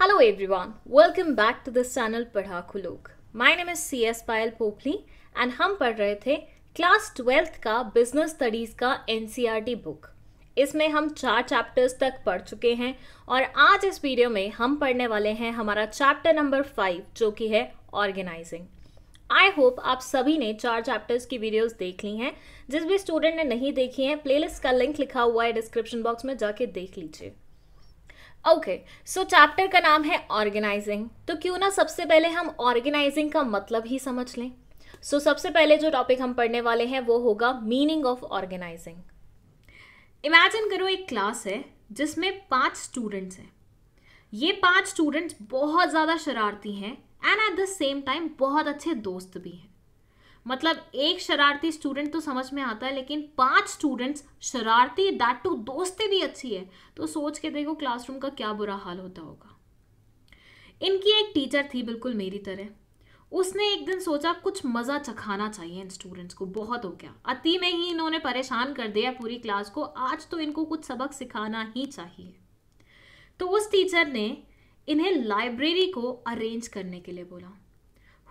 Hello everyone, welcome back to this channel पढ़ाकू लोग। My name is CS Payal Popli and हम पढ़ रहे थे क्लास 12th का बिजनेस स्टडीज का NCERT बुक। इसमें हम 4 चैप्टर्स तक पढ़ चुके हैं और आज इस वीडियो में हम पढ़ने वाले हैं हमारा चैप्टर नंबर 5 जो कि है ऑर्गेनाइजिंग। आई होप आप सभी ने 4 चैप्टर्स की वीडियोस देख ली हैं। जिस भी स्टूडेंट ने नहीं देखी हैं, प्लेलिस्ट का लिंक लिखा हुआ है डिस्क्रिप्शन बॉक्स में, जाके देख लीजिए। ओके, सो चैप्टर का नाम है ऑर्गेनाइजिंग। तो क्यों ना सबसे पहले हम ऑर्गेनाइजिंग का मतलब ही समझ लें। सो सबसे पहले जो टॉपिक हम पढ़ने वाले हैं वो होगा मीनिंग ऑफ ऑर्गेनाइजिंग। इमेजिन करो एक क्लास है जिसमें 5 स्टूडेंट्स हैं। ये 5 स्टूडेंट्स बहुत ज़्यादा शरारती हैं and at the same time बहुत अच्छे दोस्त भी हैं। मतलब एक शरारती स्टूडेंट तो समझ में आता है, लेकिन 5 स्टूडेंट्स शरारती, दैट टू दोस्ती भी अच्छी है, तो सोच के देखो क्लासरूम का क्या बुरा हाल होता होगा। इनकी एक टीचर थी बिल्कुल मेरी तरह। उसने एक दिन सोचा कुछ मज़ा चखाना चाहिए इन स्टूडेंट्स को, बहुत हो गया, अति में ही इन्होंने परेशान कर दिया पूरी क्लास को, आज तो इनको कुछ सबक सिखाना ही चाहिए। तो उस टीचर ने इन्हें लाइब्रेरी को अरेंज करने के लिए बोला।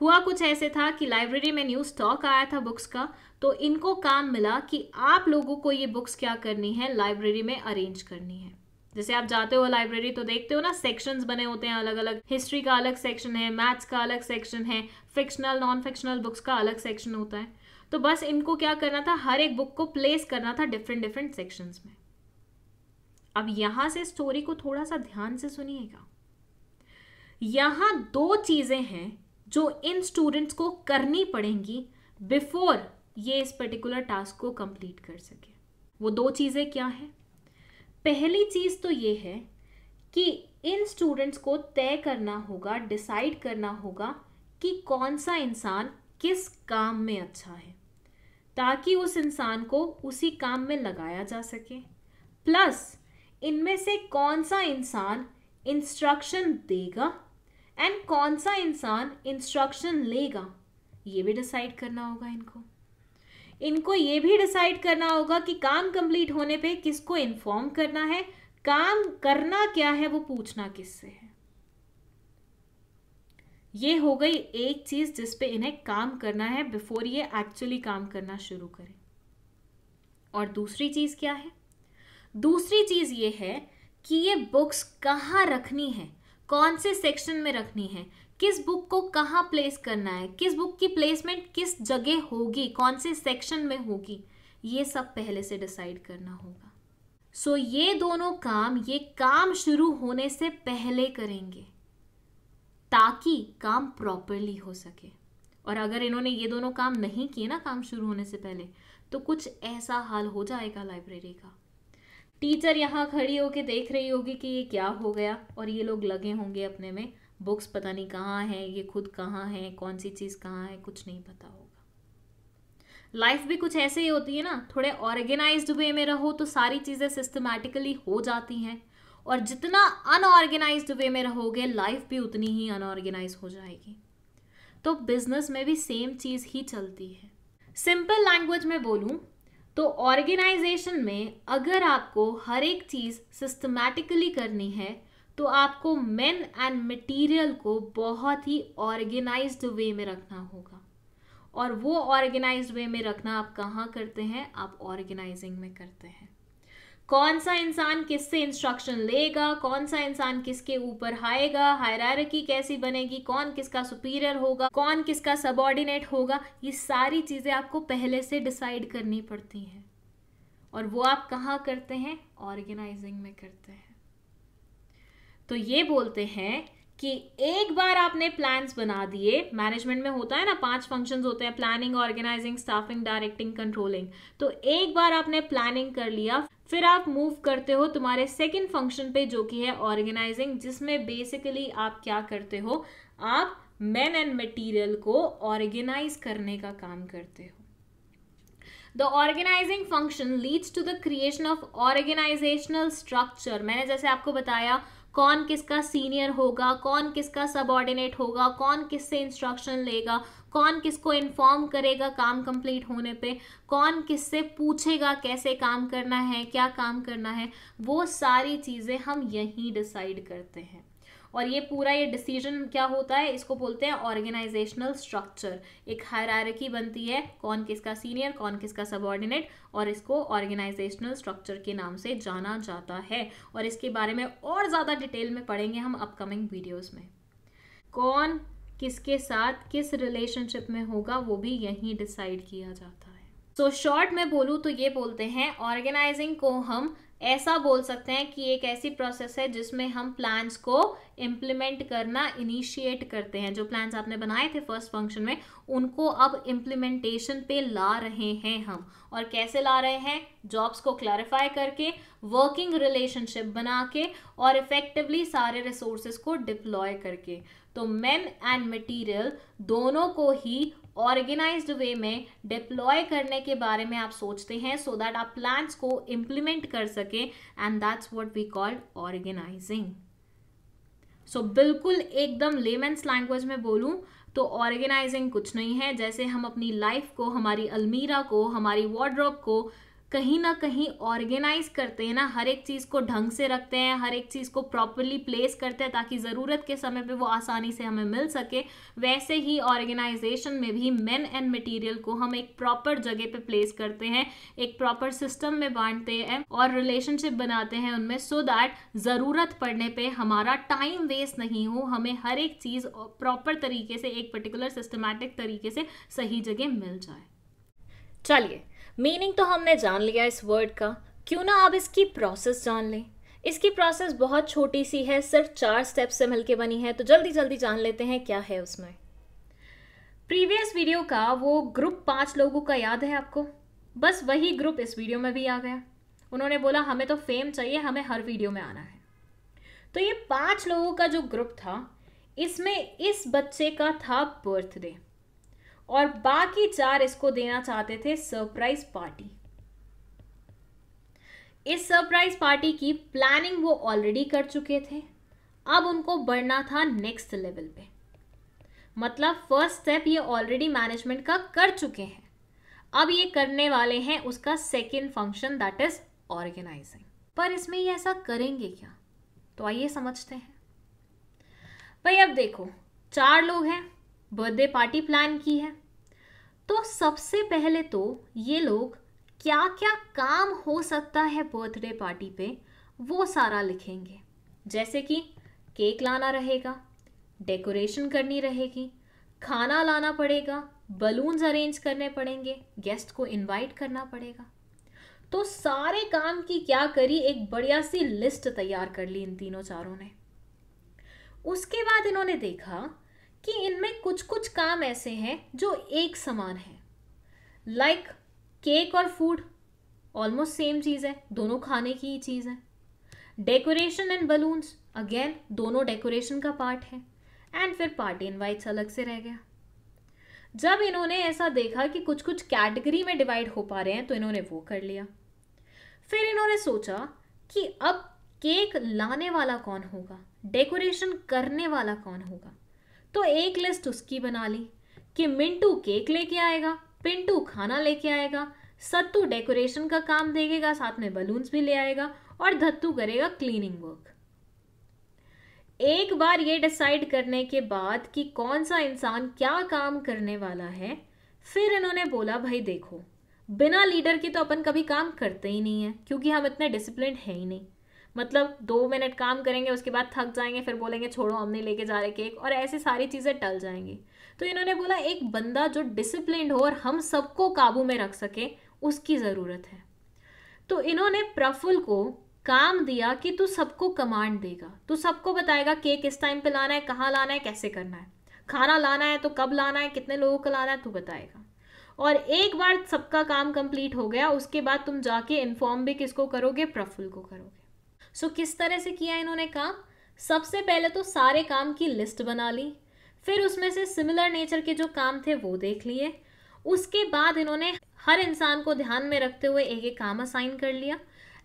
हुआ कुछ ऐसे था कि लाइब्रेरी में न्यू स्टॉक आया था बुक्स का, तो इनको काम मिला कि आप लोगों को ये बुक्स क्या करनी है, लाइब्रेरी में अरेंज करनी है। जैसे आप जाते हो लाइब्रेरी तो देखते हो ना, सेक्शंस बने होते हैं अलग अलग। हिस्ट्री का अलग सेक्शन है, मैथ्स का अलग सेक्शन है, फिक्शनल नॉन फिक्शनल बुक्स का अलग सेक्शन होता है। तो बस इनको क्या करना था, हर एक बुक को प्लेस करना था डिफरेंट डिफरेंट सेक्शंस में। अब यहां से स्टोरी को थोड़ा सा ध्यान से सुनिएगा। यहां 2 चीजें हैं जो इन स्टूडेंट्स को करनी पड़ेंगी बिफोर ये इस पर्टिकुलर टास्क को कंप्लीट कर सके। वो 2 चीज़ें क्या हैं? पहली चीज़ तो ये है कि इन स्टूडेंट्स को तय करना होगा, डिसाइड करना होगा कि कौन सा इंसान किस काम में अच्छा है, ताकि उस इंसान को उसी काम में लगाया जा सके। प्लस इनमें से कौन सा इंसान इंस्ट्रक्शन देगा एंड कौन सा इंसान इंस्ट्रक्शन लेगा, ये भी डिसाइड करना होगा इनको ये भी डिसाइड करना होगा कि काम कंप्लीट होने पे किसको इन्फॉर्म करना है, काम करना क्या है, वो पूछना किससे है। ये हो गई एक चीज जिस पे इन्हें काम करना है बिफोर ये एक्चुअली काम करना शुरू करें। और दूसरी चीज क्या है? दूसरी चीज ये है कि ये बुक्स कहाँ रखनी है, कौन से सेक्शन में रखनी है, किस बुक को कहाँ प्लेस करना है, किस बुक की प्लेसमेंट किस जगह होगी, कौन से सेक्शन में होगी, ये सब पहले से डिसाइड करना होगा। सो ये दोनों काम ये काम शुरू होने से पहले करेंगे ताकि काम प्रॉपरली हो सके। और अगर इन्होंने ये दोनों काम नहीं किए ना काम शुरू होने से पहले, तो कुछ ऐसा हाल हो जाएगा लाइब्रेरी का। टीचर यहाँ खड़ी होके देख रही होगी कि ये क्या हो गया, और ये लोग लगे होंगे अपने में, बुक्स पता नहीं कहाँ हैं, ये खुद कहाँ है, कौन सी चीज़ कहाँ है, कुछ नहीं पता होगा। लाइफ भी कुछ ऐसे ही होती है ना, थोड़े ऑर्गेनाइज्ड वे में रहो तो सारी चीज़ें सिस्टमैटिकली हो जाती हैं, और जितना अनऑर्गेनाइज्ड वे में रहोगे लाइफ भी उतनी ही अनऑर्गेनाइज हो जाएगी। तो बिजनेस में भी सेम चीज़ ही चलती है। सिंपल लैंग्वेज में बोलूँ तो ऑर्गेनाइजेशन में अगर आपको हर एक चीज़ सिस्टमैटिकली करनी है तो आपको मेन एंड मटेरियल को बहुत ही ऑर्गेनाइज्ड वे में रखना होगा। और वो ऑर्गेनाइज्ड वे में रखना आप कहाँ करते हैं? आप ऑर्गेनाइजिंग में करते हैं। कौन सा इंसान किससे इंस्ट्रक्शन लेगा, कौन सा इंसान किसके ऊपर आएगा, हायरार्की कैसी बनेगी, कौन किसका सुपीरियर होगा, कौन किसका सबऑर्डिनेट होगा, ये सारी चीज़ें आपको पहले से डिसाइड करनी पड़ती हैं। और वो आप कहाँ करते हैं? ऑर्गेनाइजिंग में करते हैं। तो ये बोलते हैं कि एक बार आपने प्लान्स बना दिए, मैनेजमेंट में होता है ना 5 फंक्शंस होते हैं, planning, organizing, staffing, directing, controlling. तो एक बार आपने प्लानिंग कर लिया, फिर आप मूव करते हो तुम्हारे सेकंड फंक्शन पे जो कि है ऑर्गेनाइजिंग, जिसमें बेसिकली आप क्या करते हो, आप मेन एंड मटेरियल को ऑर्गेनाइज करने का काम करते हो। The organizing function leads to the creation of organizational structure। मैंने जैसे आपको बताया कौन किसका सीनियर होगा, कौन किसका सबऑर्डिनेट होगा, कौन किससे इंस्ट्रक्शन लेगा, कौन किसको इन्फॉर्म करेगा काम कंप्लीट होने पे, कौन किससे पूछेगा कैसे काम करना है, क्या काम करना है, वो सारी चीज़ें हम यहीं डिसाइड करते हैं। और ये पूरा ये डिसीजन क्या होता है, इसको बोलते हैं ऑर्गेनाइजेशनल स्ट्रक्चर। एक हायरार्की बनती है, कौन किसका सीनियर कौन किसका सबऑर्डिनेट, और इसको ऑर्गेनाइजेशनल स्ट्रक्चर के नाम से जाना जाता है। और इसके बारे में और ज़्यादा डिटेल में पढ़ेंगे हम अपकमिंग वीडियोज़ में। कौन किसके साथ किस रिलेशनशिप में होगा वो भी यहीं डिसाइड किया जाता है। तो शॉर्ट में बोलूँ तो ये बोलते हैं ऑर्गेनाइजिंग को हम ऐसा बोल सकते हैं कि एक ऐसी प्रोसेस है जिसमें हम प्लान्स को इम्प्लीमेंट करना इनिशिएट करते हैं। जो प्लान्स आपने बनाए थे फर्स्ट फंक्शन में, उनको अब इम्प्लीमेंटेशन पे ला रहे हैं हम। और कैसे ला रहे हैं? जॉब्स को क्लैरिफाई करके, वर्किंग रिलेशनशिप बना के, और इफेक्टिवली सारे रिसोर्सेज को डिप्लॉय करके। तो मैन एंड मटेरियल दोनों को ही ऑर्गेनाइज्ड वे में डिप्लॉय करने के बारे में आप सोचते हैं, सो दैट आप प्लान्स को इम्प्लीमेंट कर सके, and that's what we call organizing. So बिल्कुल एकदम लेमन्स लैंग्वेज में बोलूं तो ऑर्गेनाइजिंग कुछ नहीं है, जैसे हम अपनी लाइफ को, हमारी अलमीरा को, हमारी वार्डरोब को कहीं ना कहीं ऑर्गेनाइज करते हैं ना, हर एक चीज़ को ढंग से रखते हैं, हर एक चीज़ को प्रॉपरली प्लेस करते हैं ताकि ज़रूरत के समय पे वो आसानी से हमें मिल सके। वैसे ही ऑर्गेनाइजेशन में भी मेन एंड मटेरियल को हम एक प्रॉपर जगह पे प्लेस करते हैं, एक प्रॉपर सिस्टम में बांटते हैं और रिलेशनशिप बनाते हैं उनमें, सो दैट ज़रूरत पड़ने पर हमारा टाइम वेस्ट नहीं हो, हमें हर एक चीज़ प्रॉपर तरीके से, एक पर्टिकुलर सिस्टमैटिक तरीके से सही जगह मिल जाए। चलिए, मीनिंग तो हमने जान लिया इस वर्ड का, क्यों ना अब इसकी प्रोसेस जान लें। इसकी प्रोसेस बहुत छोटी सी है, सिर्फ 4 स्टेप्स से मिलके बनी है, तो जल्दी जल्दी जान लेते हैं क्या है उसमें। प्रीवियस वीडियो का वो ग्रुप 5 लोगों का याद है आपको? बस वही ग्रुप इस वीडियो में भी आ गया। उन्होंने बोला हमें तो फेम चाहिए, हमें हर वीडियो में आना है। तो ये 5 लोगों का जो ग्रुप था, इसमें इस बच्चे का था बर्थडे, और बाकी 4 इसको देना चाहते थे सरप्राइज पार्टी। इस सरप्राइज पार्टी की प्लानिंग वो ऑलरेडी कर चुके थे, अब उनको बढ़ना था नेक्स्ट लेवल पे। मतलब फर्स्ट स्टेप ये ऑलरेडी मैनेजमेंट का कर चुके हैं, अब ये करने वाले हैं उसका second function, that is organizing. पर इसमें ये ऐसा करेंगे क्या, तो आइए समझते हैं। भाई अब देखो, 4 लोग हैं, बर्थडे पार्टी प्लान की है, तो सबसे पहले तो ये लोग क्या क्या काम हो सकता है बर्थडे पार्टी पे वो सारा लिखेंगे। जैसे कि केक लाना रहेगा, डेकोरेशन करनी रहेगी, खाना लाना पड़ेगा, बलून्स अरेंज करने पड़ेंगे, गेस्ट को इनवाइट करना पड़ेगा। तो सारे काम की क्या करी, एक बढ़िया सी लिस्ट तैयार कर ली इन तीनों चारों ने। उसके बाद इन्होंने देखा कि इनमें कुछ कुछ काम ऐसे हैं जो एक समान है। लाइक केक और फूड ऑलमोस्ट सेम चीज़ है, दोनों खाने की ही चीज़ है। डेकोरेशन एंड बलून्स अगेन दोनों डेकोरेशन का पार्ट है। एंड फिर पार्टी इनवाइट्स अलग से रह गया। जब इन्होंने ऐसा देखा कि कुछ कुछ कैटेगरी में डिवाइड हो पा रहे हैं, तो इन्होंने वो कर लिया। फिर इन्होंने सोचा कि अब केक लाने वाला कौन होगा, डेकोरेशन करने वाला कौन होगा। तो एक लिस्ट उसकी बना ली कि मिंटू केक लेके आएगा, पिंटू खाना लेके आएगा, सत्तू डेकोरेशन का काम देखेगा, साथ में बलून्स भी ले आएगा, और धत्तू करेगा क्लीनिंग वर्क। एक बार ये डिसाइड करने के बाद कि कौन सा इंसान क्या काम करने वाला है, फिर इन्होंने बोला भाई देखो, बिना लीडर के तो अपन कभी काम करते ही नहीं है, क्योंकि हम इतने डिसिप्लिन है ही नहीं। मतलब 2 मिनट काम करेंगे, उसके बाद थक जाएंगे, फिर बोलेंगे छोड़ो हम नहीं लेके जा रहे केक, और ऐसे सारी चीज़ें टल जाएंगी। तो इन्होंने बोला एक बंदा जो डिसिप्लिन्ड हो और हम सबको काबू में रख सके, उसकी ज़रूरत है। तो इन्होंने प्रफुल्ल को काम दिया कि तू सबको कमांड देगा, तू सबको बताएगा केक किस टाइम पे लाना है, कहाँ लाना है, कैसे करना है, खाना लाना है तो कब लाना है, कितने लोगों को लाना है, तू बताएगा। और एक बार सबका काम कंप्लीट हो गया, उसके बाद तुम जाके इन्फॉर्म भी किसको करोगे, प्रफुल्ल को करोगे। सो किस तरह से किया इन्होंने काम? सबसे पहले तो सारे काम की लिस्ट बना ली, फिर उसमें से सिमिलर नेचर के जो काम थे वो देख लिए। उसके बाद इन्होंने हर इंसान को ध्यान में रखते हुए एक एक काम असाइन कर लिया,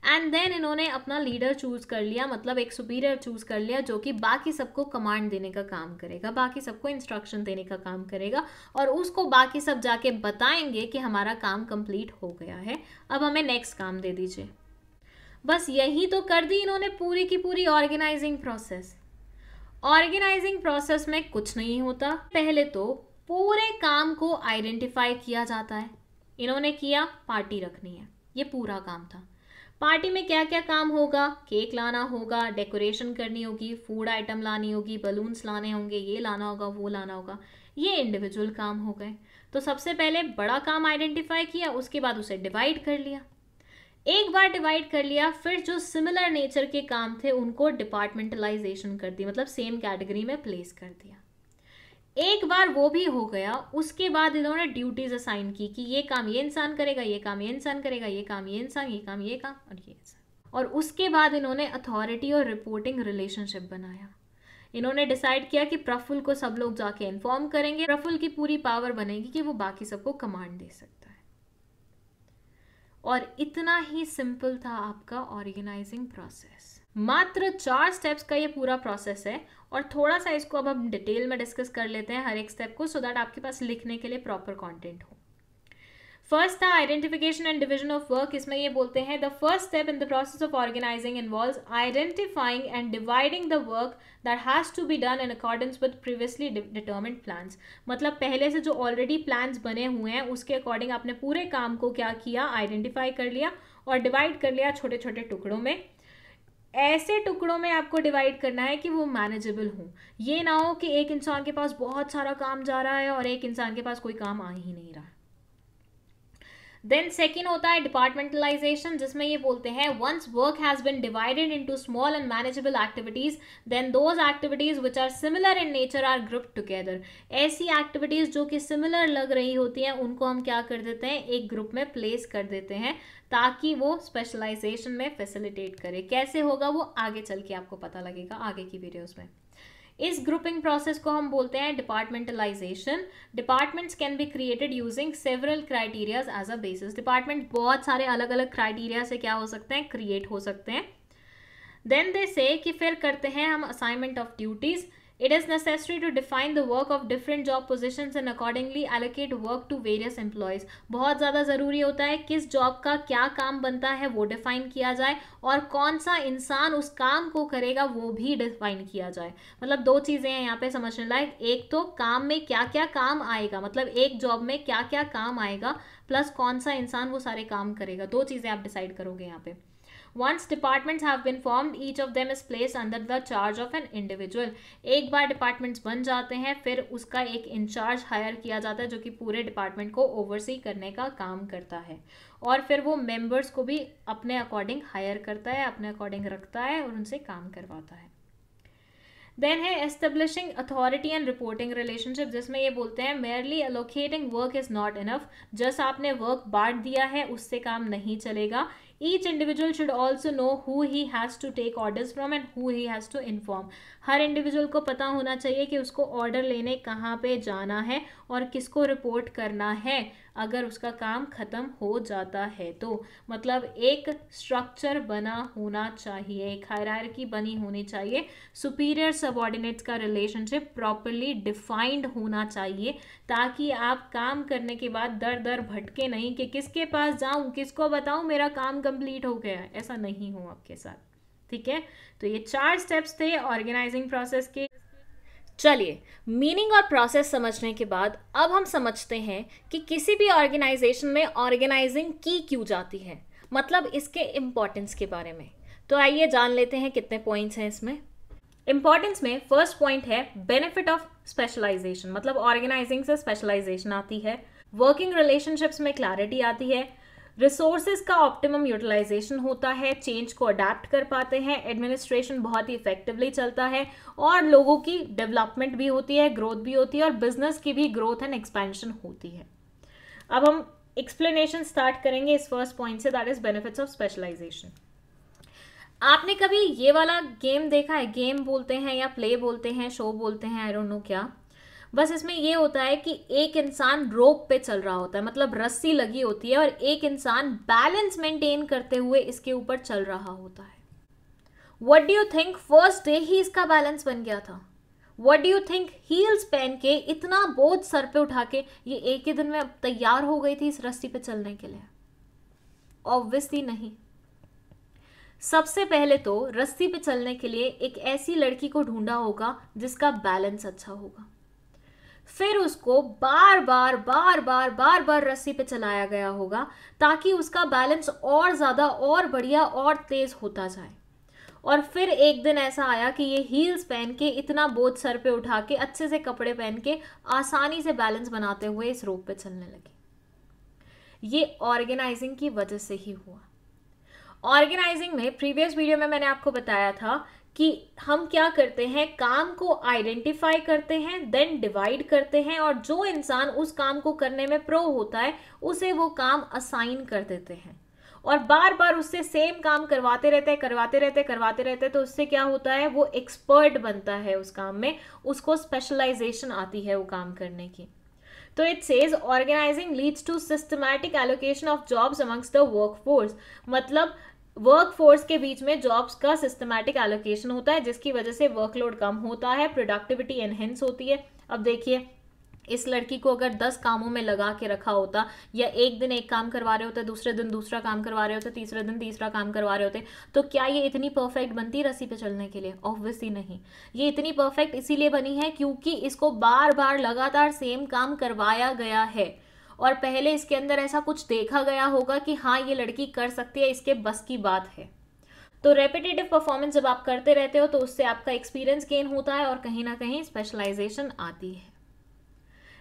एंड देन इन्होंने अपना लीडर चूज कर लिया, मतलब एक सुपीरियर चूज कर लिया जो कि बाकी सबको कमांड देने का काम करेगा, बाकी सबको इंस्ट्रक्शन देने का काम करेगा, और उसको बाकी सब जाके बताएंगे कि हमारा काम कंप्लीट हो गया है, अब हमें नेक्स्ट काम दे दीजिए। बस यही तो कर दी इन्होंने पूरी की पूरी ऑर्गेनाइजिंग प्रोसेस। ऑर्गेनाइजिंग प्रोसेस में कुछ नहीं होता, पहले तो पूरे काम को आइडेंटिफाई किया जाता है। इन्होंने किया पार्टी रखनी है, ये पूरा काम था। पार्टी में क्या क्या काम होगा, केक लाना होगा, डेकोरेशन करनी होगी, फूड आइटम लानी होगी, बलून्स लाने होंगे, ये लाना होगा, वो लाना होगा, ये इंडिविजुअल काम हो गए। तो सबसे पहले बड़ा काम आइडेंटिफाई किया, उसके बाद उसे डिवाइड कर लिया। एक बार डिवाइड कर लिया, फिर जो सिमिलर नेचर के काम थे उनको डिपार्टमेंटलाइजेशन कर दी, मतलब सेम कैटेगरी में प्लेस कर दिया। एक बार वो भी हो गया, उसके बाद इन्होंने ड्यूटीज असाइन की कि ये काम ये इंसान करेगा, ये काम ये इंसान करेगा, ये काम ये इंसान, ये काम ये काम और ये इंसान। और उसके बाद इन्होंने अथॉरिटी और रिपोर्टिंग रिलेशनशिप बनाया। इन्होंने डिसाइड किया कि प्रफुल्ल को सब लोग जाके इन्फॉर्म करेंगे, प्रफुल्ल की पूरी पावर बनेगी कि वो बाकी सबको कमांड दे सकता है। और इतना ही सिंपल था आपका ऑर्गेनाइजिंग प्रोसेस। मात्र 4 स्टेप्स का ये पूरा प्रोसेस है, और थोड़ा सा इसको अब हम डिटेल में डिस्कस कर लेते हैं हर एक स्टेप को, सो दैट आपके पास लिखने के लिए प्रॉपर कंटेंट हो। फर्स्ट था identification and division of work. इसमें ये बोलते हैं the first step in the process of organizing involves identifying and dividing the work that has to be done in accordance with previously determined plans. मतलब पहले से जो already plans बने हुए हैं उसके अकॉर्डिंग आपने पूरे काम को क्या किया, आइडेंटिफाई कर लिया और डिवाइड कर लिया छोटे छोटे टुकड़ों में। ऐसे टुकड़ों में आपको डिवाइड करना है कि वो मैनेजेबल हो। ये ना हो कि एक इंसान के पास बहुत सारा काम जा रहा है और एक इंसान के पास कोई काम आ ही नहीं रहा। देन सेकेंड होता है डिपार्टमेंटलाइजेशन, जिसमें ये बोलते हैं once work has been divided into small and manageable activities, then those activities which are similar in nature are grouped together. ऐसी एक्टिविटीज जो कि सिमिलर लग रही होती हैं उनको हम क्या कर देते हैं, एक ग्रुप में प्लेस कर देते हैं, ताकि वो स्पेशलाइजेशन में फैसिलिटेट करे। कैसे होगा वो आगे चल के आपको पता लगेगा आगे की वीडियोस में। इस ग्रुपिंग प्रोसेस को हम बोलते हैं departmentalization. Departments can be created using several criterias as a basis. Department बहुत सारे अलग अलग क्राइटेरिया से क्या हो सकते हैं, क्रिएट हो सकते हैं। देन दे से कि फिर करते हैं हम assignment of duties. It is necessary to define the work of different job positions and accordingly allocate work to various employees. बहुत ज़्यादा ज़रूरी होता है किस जॉब का क्या काम बनता है वो डिफाइन किया जाए, और कौन सा इंसान उस काम को करेगा वो भी डिफाइन किया जाए। मतलब 2 चीज़ें हैं यहाँ पे समझने लायक, एक तो काम में क्या क्या काम आएगा, मतलब एक जॉब में क्या क्या काम आएगा, प्लस कौन सा इंसान वो सारे काम करेगा। 2 चीज़ें आप डिसाइड करोगे यहाँ पे। Once departments have been formed, each of them is placed under the charge of an individual. एक बार डिपार्टमेंट्स बन जाते हैं फिर उसका एक इंचार्ज हायर किया जाता है जो कि पूरे डिपार्टमेंट को ओवरसी करने का काम करता है, और फिर वो मेंबर्स को भी अपने अकॉर्डिंग हायर करता है, अपने अकॉर्डिंग रखता है और उनसे काम करवाता है। देन है establishing authority and reporting relationship, जिसमें ये बोलते हैं merely allocating work is not enough. Just आपने वर्क बांट दिया है उससे काम नहीं चलेगा। Each individual should also know who he has to take orders from and who he has to inform. Her individual को पता होना चाहिए कि उसको ऑर्डर लेने कहाँ पे जाना है और किसको रिपोर्ट करना है अगर उसका काम ख़त्म हो जाता है तो। मतलब एक स्ट्रक्चर बना होना चाहिए, एक हायरार्की बनी होनी चाहिए, सुपीरियर सबऑर्डिनेट्स का रिलेशनशिप प्रॉपरली डिफाइंड होना चाहिए, ताकि आप काम करने के बाद दर दर भटके नहीं कि किसके पास जाऊं, किसको बताऊं मेरा काम कंप्लीट हो गया। ऐसा नहीं हो आपके साथ, ठीक है। तो ये 4 स्टेप्स थे ऑर्गेनाइजिंग प्रोसेस के। चलिए, मीनिंग और प्रोसेस समझने के बाद अब हम समझते हैं कि किसी भी ऑर्गेनाइजेशन में ऑर्गेनाइजिंग की क्यों जाती है, मतलब इसके इम्पोर्टेंस के बारे में। तो आइए जान लेते हैं कितने पॉइंट्स हैं इसमें। इम्पोर्टेंस में फर्स्ट पॉइंट है बेनिफिट ऑफ स्पेशलाइजेशन, मतलब ऑर्गेनाइजिंग से स्पेशलाइजेशन आती है, वर्किंग रिलेशनशिप्स में क्लैरिटी आती है, रिसोर्सेज का ऑप्टिमम यूटिलाइजेशन होता है, चेंज को अडेप्ट कर पाते हैं, एडमिनिस्ट्रेशन बहुत ही इफेक्टिवली चलता है, और लोगों की डेवलपमेंट भी होती है, ग्रोथ भी होती है, और बिजनेस की भी ग्रोथ एंड एक्सपेंशन होती है। अब हम एक्सप्लेनेशन स्टार्ट करेंगे इस फर्स्ट पॉइंट से, that is benefits of specialization. आपने कभी ये वाला गेम देखा है, गेम बोलते हैं या प्ले बोलते हैं, शो बोलते हैं, आई डोंट नो क्या। बस इसमें ये होता है कि एक इंसान रोप पे चल रहा होता है, मतलब रस्सी लगी होती है, और एक इंसान बैलेंस मेंटेन करते हुए इसके ऊपर चल रहा होता है। What do you think first day ही इसका बैलेंस बन गया था? What do you think heels पहन के इतना बोझ सर पे उठा के ये एक ही दिन में तैयार हो गई थी इस रस्सी पे चलने के लिए? ऑब्वियसली नहीं। सबसे पहले तो रस्सी पे चलने के लिए एक ऐसी लड़की को ढूंढा होगा जिसका बैलेंस अच्छा होगा। फिर उसको बार बार बार बार बार बार रस्सी पे चलाया गया होगा ताकि उसका बैलेंस और ज्यादा और बढ़िया और तेज होता जाए। और फिर एक दिन ऐसा आया कि ये हील्स पहन के, इतना बोझ सर पे उठा के, अच्छे से कपड़े पहन के आसानी से बैलेंस बनाते हुए इस रोप पे चलने लगी। ये ऑर्गेनाइजिंग की वजह से ही हुआ। ऑर्गेनाइजिंग में प्रीवियस वीडियो में मैंने आपको बताया था कि हम क्या करते हैं, काम को आइडेंटिफाई करते हैं, देन डिवाइड करते हैं, और जो इंसान उस काम को करने में प्रो होता है उसे वो काम असाइन कर देते हैं और बार बार उससे सेम काम करवाते रहते, तो उससे क्या होता है, वो एक्सपर्ट बनता है उस काम में, उसको स्पेशलाइजेशन आती है वो काम करने की। तो it says organizing leads to systematic allocation of jobs amongst the workforce. मतलब वर्कफोर्स के बीच में जॉब्स का सिस्टमैटिक एलोकेशन होता है जिसकी वजह से वर्कलोड कम होता है, प्रोडक्टिविटी एनहेंस होती है। अब देखिए, इस लड़की को अगर 10 कामों में लगा के रखा होता, या एक दिन एक काम करवा रहे होते, दूसरे दिन दूसरा काम करवा रहे होते, तीसरे दिन तीसरा काम करवा रहे होते, तो क्या ये इतनी परफेक्ट बनती रस्सी पे चलने के लिए? ऑब्वियसली नहीं। ये इतनी परफेक्ट इसीलिए बनी है क्योंकि इसको बार बार लगातार सेम काम करवाया गया है और पहले इसके अंदर ऐसा कुछ देखा गया होगा कि हाँ ये लड़की कर सकती है, इसके बस की बात है। तो रेपिटेटिव परफॉर्मेंस जब आप करते रहते हो तो उससे आपका एक्सपीरियंस गेन होता है और कहीं ना कहीं स्पेशलाइजेशन आती है।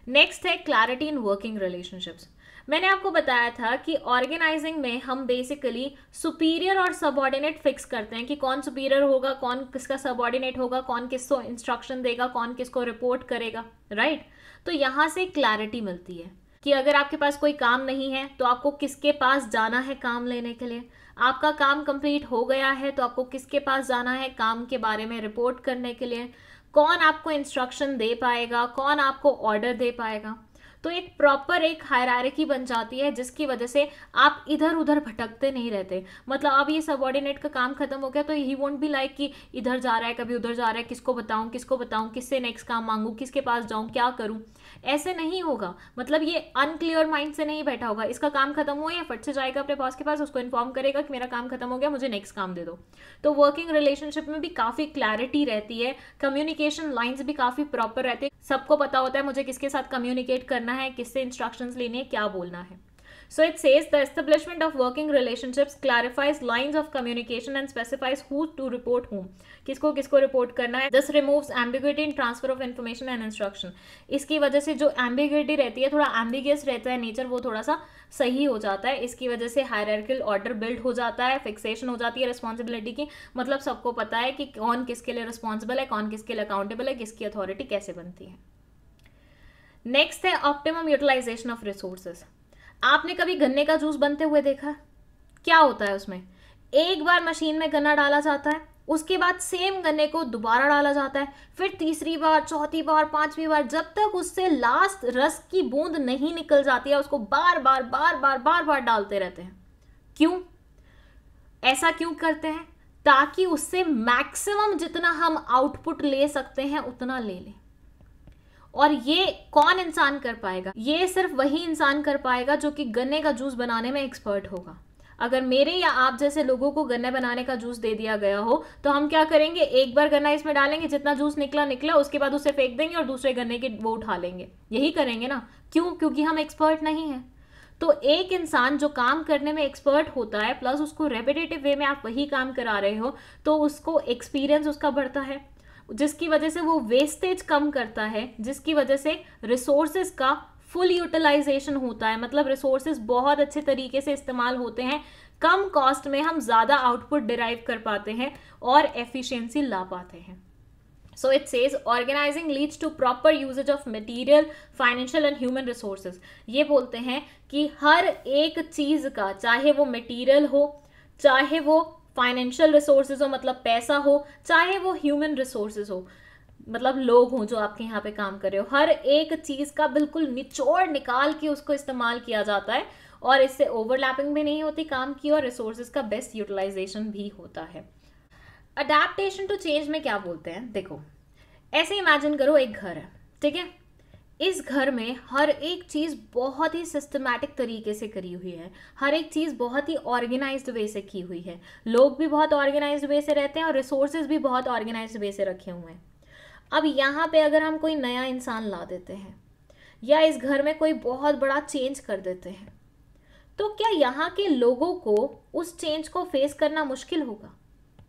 नेक्स्ट है क्लैरिटी इन वर्किंग रिलेशनशिप्स। मैंने आपको बताया था कि ऑर्गेनाइजिंग में हम बेसिकली सुपीरियर और सबऑर्डिनेट फिक्स करते हैं कि कौन सुपीरियर होगा, कौन किसका सबऑर्डिनेट होगा, कौन किसको इंस्ट्रक्शन देगा, कौन किसको रिपोर्ट करेगा, राइट। तो यहाँ से क्लैरिटी मिलती है कि अगर आपके पास कोई काम नहीं है तो आपको किसके पास जाना है काम लेने के लिए, आपका काम कंप्लीट हो गया है तो आपको किसके पास जाना है काम के बारे में रिपोर्ट करने के लिए, कौन आपको इंस्ट्रक्शन दे पाएगा, कौन आपको ऑर्डर दे पाएगा। तो एक प्रॉपर एक हायरार्की बन जाती है जिसकी वजह से आप इधर उधर भटकते नहीं रहते। मतलब अब ये सबऑर्डिनेट का काम खत्म हो गया तो ही वोंट बी लाइक कि इधर जा रहा है कभी उधर जा रहा है, किसको बताऊं, किससे नेक्स्ट काम मांगू, किसके पास जाऊं, क्या करूं, ऐसे नहीं होगा। मतलब ये अनक्लियर माइंड से नहीं बैठा होगा, इसका काम खत्म हुआ या फट से जाएगा अपने बॉस के पास, उसको इन्फॉर्म करेगा कि मेरा काम खत्म हो गया, मुझे नेक्स्ट काम दे दो। तो वर्किंग रिलेशनशिप में भी काफी क्लैरिटी रहती है, कम्युनिकेशन लाइंस भी काफी प्रॉपर रहते हैं, सबको पता होता है मुझे किसके साथ कम्युनिकेट करना है, किससे इंस्ट्रक्शंस लेनी है, क्या बोलना है। So it says the establishment of working relationships clarifies lines of communication and specifies who to report whom. किसको किसको रिपोर्ट करना है. This removes ambiguity in transfer of information and instruction. इसकी वजह से जो ambiguity रहती है, थोड़ा ambiguous रहता है नेचर, वो थोड़ा सा सही हो जाता है. इसकी वजह से hierarchical order build हो जाता है, फिक्सेशन हो जाती है रिस्पॉन्सिबिलिटी की. मतलब सबको पता है कि कौन किसके लिए रिस्पॉन्सिबल है, कौन किसके लिए अकाउंटेबल है, किसकी अथॉरिटी कैसे बनती है. नेक्स्ट है ऑप्टिमम यूटिलाइजेशन ऑफ रिसोर्सेज. आपने कभी गन्ने का जूस बनते हुए देखा? क्या होता है उसमें? एक बार मशीन में गन्ना डाला जाता है, उसके बाद सेम गन्ने को दोबारा डाला जाता है, फिर तीसरी बार, चौथी बार, पांचवी बार, जब तक उससे लास्ट रस की बूंद नहीं निकल जाती है उसको बार बार बार बार बार बार डालते रहते हैं. क्यों ऐसा क्यों करते हैं? ताकि उससे मैक्सिमम जितना हम आउटपुट ले सकते हैं उतना ले लें. और ये कौन इंसान कर पाएगा? ये सिर्फ वही इंसान कर पाएगा जो कि गन्ने का जूस बनाने में एक्सपर्ट होगा. अगर मेरे या आप जैसे लोगों को गन्ने बनाने का जूस दे दिया गया हो तो हम क्या करेंगे, एक बार गन्ना इसमें डालेंगे, जितना जूस निकला, उसके बाद उसे फेंक देंगे और दूसरे गन्ने के वो उठा लेंगे. यही करेंगे ना. क्यों? क्योंकि हम एक्सपर्ट नहीं हैं. तो एक इंसान जो काम करने में एक्सपर्ट होता है, प्लस उसको रेपिटेटिव वे में आप वही काम करा रहे हो, तो उसको एक्सपीरियंस उसका बढ़ता है, जिसकी वजह से वो वेस्टेज कम करता है, जिसकी वजह से रिसोर्सेज का फुल यूटिलाइजेशन होता है. मतलब रिसोर्सेज बहुत अच्छे तरीके से इस्तेमाल होते हैं, कम कॉस्ट में हम ज़्यादा आउटपुट डिराइव कर पाते हैं और एफिशिएंसी ला पाते हैं. So it says organizing leads to proper usage of material, financial and human resources. ये बोलते हैं कि हर एक चीज़ का, चाहे वो मटेरियल हो, चाहे वो फाइनेंशियल रिसोर्सेज हो मतलब पैसा हो, चाहे वो ह्यूमन रिसोर्सेज हो मतलब लोग हों जो आपके यहाँ पे काम कर रहे हो, हर एक चीज़ का बिल्कुल निचोड़ निकाल के उसको इस्तेमाल किया जाता है और इससे ओवरलैपिंग भी नहीं होती काम की और रिसोर्सेज का बेस्ट यूटिलाइजेशन भी होता है. अडेप्टेशन टू चेंज में क्या बोलते हैं? देखो, ऐसे इमेजिन करो एक घर है, ठीक है. इस घर में हर एक चीज़ बहुत ही सिस्टमैटिक तरीके से करी हुई है, हर एक चीज़ बहुत ही ऑर्गेनाइज्ड वे से की हुई है, लोग भी बहुत ऑर्गेनाइज्ड वे से रहते हैं और रिसोर्सेज भी बहुत ऑर्गेनाइज्ड वे से रखे हुए हैं। अब यहाँ पे अगर हम कोई नया इंसान ला देते हैं या इस घर में कोई बहुत बड़ा चेंज कर देते हैं, तो क्या यहाँ के लोगों को उस चेंज को फेस करना मुश्किल होगा?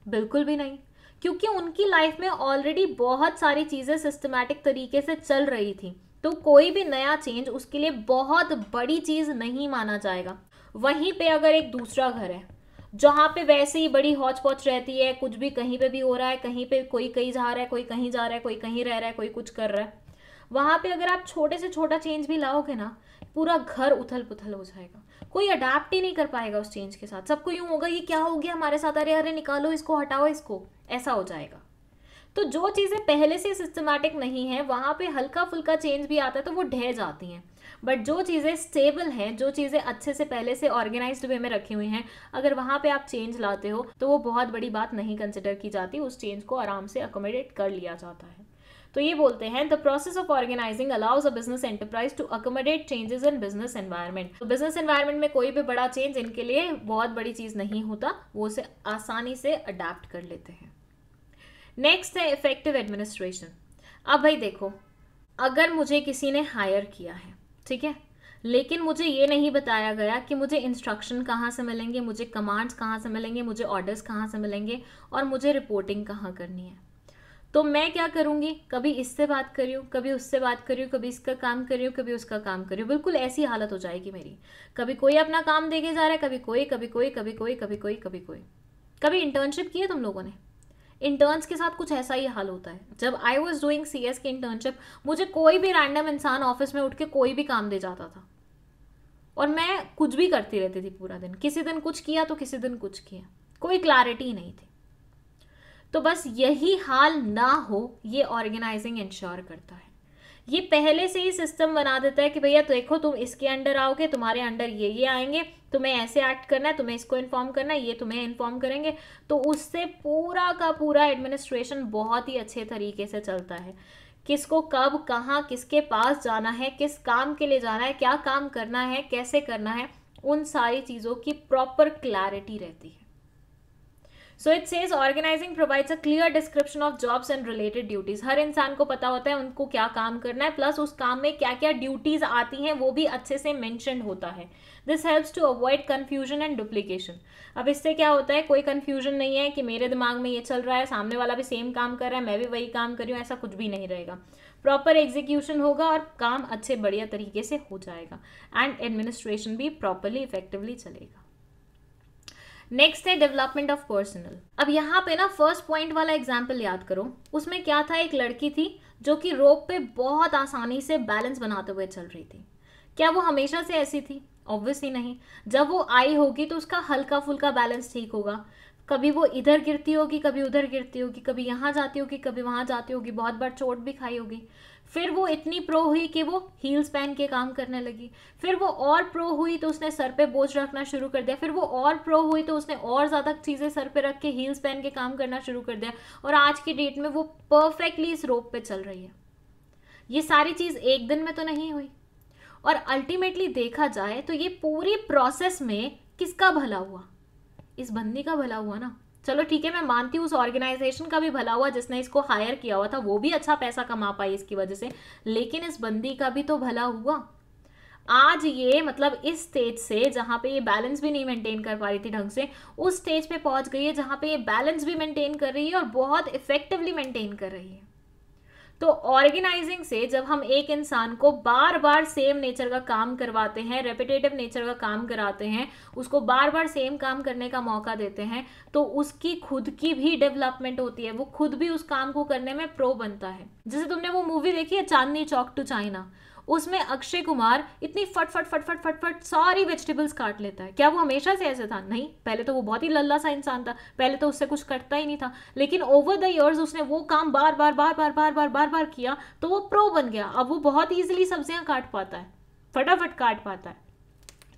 बिल्कुल भी नहीं, क्योंकि उनकी लाइफ में ऑलरेडी बहुत सारी चीज़ें सिस्टमैटिक तरीके से चल रही थी, तो कोई भी नया चेंज उसके लिए बहुत बड़ी चीज़ नहीं माना जाएगा। वहीं पे अगर एक दूसरा घर है जहाँ पे वैसे ही बड़ी हौच पौच रहती है, कुछ भी कहीं पे भी हो रहा है, कहीं पे कोई कहीं जा रहा है, कोई कहीं जा रहा है, कोई कहीं रह रहा है, कोई कुछ कर रहा है, वहाँ पे अगर आप छोटे से छोटा चेंज भी लाओगे ना, पूरा घर उथल पुथल हो जाएगा, कोई अडाप्ट ही नहीं कर पाएगा उस चेंज के साथ। सबको यूं होगा ये क्या हो गया हमारे साथ, अरे अरे निकालो इसको, हटाओ इसको, ऐसा हो जाएगा। तो जो चीज़ें पहले से सिस्टमैटिक नहीं है वहाँ पे हल्का फुल्का चेंज भी आता है तो वो ढह जाती हैं। बट जो चीज़ें स्टेबल हैं, जो चीज़ें अच्छे से पहले से ऑर्गेनाइज्ड वे में रखी हुई हैं, अगर वहाँ पे आप चेंज लाते हो तो वो बहुत बड़ी बात नहीं कंसिडर की जाती, उस चेंज को आराम से अकोमोडेट कर लिया जाता है। तो ये बोलते हैं the process of organizing allows a business enterprise to accommodate changes in business environment. तो बिजनेस एनवायरनमेंट में कोई भी बड़ा चेंज इनके लिए बहुत बड़ी चीज नहीं होता, वो उसे आसानी से अडेप्ट कर लेते हैं। नेक्स्ट है इफेक्टिव एडमिनिस्ट्रेशन। अब भाई देखो, अगर मुझे किसी ने हायर किया है, ठीक है, लेकिन मुझे ये नहीं बताया गया कि मुझे इंस्ट्रक्शन कहाँ से मिलेंगे, मुझे कमांड्स कहाँ से मिलेंगे, मुझे ऑर्डर्स कहाँ से मिलेंगे और मुझे रिपोर्टिंग कहाँ करनी है, तो मैं क्या करूँगी, कभी इससे बात करी हूँ, कभी उससे बात करी हूँ, कभी इसका काम करी हूँ, कभी उसका काम करी हूँ, बिल्कुल ऐसी हालत हो जाएगी मेरी। कभी कोई अपना काम देके जा रहा है, कभी कोई, कभी कोई, कभी कोई, कभी कोई, कभी कोई। कभी इंटर्नशिप की है तुम लोगों ने? इंटर्न्स के साथ कुछ ऐसा ही हाल होता है। जब आई वॉज डूइंग CS की इंटर्नशिप, मुझे कोई भी रैंडम इंसान ऑफिस में उठ के कोई भी काम दे जाता था और मैं कुछ भी करती रहती थी पूरा दिन। किसी दिन कुछ किया तो किसी दिन कुछ किया, कोई क्लैरिटी नहीं थी। तो बस यही हाल ना हो, ये ऑर्गेनाइजिंग इंश्योर करता है। ये पहले से ही सिस्टम बना देता है कि भैया देखो तुम इसके अंडर आओगे, तुम्हारे अंडर ये आएंगे, तुम्हें ऐसे एक्ट करना है, तुम्हें इसको इन्फॉर्म करना है, ये तुम्हें इन्फॉर्म करेंगे। तो उससे पूरा का पूरा एडमिनिस्ट्रेशन बहुत ही अच्छे तरीके से चलता है। किसको कब कहाँ किसके पास जाना है, किस काम के लिए जाना है, क्या काम करना है, कैसे करना है, उन सारी चीज़ों की प्रॉपर क्लैरिटी रहती है। So it says organizing provides a clear description of jobs and related duties. हर इंसान को पता होता है उनको क्या काम करना है, प्लस उस काम में क्या क्या ड्यूटीज आती हैं वो भी अच्छे से मेंशन होता है। This helps to avoid confusion and duplication. अब इससे क्या होता है, कोई confusion नहीं है कि मेरे दिमाग में ये चल रहा है, सामने वाला भी सेम काम कर रहा है, मैं भी वही काम कर रही हूँ, ऐसा कुछ भी नहीं रहेगा। प्रॉपर एग्जीक्यूशन होगा और काम अच्छे बढ़िया तरीके से हो जाएगा एंड एडमिनिस्ट्रेशन भी प्रॉपरली इफेक्टिवली चलेगा। नेक्स्ट है डेवलपमेंट ऑफ पर्सनल। अब यहाँ पे ना फर्स्ट पॉइंट वाला एग्जाम्पल याद करो, उसमें क्या था, एक लड़की थी जो कि रोप पे बहुत आसानी से बैलेंस बनाते हुए चल रही थी। क्या वो हमेशा से ऐसी थी? ऑब्वियसली नहीं। जब वो आई होगी तो उसका हल्का फुल्का बैलेंस ठीक होगा, कभी वो इधर गिरती होगी, कभी उधर गिरती होगी, कभी यहाँ जाती होगी, कभी वहाँ जाती होगी, बहुत बार चोट भी खाई होगी। फिर वो इतनी प्रो हुई कि वो हील्स पहन के काम करने लगी। फिर वो और प्रो हुई तो उसने सर पे बोझ रखना शुरू कर दिया। फिर वो और प्रो हुई तो उसने और ज़्यादा चीज़ें सर पे रख के हील्स पहन के काम करना शुरू कर दिया और आज की डेट में वो परफेक्टली इस रोप पे चल रही है। ये सारी चीज़ एक दिन में तो नहीं हुई। और अल्टीमेटली देखा जाए तो ये पूरी प्रोसेस में किसका भला हुआ? इस बंदी का भला हुआ ना। चलो ठीक है, मैं मानती हूँ उस ऑर्गेनाइजेशन का भी भला हुआ जिसने इसको हायर किया हुआ था, वो भी अच्छा पैसा कमा पाई इसकी वजह से, लेकिन इस बंदी का भी तो भला हुआ। आज ये मतलब इस स्टेज से जहाँ पे ये बैलेंस भी नहीं मेंटेन कर पा रही थी ढंग से, उस स्टेज पे पहुंच गई है जहाँ पे ये बैलेंस भी मेंटेन कर रही है और बहुत इफेक्टिवली मेंटेन कर रही है। तो ऑर्गेनाइजिंग से जब हम एक इंसान को बार बार सेम नेचर का काम करवाते हैं, रेपिटेटिव नेचर का काम कराते हैं, उसको बार बार सेम काम करने का मौका देते हैं, तो उसकी खुद की भी डेवलपमेंट होती है, वो खुद भी उस काम को करने में प्रो बनता है। जैसे तुमने वो मूवी देखी है चांदनी चौक टू चाइना, उसमें अक्षय कुमार इतनी फट फट फट फट फट फट सारी वेजिटेबल्स काट लेता है। क्या वो हमेशा से ऐसे था? नहीं, पहले तो वो बहुत ही लल्ला सा इंसान था, पहले तो उससे कुछ कटता ही नहीं था, लेकिन ओवर द इयर्स उसने वो काम बार बार बार बार बार बार बार बार किया तो वो प्रो बन गया। अब वो बहुत ईजिली सब्जियां काट पाता है, फटाफट काट पाता है।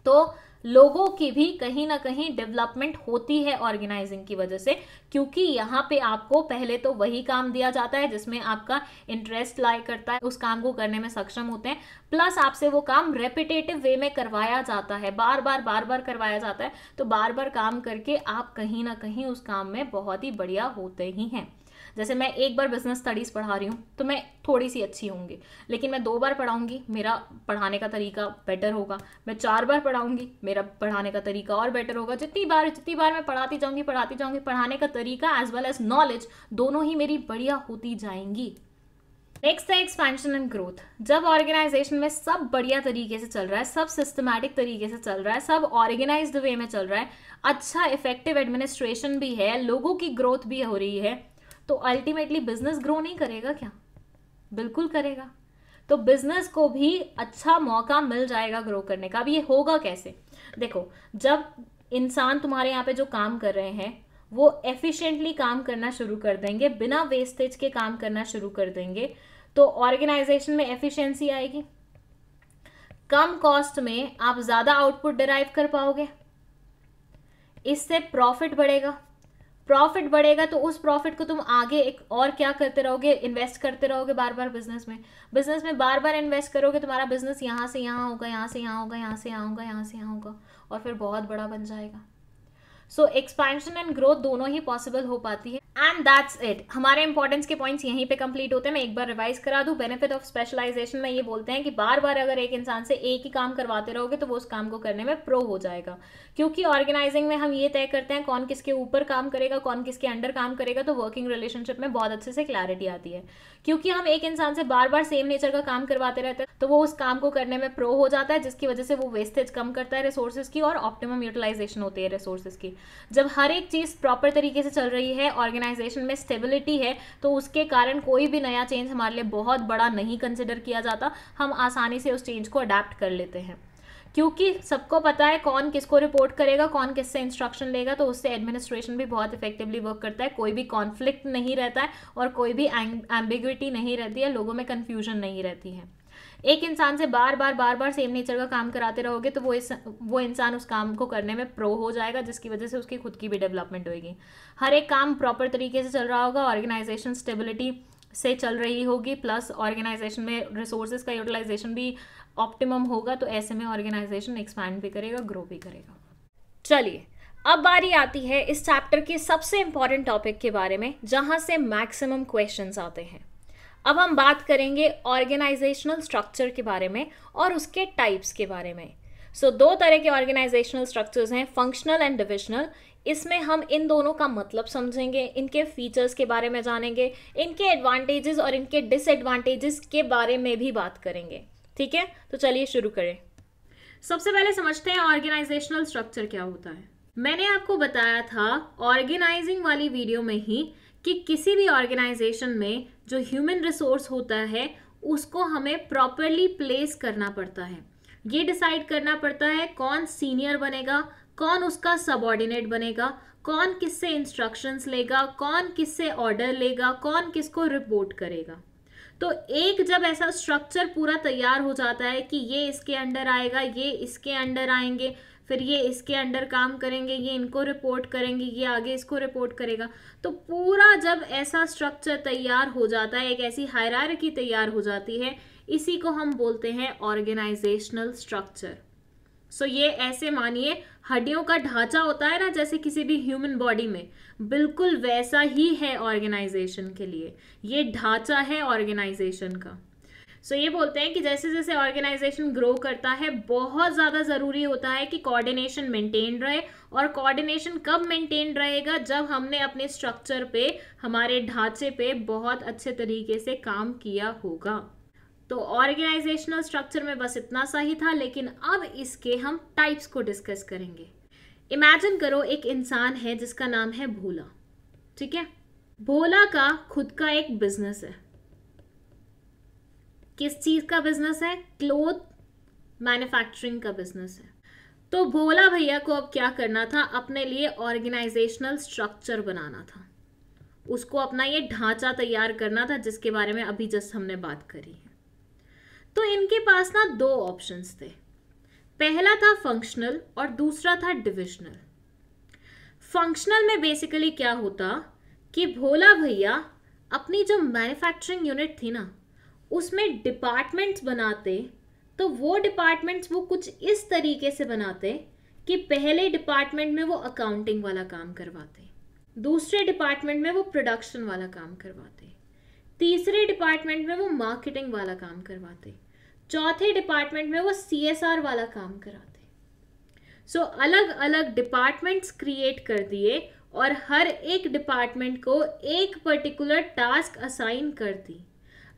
तो लोगों की भी कहीं ना कहीं डेवलपमेंट होती है ऑर्गेनाइजिंग की वजह से, क्योंकि यहाँ पे आपको पहले तो वही काम दिया जाता है जिसमें आपका इंटरेस्ट लाई करता है, उस काम को करने में सक्षम होते हैं, प्लस आपसे वो काम रेपिटेटिव वे में करवाया जाता है, बार बार करवाया जाता है, तो बार बार काम करके आप कहीं ना कहीं उस काम में बहुत ही बढ़िया होते ही हैं। जैसे मैं एक बार बिजनेस स्टडीज पढ़ा रही हूँ तो मैं थोड़ी सी अच्छी होंगी, लेकिन मैं 2 बार पढ़ाऊंगी, मेरा पढ़ाने का तरीका बेटर होगा। मैं 4 बार पढ़ाऊंगी, मेरा पढ़ाने का तरीका और बेटर होगा। जितनी बार मैं पढ़ाती जाऊंगी, पढ़ाने का तरीका एज वेल एज नॉलेज दोनों ही मेरी बढ़िया होती जाएंगी। नेक्स्ट है एक्सपेंशन एंड ग्रोथ। जब ऑर्गेनाइजेशन में सब बढ़िया तरीके से चल रहा है, सब सिस्टमैटिक तरीके से चल रहा है, सब ऑर्गेनाइज्ड वे में चल रहा है, अच्छा इफेक्टिव एडमिनिस्ट्रेशन भी है, लोगों की ग्रोथ भी हो रही है, तो अल्टीमेटली बिजनेस ग्रो नहीं करेगा क्या? बिल्कुल करेगा। तो बिजनेस को भी अच्छा मौका मिल जाएगा ग्रो करने का। अब ये होगा कैसे? देखो, जब इंसान तुम्हारे यहाँ पे जो काम कर रहे हैं वो एफिशिएंटली काम करना शुरू कर देंगे, बिना वेस्टेज के काम करना शुरू कर देंगे, तो ऑर्गेनाइजेशन में एफिशिएंसी आएगी, कम कॉस्ट में आप ज्यादा आउटपुट डिराइव कर पाओगे, इससे प्रॉफिट बढ़ेगा। प्रॉफिट बढ़ेगा तो उस प्रॉफिट को तुम आगे एक और क्या करते रहोगे? इन्वेस्ट करते रहोगे बार बार बिजनेस में बार बार इन्वेस्ट करोगे, तुम्हारा बिजनेस यहाँ से यहाँ होगा, यहाँ से यहाँ होगा, यहाँ से यहाँ होगा, यहाँ से यहाँ होगा, और फिर बहुत बड़ा बन जाएगा। सो एक्सपेंशन एंड ग्रोथ दोनों ही पॉसिबल हो पाती है। And that's it. हमारे इंपॉर्टेंस के पॉइंट्स यहीं पे कंप्लीट होते हैं। मैं एक बार रिवाइज करा दूं। बेनिफिट ऑफ स्पेशलाइजेशन में ये बोलते हैं कि बार बार अगर एक इंसान से एक ही काम करवाते रहोगे तो वो उस काम को करने में प्रो हो जाएगा, क्योंकि ऑर्गेनाइजिंग में हम ये तय करते हैं कौन किसके ऊपर काम करेगा, कौन किसके अंडर काम करेगा, तो वर्किंग रिलेशनशिप में बहुत अच्छे से क्लैरिटी आती है। क्योंकि हम एक इंसान से बार बार सेम नेचर का काम करवाते रहते हैं तो वो उस काम को करने में प्रो हो जाता है, जिसकी वजह से वो वेस्टेज कम करता है रिसोर्सेज की और ऑप्टिमम यूटिलाइजेशन होती है रिसोर्सेज की। जब हर एक चीज प्रॉपर तरीके से चल रही है, ऑर्गेनाइजेशन में स्टेबिलिटी है, तो उसके कारण कोई भी नया चेंज हमारे लिए बहुत बड़ा नहीं कंसिडर किया जाता। हम आसानी से उस चेंज को अडेप्ट कर लेते हैं, क्योंकि सबको पता है कौन किसको रिपोर्ट करेगा, कौन किससे इंस्ट्रक्शन लेगा, तो उससे एडमिनिस्ट्रेशन भी बहुत इफेक्टिवली वर्क करता है। कोई भी कॉन्फ्लिक्ट नहीं रहता है और कोई भी एम्बिग्विटी नहीं रहती है, लोगों में कंफ्यूजन नहीं रहती है। एक इंसान से बार बार सेम नेचर का काम कराते रहोगे तो वो इंसान उस काम को करने में प्रो हो जाएगा, जिसकी वजह से उसकी खुद की भी डेवलपमेंट होगी। हर एक काम प्रॉपर तरीके से चल रहा होगा, ऑर्गेनाइजेशन स्टेबिलिटी से चल रही होगी, प्लस ऑर्गेनाइजेशन में रिसोर्सेज का यूटिलाइजेशन भी ऑप्टिमम होगा, तो ऐसे में ऑर्गेनाइजेशन एक्सपैंड भी करेगा, ग्रो भी करेगा। चलिए, अब बारी आती है इस चैप्टर के सबसे इंपॉर्टेंट टॉपिक के बारे में, जहां से मैक्सिमम क्वेश्चंस आते हैं। अब हम बात करेंगे ऑर्गेनाइजेशनल स्ट्रक्चर के बारे में और उसके टाइप्स के बारे में। सो 2 तरह के ऑर्गेनाइजेशनल स्ट्रक्चर्स हैं, फंक्शनल एंड डिविजनल। इसमें हम इन दोनों का मतलब समझेंगे, इनके फीचर्स के बारे में जानेंगे, इनके एडवांटेजेस और इनके डिसएडवांटेजेस के बारे में भी बात करेंगे। ठीक है, तो चलिए शुरू करें। सबसे पहले समझते हैं ऑर्गेनाइजेशनल स्ट्रक्चर क्या होता है। मैंने आपको बताया था ऑर्गेनाइजिंग वाली वीडियो में ही कि किसी भी ऑर्गेनाइजेशन में जो ह्यूमन रिसोर्स होता है उसको हमें प्रॉपरली प्लेस करना पड़ता है। ये डिसाइड करना पड़ता है कौन सीनियर बनेगा, कौन उसका सबऑर्डिनेट बनेगा, कौन किससे इंस्ट्रक्शंस लेगा, कौन किससे ऑर्डर लेगा, कौन किसको रिपोर्ट करेगा। तो एक जब ऐसा स्ट्रक्चर पूरा तैयार हो जाता है कि ये इसके अंडर आएगा, ये इसके अंडर आएंगे, फिर ये इसके अंडर काम करेंगे, ये इनको रिपोर्ट करेंगे, ये आगे इसको रिपोर्ट करेगा, तो पूरा जब ऐसा स्ट्रक्चर तैयार हो जाता है, एक ऐसी हायरार्की तैयार हो जाती है, इसी को हम बोलते हैं ऑर्गेनाइजेशनल स्ट्रक्चर। सो ये ऐसे मानिए हड्डियों का ढांचा होता है ना, जैसे किसी भी ह्यूमन बॉडी में, बिल्कुल वैसा ही है ऑर्गेनाइजेशन के लिए। ये ढांचा है ऑर्गेनाइजेशन का। सो ये बोलते हैं कि जैसे जैसे ऑर्गेनाइजेशन ग्रो करता है, बहुत ज़्यादा ज़रूरी होता है कि कोऑर्डिनेशन मेंटेन रहे। और कोऑर्डिनेशन कब मेंटेन रहेगा? जब हमने अपने स्ट्रक्चर पे, हमारे ढांचे पे बहुत अच्छे तरीके से काम किया होगा। तो ऑर्गेनाइजेशनल स्ट्रक्चर में बस इतना सा ही था, लेकिन अब इसके हम टाइप्स को डिस्कस करेंगे। इमेजिन करो एक इंसान है जिसका नाम है भोला। ठीक है, भोला का खुद का एक बिजनेस है। किस चीज का बिजनेस है? क्लोथ मैन्युफैक्चरिंग का बिजनेस है। तो भोला भैया को अब क्या करना था? अपने लिए ऑर्गेनाइजेशनल स्ट्रक्चर बनाना था, उसको अपना ये ढांचा तैयार करना था, जिसके बारे में अभी जस्ट हमने बात करी है। तो इनके पास ना 2 ऑप्शंस थे। पहला था फंक्शनल और दूसरा था डिविजनल। फंक्शनल में बेसिकली क्या होता कि भोला भैया अपनी जो मैन्युफैक्चरिंग यूनिट थी ना, उसमें डिपार्टमेंट्स बनाते, तो वो डिपार्टमेंट्स वो कुछ इस तरीके से बनाते कि पहले डिपार्टमेंट में वो अकाउंटिंग वाला काम करवाते, दूसरे डिपार्टमेंट में वो प्रोडक्शन वाला काम करवाते, तीसरे डिपार्टमेंट में वो मार्केटिंग वाला काम करवाते, चौथे डिपार्टमेंट में वो CSR वाला काम कराते। सो अलग अलग डिपार्टमेंट्स क्रिएट कर दिए और हर एक डिपार्टमेंट को एक पर्टिकुलर टास्क असाइन कर दी।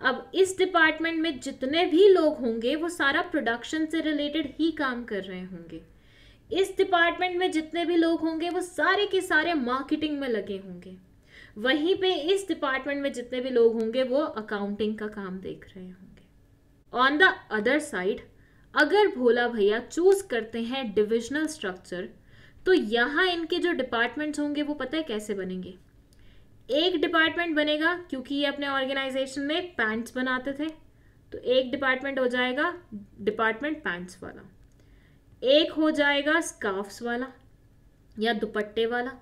अब इस डिपार्टमेंट में जितने भी लोग होंगे वो सारा प्रोडक्शन से रिलेटेड ही काम कर रहे होंगे। इस डिपार्टमेंट में जितने भी लोग होंगे वो सारे के सारे मार्केटिंग में लगे होंगे। वहीं पे इस डिपार्टमेंट में जितने भी लोग होंगे वो अकाउंटिंग का काम देख रहे होंगे। ऑन द अदर साइड, अगर भोला भैया चूज करते हैं डिविजनल स्ट्रक्चर, तो यहाँ इनके जो डिपार्टमेंट्स होंगे वो पता है कैसे बनेंगे। एक डिपार्टमेंट बनेगा, क्योंकि ये अपने ऑर्गेनाइजेशन में पैंट्स बनाते थे, तो एक डिपार्टमेंट हो जाएगा डिपार्टमेंट पैंट्स वाला, एक हो जाएगा स्कार्फ्स वाला या दुपट्टे वाला,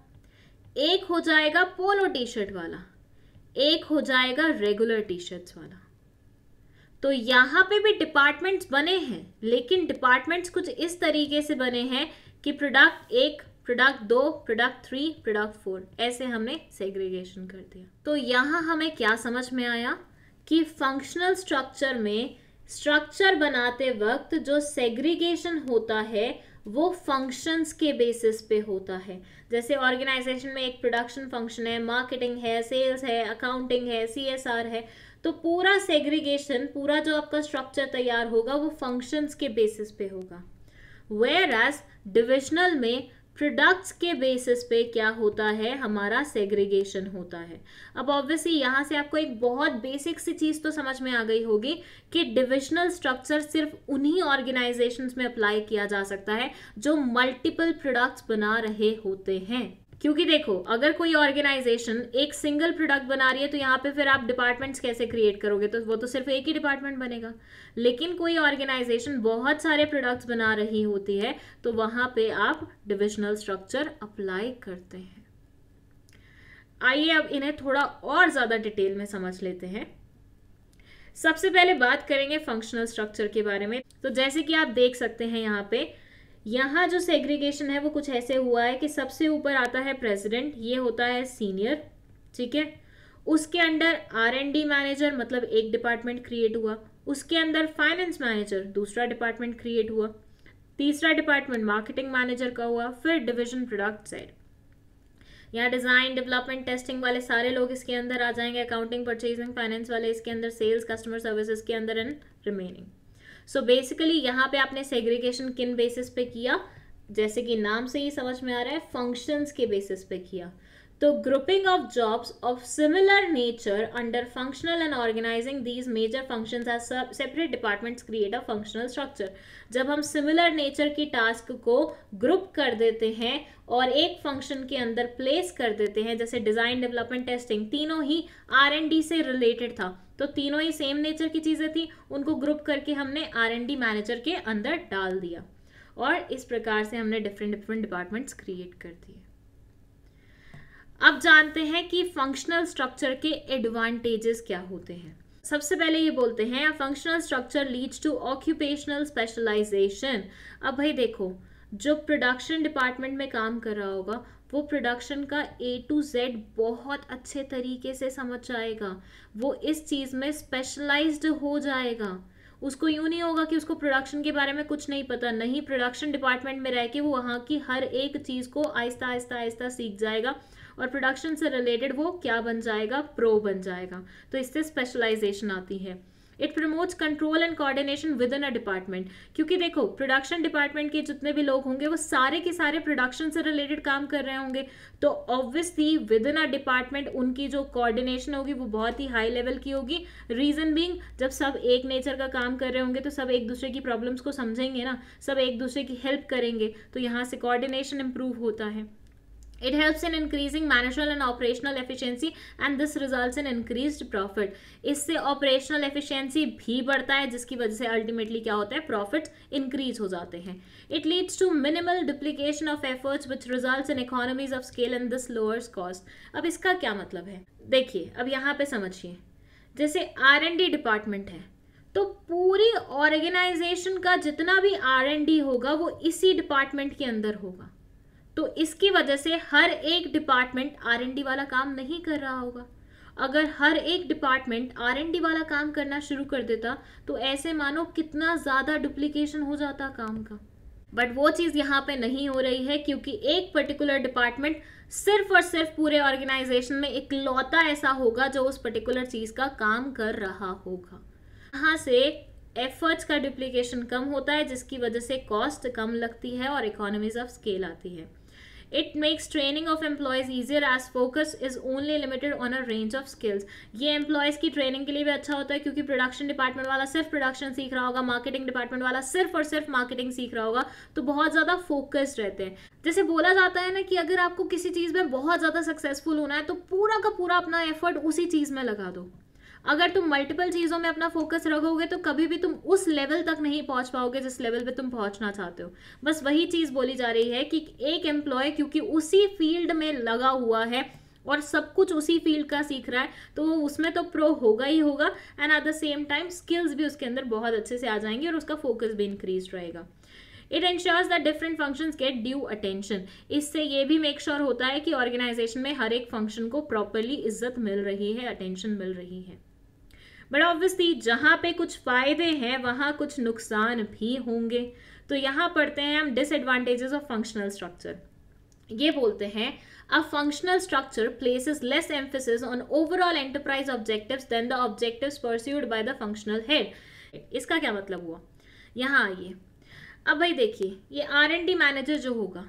एक हो जाएगा पोलो टी शर्ट वाला, एक हो जाएगा रेगुलर टी शर्ट्स वाला। तो यहाँ पे भी डिपार्टमेंट्स बने हैं, लेकिन डिपार्टमेंट्स कुछ इस तरीके से बने हैं कि प्रोडक्ट 1, प्रोडक्ट 2, प्रोडक्ट 3, प्रोडक्ट 4, ऐसे हमने सेग्रीगेशन कर दिया। तो यहाँ हमें क्या समझ में आया कि फंक्शनल स्ट्रक्चर में स्ट्रक्चर बनाते वक्त जो सेग्रीगेशन होता है वो फंक्शंस के बेसिस पे होता है। जैसे ऑर्गेनाइजेशन में एक प्रोडक्शन फंक्शन है, मार्केटिंग है, सेल्स है, अकाउंटिंग है, CSR है, तो पूरा सेग्रीगेशन, पूरा जो आपका स्ट्रक्चर तैयार होगा वो फंक्शंस के बेसिस पे होगा। वेयर एज डिविजनल में प्रोडक्ट्स के बेसिस पे क्या होता है, हमारा सेग्रीगेशन होता है। अब ऑब्वियसली यहाँ से आपको एक बहुत बेसिक सी चीज़ तो समझ में आ गई होगी कि डिविजनल स्ट्रक्चर सिर्फ उन्हीं ऑर्गेनाइजेशंस में अप्लाई किया जा सकता है जो मल्टीपल प्रोडक्ट्स बना रहे होते हैं। क्योंकि देखो, अगर कोई ऑर्गेनाइजेशन एक सिंगल प्रोडक्ट बना रही है तो यहाँ पे फिर आप डिपार्टमेंट्स कैसे क्रिएट करोगे, तो वो तो सिर्फ एक ही डिपार्टमेंट बनेगा। लेकिन कोई ऑर्गेनाइजेशन बहुत सारे प्रोडक्ट्स बना रही होती है तो वहां पे आप डिविजनल स्ट्रक्चर अप्लाई करते हैं। आइए अब इन्हें थोड़ा और ज्यादा डिटेल में समझ लेते हैं। सबसे पहले बात करेंगे फंक्शनल स्ट्रक्चर के बारे में। तो जैसे कि आप देख सकते हैं यहाँ जो सेग्रीगेशन है वो कुछ ऐसे हुआ है कि सबसे ऊपर आता है प्रेसिडेंट, ये होता है सीनियर, ठीक है। उसके अंडर R&D मैनेजर, मतलब एक डिपार्टमेंट क्रिएट हुआ। उसके अंदर फाइनेंस मैनेजर, दूसरा डिपार्टमेंट क्रिएट हुआ। तीसरा डिपार्टमेंट मार्केटिंग मैनेजर का हुआ। फिर डिवीजन प्रोडक्ट साइड, यहाँ डिजाइन, डेवलपमेंट, टेस्टिंग वाले सारे लोग इसके अंदर आ जाएंगे। अकाउंटिंग, परचेजिंग, फाइनेंस वाले इसके अंदर, सेल्स, कस्टमर सर्विसेज के अंदर एंड रिमेनिंग। सो बेसिकली यहाँ पे आपने सेग्रीगेशन किन बेसिस पे किया, जैसे कि नाम से ही समझ में आ रहा है, फंक्शंस के बेसिस पे किया। तो grouping of jobs of similar nature under functional and organizing these major functions as separate departments create a functional structure. जब हम सिमिलर नेचर की टास्क को ग्रुप कर देते हैं और एक फंक्शन के अंदर प्लेस कर देते हैं, जैसे डिजाइन, डेवलपमेंट, टेस्टिंग, तीनों ही R&D से रिलेटेड था, तो तीनों ही सेम नेचर की चीजें थी, उनको ग्रुप करके हमने R&D मैनेजर के अंदर डाल दिया और इस प्रकार से हमने डिफरेंट डिपार्टमेंट्स क्रिएट कर दिए। अब जानते हैं कि फंक्शनल स्ट्रक्चर के एडवांटेजेस क्या होते हैं। सबसे पहले ये बोलते हैं a functional structure leads to occupational specialization. अब भाई देखो, जो प्रोडक्शन डिपार्टमेंट में काम कर रहा होगा वो प्रोडक्शन का A to Z बहुत अच्छे तरीके से समझ जाएगा, वो इस चीज़ में स्पेशलाइज्ड हो जाएगा। उसको यूँ नहीं होगा कि उसको प्रोडक्शन के बारे में कुछ नहीं पता, नहीं, प्रोडक्शन डिपार्टमेंट में रह के वो वहाँ की हर एक चीज़ को आहिस्ता आहिस्ता आहिस्ता सीख जाएगा और प्रोडक्शन से रिलेटेड वो क्या बन जाएगा, प्रो बन जाएगा। तो इससे स्पेशलाइजेशन आती है। It promotes control and coordination with in a department, क्योंकि देखो प्रोडक्शन डिपार्टमेंट के जितने भी लोग होंगे वो सारे के सारे प्रोडक्शन से रिलेटेड काम कर रहे होंगे, तो obviously with in a department उनकी जो कोऑर्डिनेशन होगी वो बहुत ही हाई लेवल की होगी। रीजन बीइंग, जब सब एक नेचर का काम कर रहे होंगे तो सब एक दूसरे की प्रॉब्लम्स को समझेंगे ना, सब एक दूसरे की हेल्प करेंगे, तो यहाँ से कोऑर्डिनेशन इंप्रूव होता है। It helps in increasing managerial and operational efficiency and this results in increased profit. इससे operational efficiency भी बढ़ता है जिसकी वजह से ultimately क्या होता है, profit increase हो जाते हैं. It leads to minimal duplication of efforts which results in economies of scale and this lowers cost. अब इसका क्या मतलब है, देखिए अब यहाँ पे समझिए. जैसे R&D डिपार्टमेंट है तो पूरी ऑर्गेनाइजेशन का जितना भी R&D होगा वो इसी डिपार्टमेंट के अंदर होगा. तो इसकी वजह से हर एक डिपार्टमेंट R&D वाला काम नहीं कर रहा होगा. अगर हर एक डिपार्टमेंट R&D वाला काम करना शुरू कर देता तो ऐसे मानो कितना ज़्यादा डुप्लीकेशन हो जाता काम का. बट वो चीज़ यहाँ पे नहीं हो रही है क्योंकि एक पर्टिकुलर डिपार्टमेंट सिर्फ और सिर्फ पूरे ऑर्गेनाइजेशन में इकलौता ऐसा होगा जो उस पर्टिकुलर चीज़ का काम कर रहा होगा. यहाँ से एफर्ट्स का डुप्लीकेशन कम होता है जिसकी वजह से कॉस्ट कम लगती है और इकोनॉमीज ऑफ स्केल आती है. It makes training of employees easier as focus is only limited on a range of skills. ये employees की ट्रेनिंग के लिए भी अच्छा होता है क्योंकि प्रोडक्शन डिपार्टमेंट वाला सिर्फ प्रोडक्शन सीख रहा होगा, मार्केटिंग डिपार्टमेंट वाला सिर्फ और सिर्फ मार्केटिंग सीख रहा होगा, तो बहुत ज़्यादा फोकस्ड रहते हैं. जैसे बोला जाता है ना कि अगर आपको किसी चीज़ में बहुत ज़्यादा सक्सेसफुल होना है तो पूरा का पूरा अपना एफर्ट उसी चीज़ में लगा दो. अगर तुम मल्टीपल चीज़ों में अपना फोकस रखोगे तो कभी भी तुम उस लेवल तक नहीं पहुंच पाओगे जिस लेवल पे तुम पहुंचना चाहते हो. बस वही चीज़ बोली जा रही है कि एक एम्प्लॉय क्योंकि उसी फील्ड में लगा हुआ है और सब कुछ उसी फील्ड का सीख रहा है तो वो उसमें तो प्रो होगा ही होगा and at the same time skills भी उसके अंदर बहुत अच्छे से आ जाएंगे और उसका फोकस भी इंक्रीज रहेगा. It ensures that different functions get due attention. इससे ये भी मेक श्योर होता है कि ऑर्गेनाइजेशन में हर एक फंक्शन को प्रॉपरली इज्जत मिल रही है, अटेंशन मिल रही है. बट ऑब्वियसली जहाँ पे कुछ फायदे हैं वहाँ कुछ नुकसान भी होंगे. तो यहाँ पढ़ते हैं हम डिसएडवांटेजेस ऑफ फंक्शनल स्ट्रक्चर. ये बोलते हैं a functional structure places less emphasis on overall enterprise objectives than the objectives pursued by the functional head. इसका क्या मतलब हुआ, यहाँ आइए. अब भाई देखिए ये R&D मैनेजर जो होगा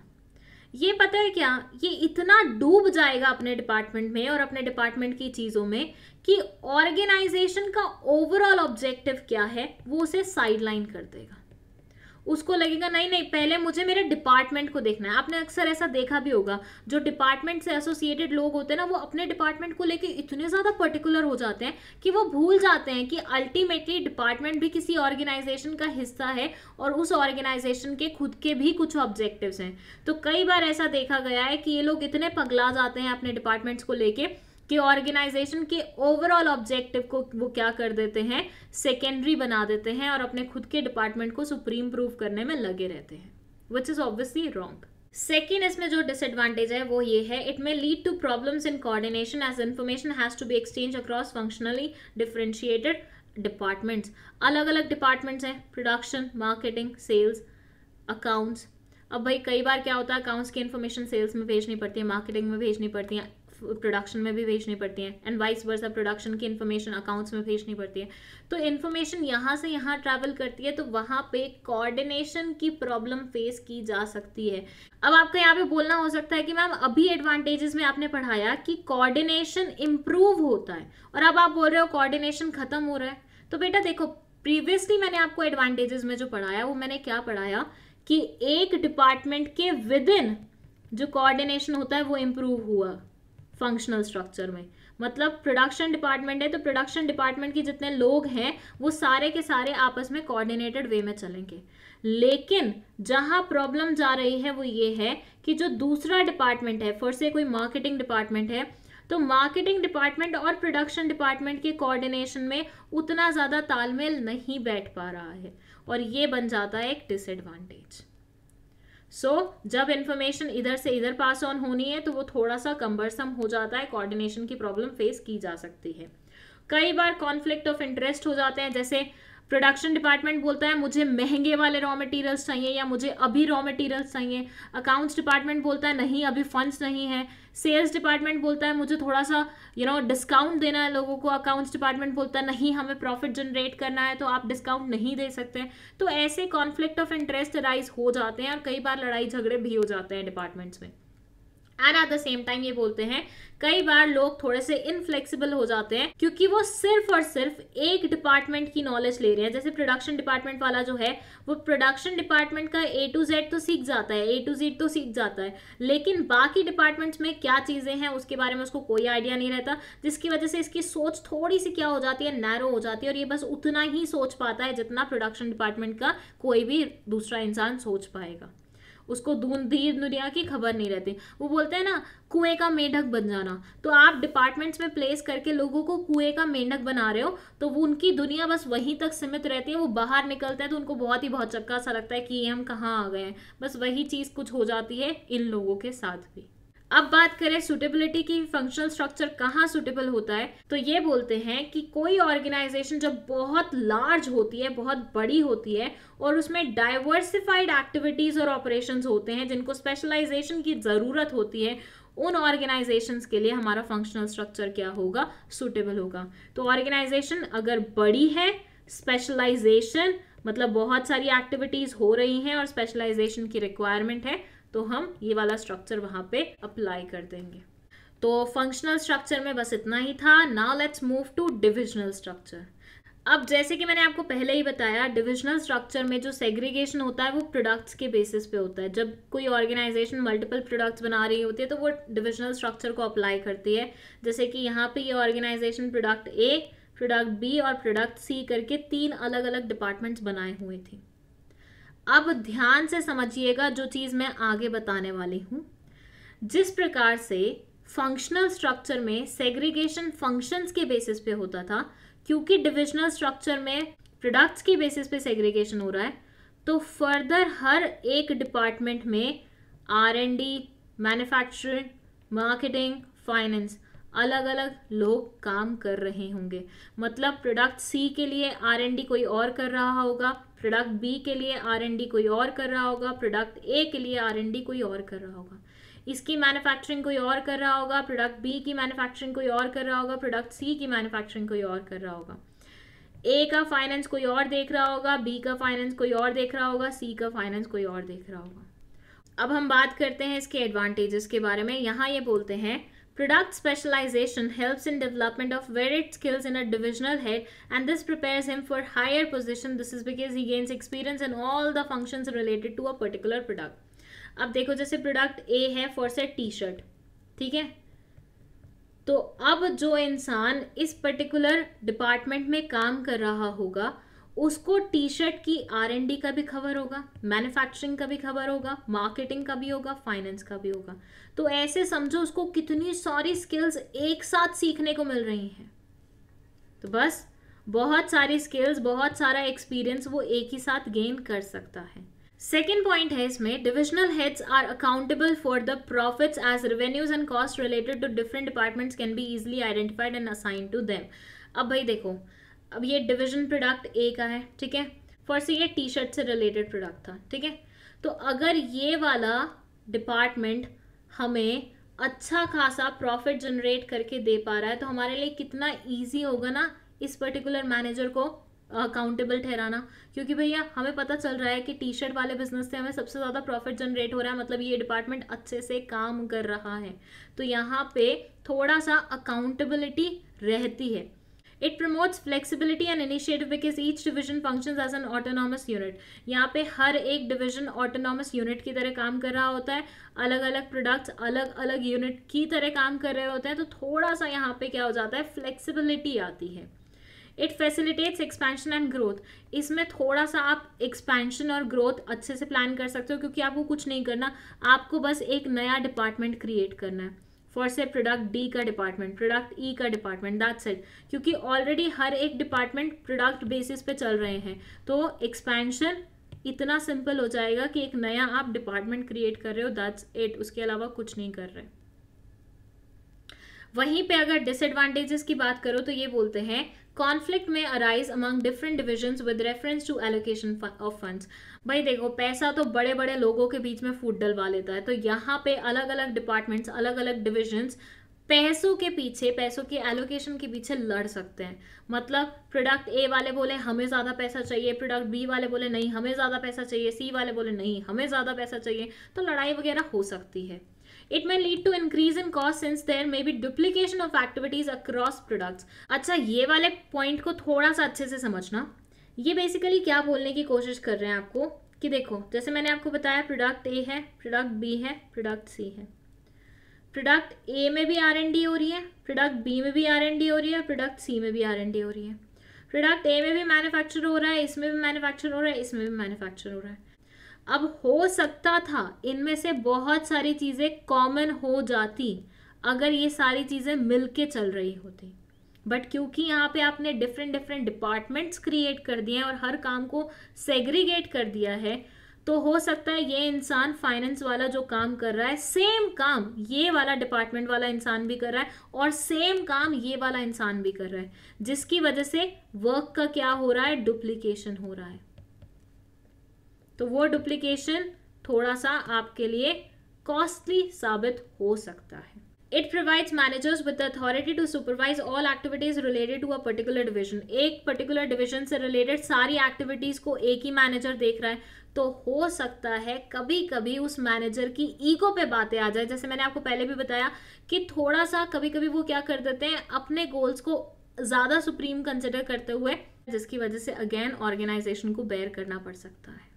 ये पता है क्या, ये इतना डूब जाएगा अपने डिपार्टमेंट में और अपने डिपार्टमेंट की चीज़ों में कि ऑर्गेनाइजेशन का ओवरऑल ऑब्जेक्टिव क्या है वो उसे साइडलाइन कर देगा. उसको लगेगा नहीं नहीं पहले मुझे मेरे डिपार्टमेंट को देखना है. आपने अक्सर ऐसा देखा भी होगा जो डिपार्टमेंट से एसोसिएटेड लोग होते हैं ना वो अपने डिपार्टमेंट को लेके इतने ज़्यादा पर्टिकुलर हो जाते हैं कि वो भूल जाते हैं कि अल्टीमेटली डिपार्टमेंट भी किसी ऑर्गेनाइजेशन का हिस्सा है और उस ऑर्गेनाइजेशन के खुद के भी कुछ ऑब्जेक्टिव्स हैं. तो कई बार ऐसा देखा गया है कि ये लोग इतने पगला जाते हैं अपने डिपार्टमेंट्स को लेके कि ऑर्गेनाइजेशन के ओवरऑल ऑब्जेक्टिव को वो क्या कर देते हैं, सेकेंडरी बना देते हैं और अपने खुद के डिपार्टमेंट को सुप्रीम प्रूव करने में लगे रहते हैं, which is obviously wrong. Second इसमें जो डिसएडवांटेज है वो ये है, it may lead to problems in coordination as information has to be exchange across functionally differentiated departments. अलग अलग डिपार्टमेंट्स हैं, प्रोडक्शन, मार्केटिंग, सेल्स, अकाउंट्स. अब भाई कई बार क्या होता है अकाउंट्स की इन्फॉर्मेशन सेल्स में भेजनी पड़ती है, मार्केटिंग में भेजनी पड़ती है, प्रोडक्शन में भी भेजनी पड़ती है एंड वाइस वर्सा प्रोडक्शन की इन्फॉर्मेशन अकाउंट्स में भेजनी पड़ती है. तो इन्फॉर्मेशन यहाँ से यहाँ ट्रैवल करती है तो वहाँ पे कोऑर्डिनेशन की प्रॉब्लम फेस की जा सकती है. अब आपका यहाँ पे बोलना हो सकता है कि मैम अभी एडवांटेजेस में आपने पढ़ाया कि कोऑर्डिनेशन इम्प्रूव होता है और अब आप बोल रहे हो कोऑर्डिनेशन खत्म हो रहा है. तो बेटा देखो प्रीवियसली मैंने आपको एडवांटेजेस में जो पढ़ाया वो मैंने क्या पढ़ाया कि एक डिपार्टमेंट के विद इन जो कोऑर्डिनेशन होता है वो इम्प्रूव हुआ फंक्शनल स्ट्रक्चर में. मतलब प्रोडक्शन डिपार्टमेंट है तो प्रोडक्शन डिपार्टमेंट के जितने लोग हैं वो सारे के सारे आपस में कोऑर्डिनेटेड वे में चलेंगे. लेकिन जहां प्रॉब्लम जा रही है वो ये है कि जो दूसरा डिपार्टमेंट है, फॉर से कोई मार्केटिंग डिपार्टमेंट है, तो मार्केटिंग डिपार्टमेंट और प्रोडक्शन डिपार्टमेंट के कोऑर्डिनेशन में उतना ज़्यादा तालमेल नहीं बैठ पा रहा है और ये बन जाता है एक डिसएडवांटेज. जब इंफॉर्मेशन इधर से इधर पास ऑन होनी है तो वो थोड़ा सा कम्बरसम हो जाता है, कोऑर्डिनेशन की प्रॉब्लम फेस की जा सकती है. कई बार कॉन्फ्लिक्ट ऑफ इंटरेस्ट हो जाते हैं. जैसे प्रोडक्शन डिपार्टमेंट बोलता है मुझे महंगे वाले रॉ मटेरियल्स चाहिए या मुझे अभी रॉ मटेरियल्स चाहिए. अकाउंट्स डिपार्टमेंट बोलता है नहीं अभी फंड्स नहीं है. सेल्स डिपार्टमेंट बोलता है मुझे थोड़ा सा डिस्काउंट देना है लोगों को. अकाउंट्स डिपार्टमेंट बोलता है नहीं हमें प्रॉफिट जनरेट करना है तो आप डिस्काउंट नहीं दे सकते. तो ऐसे कॉन्फ्लिक्ट ऑफ इंटरेस्ट राइज हो जाते हैं और कई बार लड़ाई झगड़े भी हो जाते हैं डिपार्टमेंट्स में. And at the same time ये बोलते हैं कई बार लोग थोड़े से इनफ्लेक्सिबल हो जाते हैं क्योंकि वो सिर्फ और सिर्फ एक डिपार्टमेंट की नॉलेज ले रहे हैं। जैसे प्रोडक्शन डिपार्टमेंट वाला जो है वो प्रोडक्शन डिपार्टमेंट का A to Z तो सीख जाता है, A to Z तो सीख जाता है, लेकिन बाकी डिपार्टमेंट्स में क्या चीजें हैं उसके बारे में उसको कोई आइडिया नहीं रहता, जिसकी वजह से इसकी सोच थोड़ी सी क्या हो जाती है, नैरो हो जाती है, और ये बस उतना ही सोच पाता है जितना प्रोडक्शन डिपार्टमेंट का कोई भी दूसरा इंसान सोच पाएगा। उसको दुनिया की खबर नहीं रहती। वो बोलते हैं ना कुएं का मेंढक बन जाना, तो आप डिपार्टमेंट्स में प्लेस करके लोगों को कुएं का मेंढक बना रहे हो तो वो उनकी दुनिया बस वहीं तक सीमित रहती है। वो बाहर निकलते हैं तो उनको बहुत ही बहुत चक्का सा लगता है कि ये हम कहाँ आ गए हैं। बस वही चीज कुछ हो जाती है इन लोगों के साथ भी। अब बात करें सुटेबिलिटी की, फंक्शनल स्ट्रक्चर कहाँ सुटेबल होता है, तो ये बोलते हैं कि कोई ऑर्गेनाइजेशन जब बहुत लार्ज होती है, बहुत बड़ी होती है और उसमें डाइवर्सिफाइड एक्टिविटीज और ऑपरेशंस होते हैं जिनको स्पेशलाइजेशन की जरूरत होती है, उन ऑर्गेनाइजेशंस के लिए हमारा फंक्शनल स्ट्रक्चर क्या होगा, सुटेबल होगा। तो ऑर्गेनाइजेशन अगर बड़ी है, स्पेशलाइजेशन मतलब बहुत सारी एक्टिविटीज हो रही हैं और स्पेशलाइजेशन की रिक्वायरमेंट है, तो हम ये वाला स्ट्रक्चर वहां पे अप्लाई कर देंगे। तो फंक्शनल स्ट्रक्चर में बस इतना ही था। Now let's move to divisional structure. अब जैसे कि मैंने आपको पहले ही बताया, डिविजनल स्ट्रक्चर में जो सेग्रीगेशन होता है वो प्रोडक्ट्स के बेसिस पे होता है। जब कोई ऑर्गेनाइजेशन मल्टीपल प्रोडक्ट्स बना रही होती है तो वो डिविजनल स्ट्रक्चर को अप्लाई करती है। जैसे कि यहाँ पे ये organization product A, product B और प्रोडक्ट C करके 3 अलग अलग डिपार्टमेंट्स बनाए हुए थे। अब ध्यान से समझिएगा जो चीज मैं आगे बताने वाली हूं। जिस प्रकार से फंक्शनल स्ट्रक्चर में सेग्रीगेशन फंक्शंस के बेसिस पे होता था, क्योंकि डिविजनल स्ट्रक्चर में प्रोडक्ट्स के बेसिस पे सेग्रीगेशन हो रहा है, तो फर्दर हर एक डिपार्टमेंट में R&D, मैन्युफैक्चरिंग, मार्केटिंग, फाइनेंस अलग अलग लोग काम कर रहे होंगे। मतलब प्रोडक्ट C के लिए R&D कोई और कर रहा होगा, प्रोडक्ट B के लिए R&D कोई और कर रहा होगा, प्रोडक्ट A के लिए R&D कोई और कर रहा होगा, इसकी मैन्युफैक्चरिंग कोई और कर रहा होगा, प्रोडक्ट B की मैन्युफैक्चरिंग कोई और कर रहा होगा, प्रोडक्ट C की मैन्युफैक्चरिंग कोई और कर रहा होगा, A का फाइनेंस कोई और देख रहा होगा, B का फाइनेंस कोई और देख रहा होगा, C का फाइनेंस कोई और देख रहा होगा। अब हम बात करते हैं इसके एडवांटेजेस के बारे में। यहाँ ये बोलते हैं product specialization helps in development of varied skills in a divisional head, and this prepares him for higher position. This is because he gains experience in all the functions related to a particular product. अब देखो जैसे product A है for से T shirt, ठीक है, तो अब जो इंसान इस पर्टिकुलर डिपार्टमेंट में काम कर रहा होगा उसको टी शर्ट की R&D का भी खबर होगा, मैन्युफैक्चरिंग का भी खबर होगा, मार्केटिंग का भी होगा, फाइनेंस का भी होगा। तो ऐसे समझो उसको कितनी सारी स्किल्स एक साथ सीखने को मिल रही हैं। तो बस बहुत सारी स्किल्स, बहुत सारा एक्सपीरियंस वो एक ही साथ गेन कर सकता है। सेकेंड पॉइंट है इसमें, divisional heads are accountable for the profits as revenues and cost related to different departments can be easily identified and assign to them. अब भाई देखो, अब ये डिवीजन प्रोडक्ट A का है, ठीक है, फॉर से ये टी शर्ट से रिलेटेड प्रोडक्ट था, ठीक है, तो अगर ये वाला डिपार्टमेंट हमें अच्छा खासा प्रॉफिट जनरेट करके दे पा रहा है तो हमारे लिए कितना इजी होगा ना इस पर्टिकुलर मैनेजर को अकाउंटेबल ठहराना। क्योंकि भैया हमें पता चल रहा है कि टी शर्ट वाले बिजनेस से हमें सबसे ज़्यादा प्रॉफिट जनरेट हो रहा है, मतलब ये डिपार्टमेंट अच्छे से काम कर रहा है, तो यहाँ पे थोड़ा सा अकाउंटेबिलिटी रहती है। It promotes flexibility and initiative because each division functions as an autonomous unit. यहाँ पे हर एक डिविजन ऑटोनॉमस यूनिट की तरह काम कर रहा होता है, अलग अलग प्रोडक्ट्स अलग अलग यूनिट की तरह काम कर रहे होते हैं, तो थोड़ा सा यहाँ पे क्या हो जाता है, फ्लेक्सिबिलिटी आती है। It facilitates expansion and growth. इसमें थोड़ा सा आप एक्सपेंशन और ग्रोथ अच्छे से प्लान कर सकते हो, क्योंकि आपको कुछ नहीं करना, आपको बस एक नया डिपार्टमेंट क्रिएट करना है। फॉर से प्रोडक्ट डी का डिपार्टमेंट, प्रोडक्ट ई का डिपार्टमेंट, दैट्स इट। क्योंकि ऑलरेडी हर एक डिपार्टमेंट प्रोडक्ट बेसिस पे चल रहे हैं, तो एक्सपेंशन इतना सिंपल हो जाएगा कि एक नया आप डिपार्टमेंट क्रिएट कर रहे हो, दैट्स इट, उसके अलावा कुछ नहीं कर रहे। वहीं पे अगर डिसएडवांटेजेस की बात करो तो ये बोलते हैं कॉन्फ्लिक्ट में arise among different divisions with reference to allocation of funds. भाई देखो, पैसा तो बड़े बड़े लोगों के बीच में फूट डलवा लेता है, तो यहाँ पे अलग अलग डिपार्टमेंट्स, अलग अलग डिविजन्स पैसों के पीछे, पैसों के एलोकेशन के पीछे लड़ सकते हैं। मतलब प्रोडक्ट ए वाले बोले हमें ज़्यादा पैसा चाहिए, प्रोडक्ट बी वाले बोले नहीं हमें ज़्यादा पैसा चाहिए, सी वाले बोले नहीं हमें ज़्यादा पैसा चाहिए, तो लड़ाई वगैरह हो सकती है। It may lead to increase in cost since there may be duplication of activities across products. अच्छा, ये वाले पॉइंट को थोड़ा सा अच्छे से समझना. ये बेसिकली क्या बोलने की कोशिश कर रहे हैं आपको कि देखो, जैसे मैंने आपको बताया प्रोडक्ट ए है, प्रोडक्ट बी है, प्रोडक्ट सी है. प्रोडक्ट ए में भी R&D हो रही है, प्रोडक्ट बी में भी R&D हो रही है, प्रोडक्ट सी में भी R&D हो रही है. प्रोडक्ट ए में भी मैन्युफैक्चर हो रहा है, इसमें भी मैन्युफैक्चर हो रहा है, इसमें भी मैन्युफैक्चर हो रहा है. अब हो सकता था इनमें से बहुत सारी चीज़ें कॉमन हो जाती अगर ये सारी चीज़ें मिलके चल रही होती, बट क्योंकि यहाँ पे आपने डिफरेंट डिफरेंट डिपार्टमेंट्स क्रिएट कर दिए हैं और हर काम को सेग्रीगेट कर दिया है, तो हो सकता है ये इंसान फाइनेंस वाला जो काम कर रहा है सेम काम ये वाला डिपार्टमेंट वाला इंसान भी कर रहा है और सेम काम ये वाला इंसान भी कर रहा है, जिसकी वजह से वर्क का क्या हो रहा है, डुप्लीकेशन हो रहा है. तो वो डुप्लीकेशन थोड़ा सा आपके लिए कॉस्टली साबित हो सकता है. It provides managers with the authority to supervise all activities related to a particular division. एक particular division से related सारी activities को एक ही मैनेजर देख रहा है, तो हो सकता है कभी कभी उस मैनेजर की ईगो पे बातें आ जाए. जैसे मैंने आपको पहले भी बताया कि थोड़ा सा कभी कभी वो क्या कर देते हैं, अपने गोल्स को ज़्यादा सुप्रीम कंसिडर करते हुए, जिसकी वजह से अगेन ऑर्गेनाइजेशन को बेयर करना पड़ सकता है.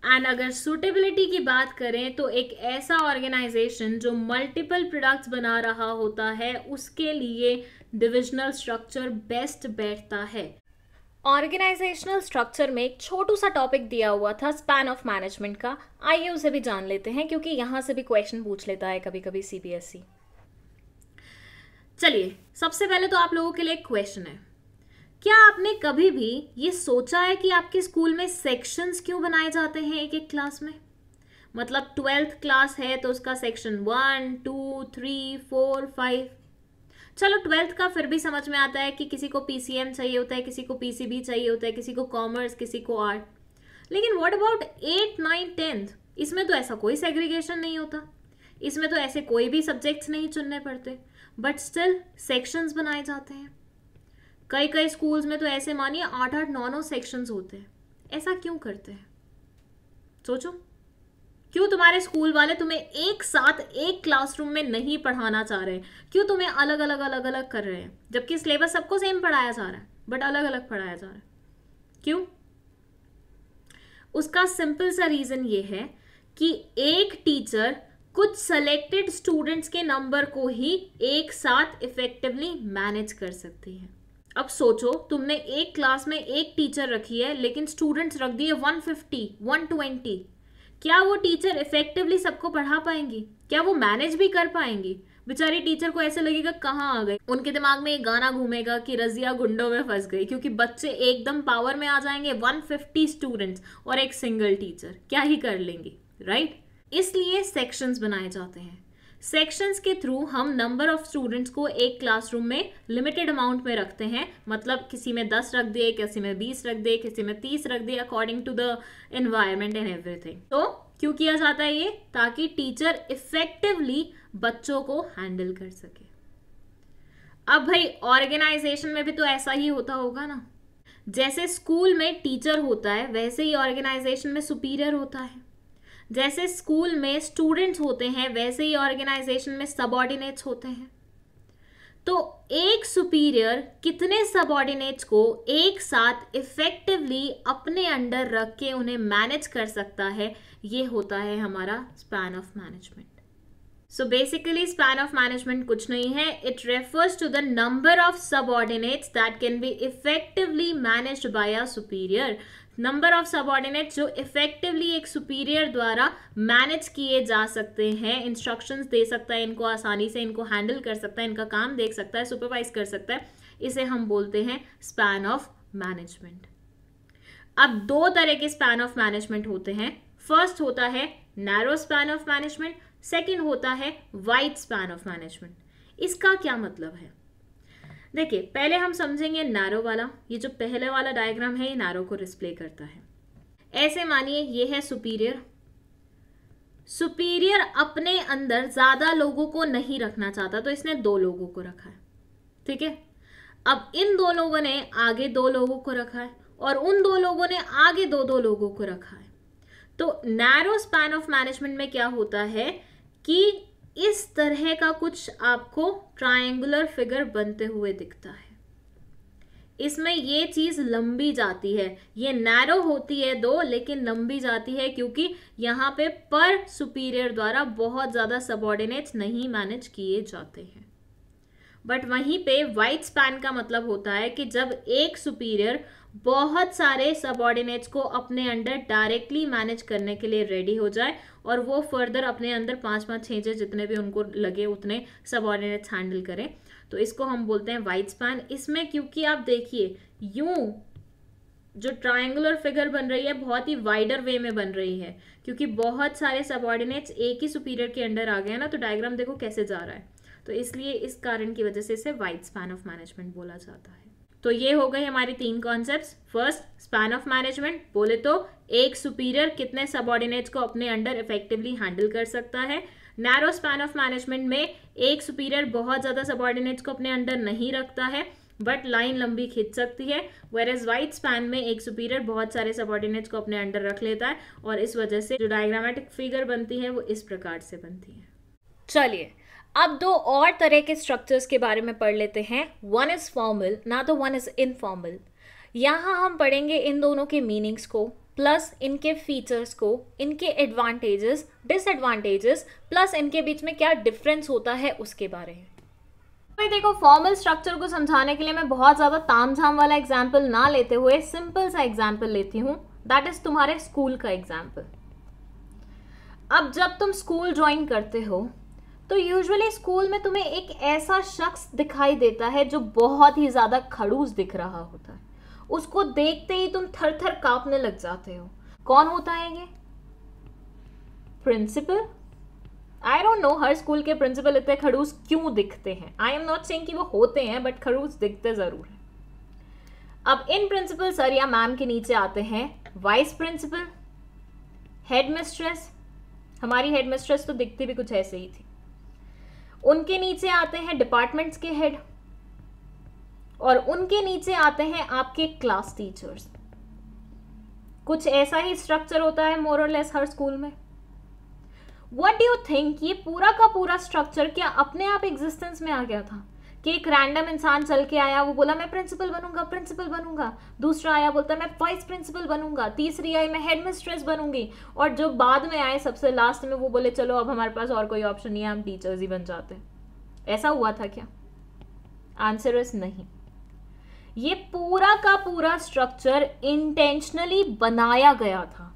एंड अगर सूटेबिलिटी की बात करें तो एक ऐसा ऑर्गेनाइजेशन जो मल्टीपल प्रोडक्ट्स बना रहा होता है उसके लिए डिविजनल स्ट्रक्चर बेस्ट बैठता है. ऑर्गेनाइजेशनल स्ट्रक्चर में एक छोटू सा टॉपिक दिया हुआ था स्पैन ऑफ मैनेजमेंट का. आइए उसे भी जान लेते हैं क्योंकि यहाँ से भी क्वेश्चन पूछ लेता है कभी कभी CBSE. चलिए, सबसे पहले तो आप लोगों के लिए एक क्वेश्चन है, क्या आपने कभी भी ये सोचा है कि आपके स्कूल में सेक्शंस क्यों बनाए जाते हैं एक एक क्लास में? मतलब 12th क्लास है तो उसका सेक्शन 1, 2, 3, 4, 5. चलो 12th का फिर भी समझ में आता है कि किसी को PCM चाहिए होता है, किसी को PCB चाहिए होता है, किसी को कॉमर्स, किसी को आर्ट. लेकिन व्हाट अबाउट 8, 9, 10th? इसमें तो ऐसा कोई सेग्रीगेशन नहीं होता, इसमें तो ऐसे कोई भी सब्जेक्ट्स नहीं चुनने पड़ते, बट स्टिल सेक्शंस बनाए जाते हैं. कई कई स्कूल्स में तो ऐसे मानिए 8-8, 9-9 सेक्शंस होते हैं. ऐसा क्यों करते हैं? सोचो, क्यों तुम्हारे स्कूल वाले तुम्हें एक साथ एक क्लासरूम में नहीं पढ़ाना चाह रहे? क्यों तुम्हें अलग अलग अलग अलग कर रहे हैं, जबकि सिलेबस सबको सेम पढ़ाया जा रहा है बट अलग अलग पढ़ाया जा रहा है? क्यों? उसका सिंपल सा रीजन ये है कि एक टीचर कुछ सेलेक्टेड स्टूडेंट्स के नंबर को ही एक साथ इफेक्टिवली मैनेज कर सकती है. अब सोचो, तुमने एक क्लास में एक टीचर रखी है लेकिन स्टूडेंट्स रख दिए 150, 120. क्या वो टीचर इफेक्टिवली सबको पढ़ा पाएंगी? क्या वो मैनेज भी कर पाएंगी? बेचारी टीचर को ऐसे लगेगा कहाँ आ गई. उनके दिमाग में एक गाना घूमेगा कि रजिया गुंडों में फंस गई, क्योंकि बच्चे एकदम पावर में आ जाएंगे. 150 स्टूडेंट्स और एक सिंगल टीचर क्या ही कर लेंगे, राइट? इसलिए सेक्शंस बनाए जाते हैं. सेक्शंस के थ्रू हम नंबर ऑफ स्टूडेंट्स को एक क्लासरूम में लिमिटेड अमाउंट में रखते हैं. मतलब किसी में 10 रख दिए, किसी में 20 रख दिए, किसी में 30 रख दिए, according to the environment and everything. तो क्यों किया जाता है ये? ताकि टीचर इफेक्टिवली बच्चों को हैंडल कर सके. अब भाई ऑर्गेनाइजेशन में भी तो ऐसा ही होता होगा ना. जैसे स्कूल में टीचर होता है वैसे ही ऑर्गेनाइजेशन में सुपीरियर होता है. जैसे स्कूल में स्टूडेंट्स होते हैं वैसे ही ऑर्गेनाइजेशन में सबऑर्डिनेट्स होते हैं. तो एक सुपीरियर कितने सबऑर्डिनेट्स को एक साथ इफेक्टिवली अपने अंडर रख के उन्हें मैनेज कर सकता है, ये होता है हमारा span of management. So basically span of management कुछ नहीं है, it refers to the number of subordinates that can be effectively managed by a superior. Number of subordinates जो इफेक्टिवली एक सुपीरियर द्वारा मैनेज किए जा सकते हैं, इंस्ट्रक्शंस दे सकता है इनको, आसानी से इनको हैंडल कर सकता है, इनका काम देख सकता है, सुपरवाइज कर सकता है. इसे हम बोलते हैं स्पैन ऑफ मैनेजमेंट. अब दो तरह के स्पैन ऑफ मैनेजमेंट होते हैं. फर्स्ट होता है narrow span of management, second होता है वाइड स्पैन ऑफ मैनेजमेंट. इसका क्या मतलब है? देखिए, पहले हम समझेंगे नैरो वाला. ये जो पहले वाला डायग्राम है ये नैरो को डिस्प्ले करता है. ऐसे मानिए ये है सुपीरियर. सुपीरियर अपने अंदर ज्यादा लोगों को नहीं रखना चाहता तो इसने 2 लोगों को रखा है. ठीक है, अब इन 2 लोगों ने आगे 2 लोगों को रखा है और उन 2 लोगों ने आगे 2 लोगों को रखा है. तो नैरो स्पैन ऑफ मैनेजमेंट में क्या होता है कि इस तरह का कुछ आपको ट्रायंगुलर फिगर बनते हुए दिखता है। इसमें ये चीज लंबी जाती है, ये नैरो होती है दो, लेकिन लंबी जाती है क्योंकि यहाँ पे पर सुपीरियर द्वारा बहुत ज्यादा सबऑर्डिनेट्स नहीं मैनेज किए जाते हैं। बट वहीं पे वाइड स्पैन का मतलब होता है कि जब एक सुपीरियर बहुत सारे सबऑर्डिनेट्स को अपने अंडर डायरेक्टली मैनेज करने के लिए रेडी हो जाए और वो फर्दर अपने अंदर 5-5, 6 जितने भी उनको लगे उतने सबऑर्डिनेट्स हैंडल करें, तो इसको हम बोलते हैं वाइड स्पैन। इसमें क्योंकि आप देखिए यूं जो ट्रायंगुलर फिगर बन रही है बहुत ही वाइडर वे में बन रही है, क्योंकि बहुत सारे सबऑर्डिनेट्स एक ही सुपीरियर के अंडर आ गए हैं ना, तो डायग्राम देखो कैसे जा रहा है। तो इसलिए इस कारण की वजह से इसे वाइड स्पैन ऑफ मैनेजमेंट बोला जाता है। तो ये हो गई हमारी 3 concepts. First, span of management, बोले तो एक सुपीरियर कितने सबऑर्डिनेट्स को अपने अंडर इफेक्टिवली हैंडल कर सकता है। नैरो स्पैन ऑफ मैनेजमेंट में एक सुपीरियर बहुत ज्यादा सबऑर्डिनेट्स को अपने अंडर नहीं रखता है बट लाइन लंबी खींच सकती है, वेयरएज वाइड स्पैन में एक सुपीरियर बहुत सारे सबऑर्डिनेट्स को अपने अंडर रख लेता है और इस वजह से जो डायग्रामेटिक फिगर बनती है वो इस प्रकार से बनती है। चलिए अब 2 और तरह के स्ट्रक्चर्स के बारे में पढ़ लेते हैं। वन इज फॉर्मल, ना तो वन इज इनफॉर्मल। यहाँ हम पढ़ेंगे इन दोनों के मीनिंग्स को, प्लस इनके फीचर्स को, इनके एडवांटेजेस, डिसएडवांटेजेस, प्लस इनके बीच में क्या डिफरेंस होता है उसके बारे में। भाई देखो, फॉर्मल स्ट्रक्चर को समझाने के लिए मैं बहुत ज्यादा तामझाम वाला एग्जाम्पल ना लेते हुए सिंपल सा एग्जाम्पल लेती हूँ, दैट इज तुम्हारे स्कूल का एग्जाम्पल। अब जब तुम स्कूल ज्वाइन करते हो तो यूजुअली स्कूल में तुम्हें एक ऐसा शख्स दिखाई देता है जो बहुत ही ज्यादा खड़ूस दिख रहा होता है। उसको देखते ही तुम थर थर कांपने लग जाते हो। कौन होता है ये? प्रिंसिपल। आई डोंट नो हर स्कूल के प्रिंसिपल इतने खड़ूस क्यों दिखते हैं। आई एम नॉट सेइंग कि वो होते हैं, बट खड़ूस दिखते जरूर हैं। अब इन प्रिंसिपल सर या मैम के नीचे आते हैं वाइस प्रिंसिपल, हेडमिस्ट्रेस। हमारी हेडमिस्ट्रेस तो दिखती भी कुछ ऐसे ही थी। उनके नीचे आते हैं डिपार्टमेंट्स के हेड और उनके नीचे आते हैं आपके क्लास टीचर्स। कुछ ऐसा ही स्ट्रक्चर होता है मोर और लेस हर स्कूल में। व्हाट डू यू थिंक, ये पूरा का पूरा स्ट्रक्चर क्या अपने आप एग्जिस्टेंस में आ गया था कि एक रैंडम इंसान चल के आया, वो बोला मैं प्रिंसिपल बनूंगा, प्रिंसिपल बनूंगा, दूसरा आया बोलता मैं वाइस प्रिंसिपल बनूंगा, तीसरी आई मैं हेडमिस्ट्रेस बनूंगी, और जो बाद में आए सबसे लास्ट में वो बोले चलो अब हमारे पास और कोई ऑप्शन नहीं है, हम टीचर्स ही बन जाते हैं। ऐसा हुआ था क्या? आंसर इज नहीं। ये पूरा का पूरा स्ट्रक्चर इंटेंशनली बनाया गया था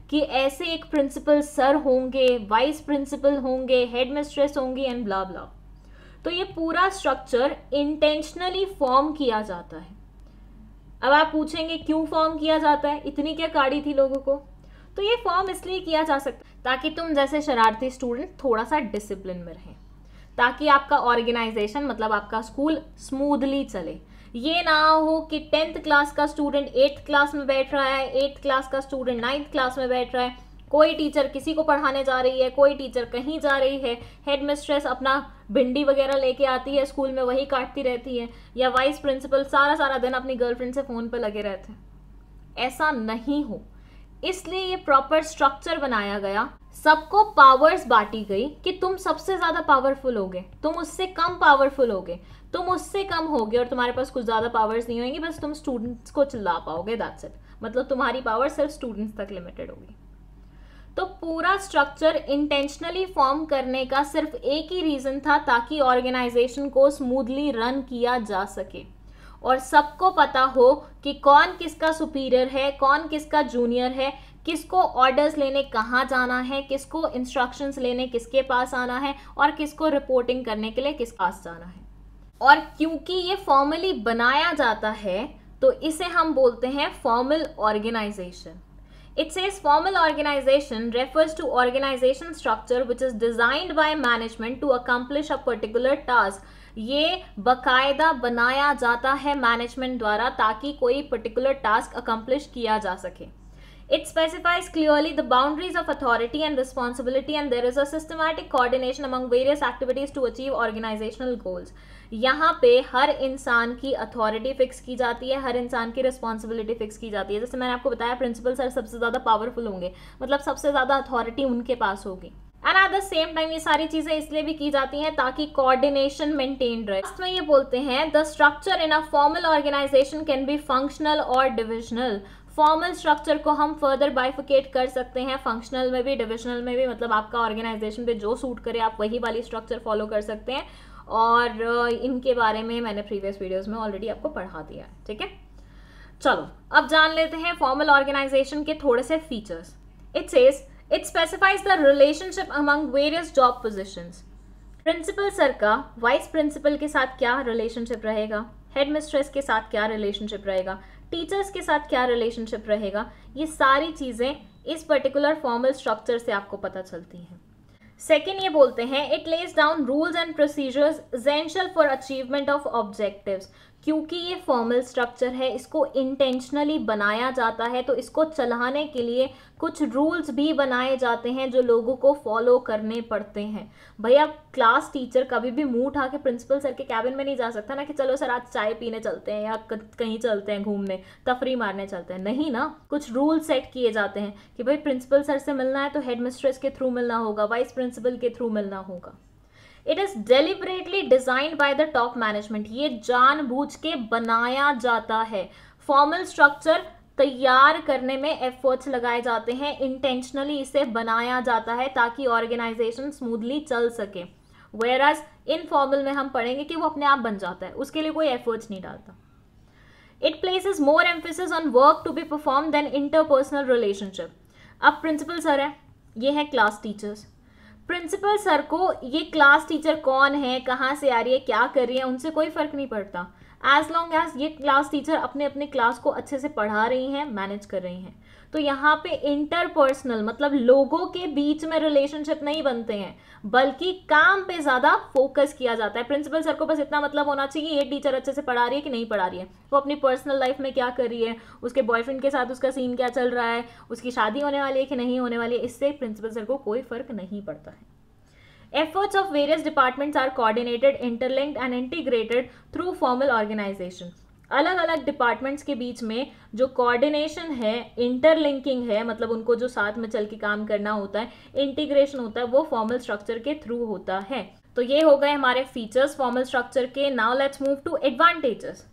कि ऐसे एक प्रिंसिपल सर होंगे, वाइस प्रिंसिपल होंगे, हेडमिस्ट्रेस होंगी एंड ब्ला ब्ला। तो ये पूरा स्ट्रक्चर इंटेंशनली फॉर्म किया जाता है। अब आप पूछेंगे क्यों फॉर्म किया जाता है, इतनी क्या काढ़ी थी लोगों को? तो ये फॉर्म इसलिए किया जा सकता है ताकि तुम जैसे शरारती स्टूडेंट थोड़ा सा डिसिप्लिन में रहें, ताकि आपका ऑर्गेनाइजेशन मतलब आपका स्कूल स्मूथली चले। ये ना हो कि 10th क्लास का स्टूडेंट 8th क्लास में बैठ रहा है, 8th क्लास का स्टूडेंट 9th क्लास में बैठ रहा है, कोई टीचर किसी को पढ़ाने जा रही है, कोई टीचर कहीं जा रही है, हेडमिस्ट्रेस अपना भिंडी वगैरह लेके आती है स्कूल में वही काटती रहती है, या वाइस प्रिंसिपल सारा सारा दिन अपनी गर्लफ्रेंड से फोन पर लगे रहते हैं। ऐसा नहीं हो, इसलिए ये प्रॉपर स्ट्रक्चर बनाया गया। सबको पावर्स बांटी गई कि तुम सबसे ज्यादा पावरफुल होगे, तुम उससे कम पावरफुल होगे, तुम उससे कम होगे और तुम्हारे पास कुछ ज्यादा पावर्स नहीं होंगी, बस तुम स्टूडेंट्स को चिल्ला पाओगे, दैट्स इट। मतलब तुम्हारी पावर सिर्फ स्टूडेंट्स तक लिमिटेड होगी। तो पूरा स्ट्रक्चर इंटेंशनली फॉर्म करने का सिर्फ एक ही रीजन था, ताकि ऑर्गेनाइजेशन को स्मूथली रन किया जा सके और सबको पता हो कि कौन किसका सुपीरियर है, कौन किसका जूनियर है, किसको ऑर्डर्स लेने कहाँ जाना है, किसको इंस्ट्रक्शंस लेने किसके पास आना है और किसको रिपोर्टिंग करने के लिए किस पास जाना है। और क्योंकि ये फॉर्मली बनाया जाता है तो इसे हम बोलते हैं formal organization. It says formal organization refers to organization structure which is designed by management to accomplish a particular task. ये बकायदा बनाया जाता है मैनेजमेंट द्वारा ताकि कोई पर्टिकुलर टास्क अकम्प्लिश किया जा सके। It specifies clearly the boundaries of authority and responsibility and there is a systematic coordination among various activities to achieve organizational goals. यहाँ पे हर इंसान की अथॉरिटी फिक्स की जाती है, हर इंसान की रिस्पॉन्सिबिलिटी फिक्स की जाती है। जैसे मैंने आपको बताया प्रिंसिपल सर सबसे ज़्यादा पावरफुल होंगे, मतलब सबसे ज़्यादा अथॉरिटी उनके पास होगी। And at the same time ये सारी चीजें इसलिए भी की जाती हैं ताकि कोऑर्डिनेशन मेंटेन रहे। लास्ट में ये बोलते हैं the structure in a formal organisation can be functional और डिविजनल। फॉर्मल स्ट्रक्चर को हम फर्दर बाइफिकेट कर सकते हैं, फंक्शनल में भी डिविजनल में भी, मतलब आपका ऑर्गेनाइजेशन पे जो सूट करे आप वही वाली स्ट्रक्चर फॉलो कर सकते हैं। और इनके बारे में मैंने प्रीवियस वीडियोस में ऑलरेडी आपको पढ़ा दिया है, ठीक है। चलो अब जान लेते हैं फॉर्मल ऑर्गेनाइजेशन के थोड़े से features. It says it specifies the relationship among various job positions. Principal sir का वाइस प्रिंसिपल के साथ क्या रिलेशनशिप रहेगा, हेड मिस्ट्रेस के साथ क्या रिलेशनशिप रहेगा, टीचर्स के साथ क्या रिलेशनशिप रहेगा, ये सारी चीजें इस पर्टिकुलर फॉर्मल स्ट्रक्चर से आपको पता चलती हैं। सेकेंड ये बोलते हैं it lays down rules and procedures essential for achievement of objectives. क्योंकि ये फॉर्मल स्ट्रक्चर है, इसको इंटेंशनली बनाया जाता है, तो इसको चलाने के लिए कुछ रूल्स भी बनाए जाते हैं जो लोगों को फॉलो करने पड़ते हैं। भैया क्लास टीचर कभी भी मुंह उठा के प्रिंसिपल सर के कैबिन में नहीं जा सकता ना कि चलो सर आज चाय पीने चलते हैं या कहीं चलते हैं घूमने, तफरी मारने चलते हैं, नहीं ना। कुछ रूल सेट किए जाते हैं कि भाई प्रिंसिपल सर से मिलना है तो हेड मिस्ट्रेस के थ्रू मिलना होगा, वाइस प्रिंसिपल के थ्रू मिलना होगा। It is deliberately designed by the top management. ये जानबूझ के बनाया जाता है। फॉर्मल स्ट्रक्चर तैयार करने में एफर्ट्स लगाए जाते हैं, इंटेंशनली इसे बनाया जाता है ताकि ऑर्गेनाइजेशन स्मूथली चल सके। वेयरएज इनफॉर्मल में हम पढ़ेंगे कि वो अपने आप बन जाता है, उसके लिए कोई एफर्ट्स नहीं डालता। It places more emphasis on work to be perform than interpersonal relationship. अब प्रिंसिपल सर है, ये है क्लास टीचर्स। प्रिंसिपल सर को ये क्लास टीचर कौन है, कहाँ से आ रही है, क्या कर रही है, उनसे कोई फर्क नहीं पड़ता, एज लॉन्ग एज ये क्लास टीचर अपने अपने क्लास को अच्छे से पढ़ा रही हैं, मैनेज कर रही हैं। तो यहाँ पे इंटरपर्सनल मतलब लोगों के बीच में रिलेशनशिप नहीं बनते हैं, बल्कि काम पे ज्यादा फोकस किया जाता है। प्रिंसिपल सर को बस इतना मतलब होना चाहिए ये टीचर अच्छे से पढ़ा रही है कि नहीं पढ़ा रही है, वो अपनी पर्सनल लाइफ में क्या कर रही है, उसके बॉयफ्रेंड के साथ उसका सीन क्या चल रहा है, उसकी शादी होने वाली है कि नहीं होने वाली है, इससे प्रिंसिपल सर को कोई फर्क नहीं पड़ता है। Efforts of various departments are coordinated, interlinked and integrated through formal organization. अलग अलग डिपार्टमेंट्स के बीच में जो कोऑर्डिनेशन है, इंटरलिंकिंग है, मतलब उनको जो साथ में चल के काम करना होता है, इंटीग्रेशन होता है, वो फॉर्मल स्ट्रक्चर के थ्रू होता है। तो ये हो गए हमारे फीचर्स फॉर्मल स्ट्रक्चर के। Now let's move to advantages.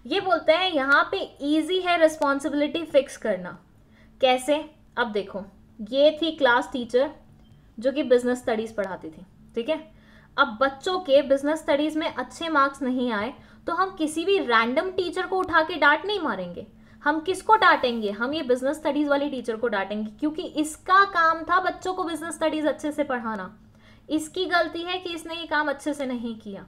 ये बोलते हैं यहाँ पे इजी है रिस्पॉन्सिबिलिटी फिक्स करना। कैसे? अब देखो, ये थी क्लास टीचर जो कि बिजनेस स्टडीज पढ़ाती थी, ठीक है। अब बच्चों के बिजनेस स्टडीज में अच्छे मार्क्स नहीं आए तो हम किसी भी रैंडम टीचर को उठा के डांट नहीं मारेंगे। हम किसको डांटेंगे? हम ये बिजनेस स्टडीज वाली टीचर को डांटेंगे, क्योंकि इसका काम था बच्चों को बिजनेस स्टडीज अच्छे से पढ़ाना। इसकी गलती है कि इसने ये काम अच्छे से नहीं किया।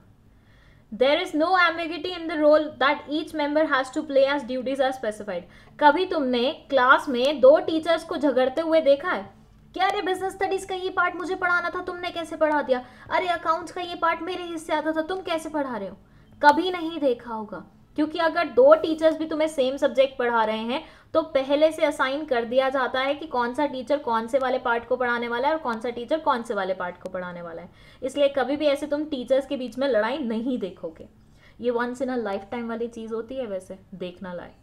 There is no ambiguity in the role that each member has to play as duties are specified. कभी तुमने क्लास में दो टीचर्स को झगड़ते हुए देखा है? क्या अरे बिजनेस स्टडीज का ये पार्ट मुझे पढ़ाना था, तुमने कैसे पढ़ा दिया? अरे अकाउंट्स का ये पार्ट मेरे हिस्से आता था, तुम कैसे पढ़ा रहे हो? कभी नहीं देखा होगा, क्योंकि अगर दो टीचर्स भी तुम्हें सेम सब्जेक्ट पढ़ा रहे हैं तो पहले से असाइन कर दिया जाता है कि कौन सा टीचर कौन से वाले पार्ट को पढ़ाने वाला है और कौन सा टीचर कौन से वाले पार्ट को पढ़ाने वाला है। इसलिए कभी भी ऐसे तुम टीचर्स के बीच में लड़ाई नहीं देखोगे। ये once in a lifetime वाली चीज होती है, वैसे देखना लायक।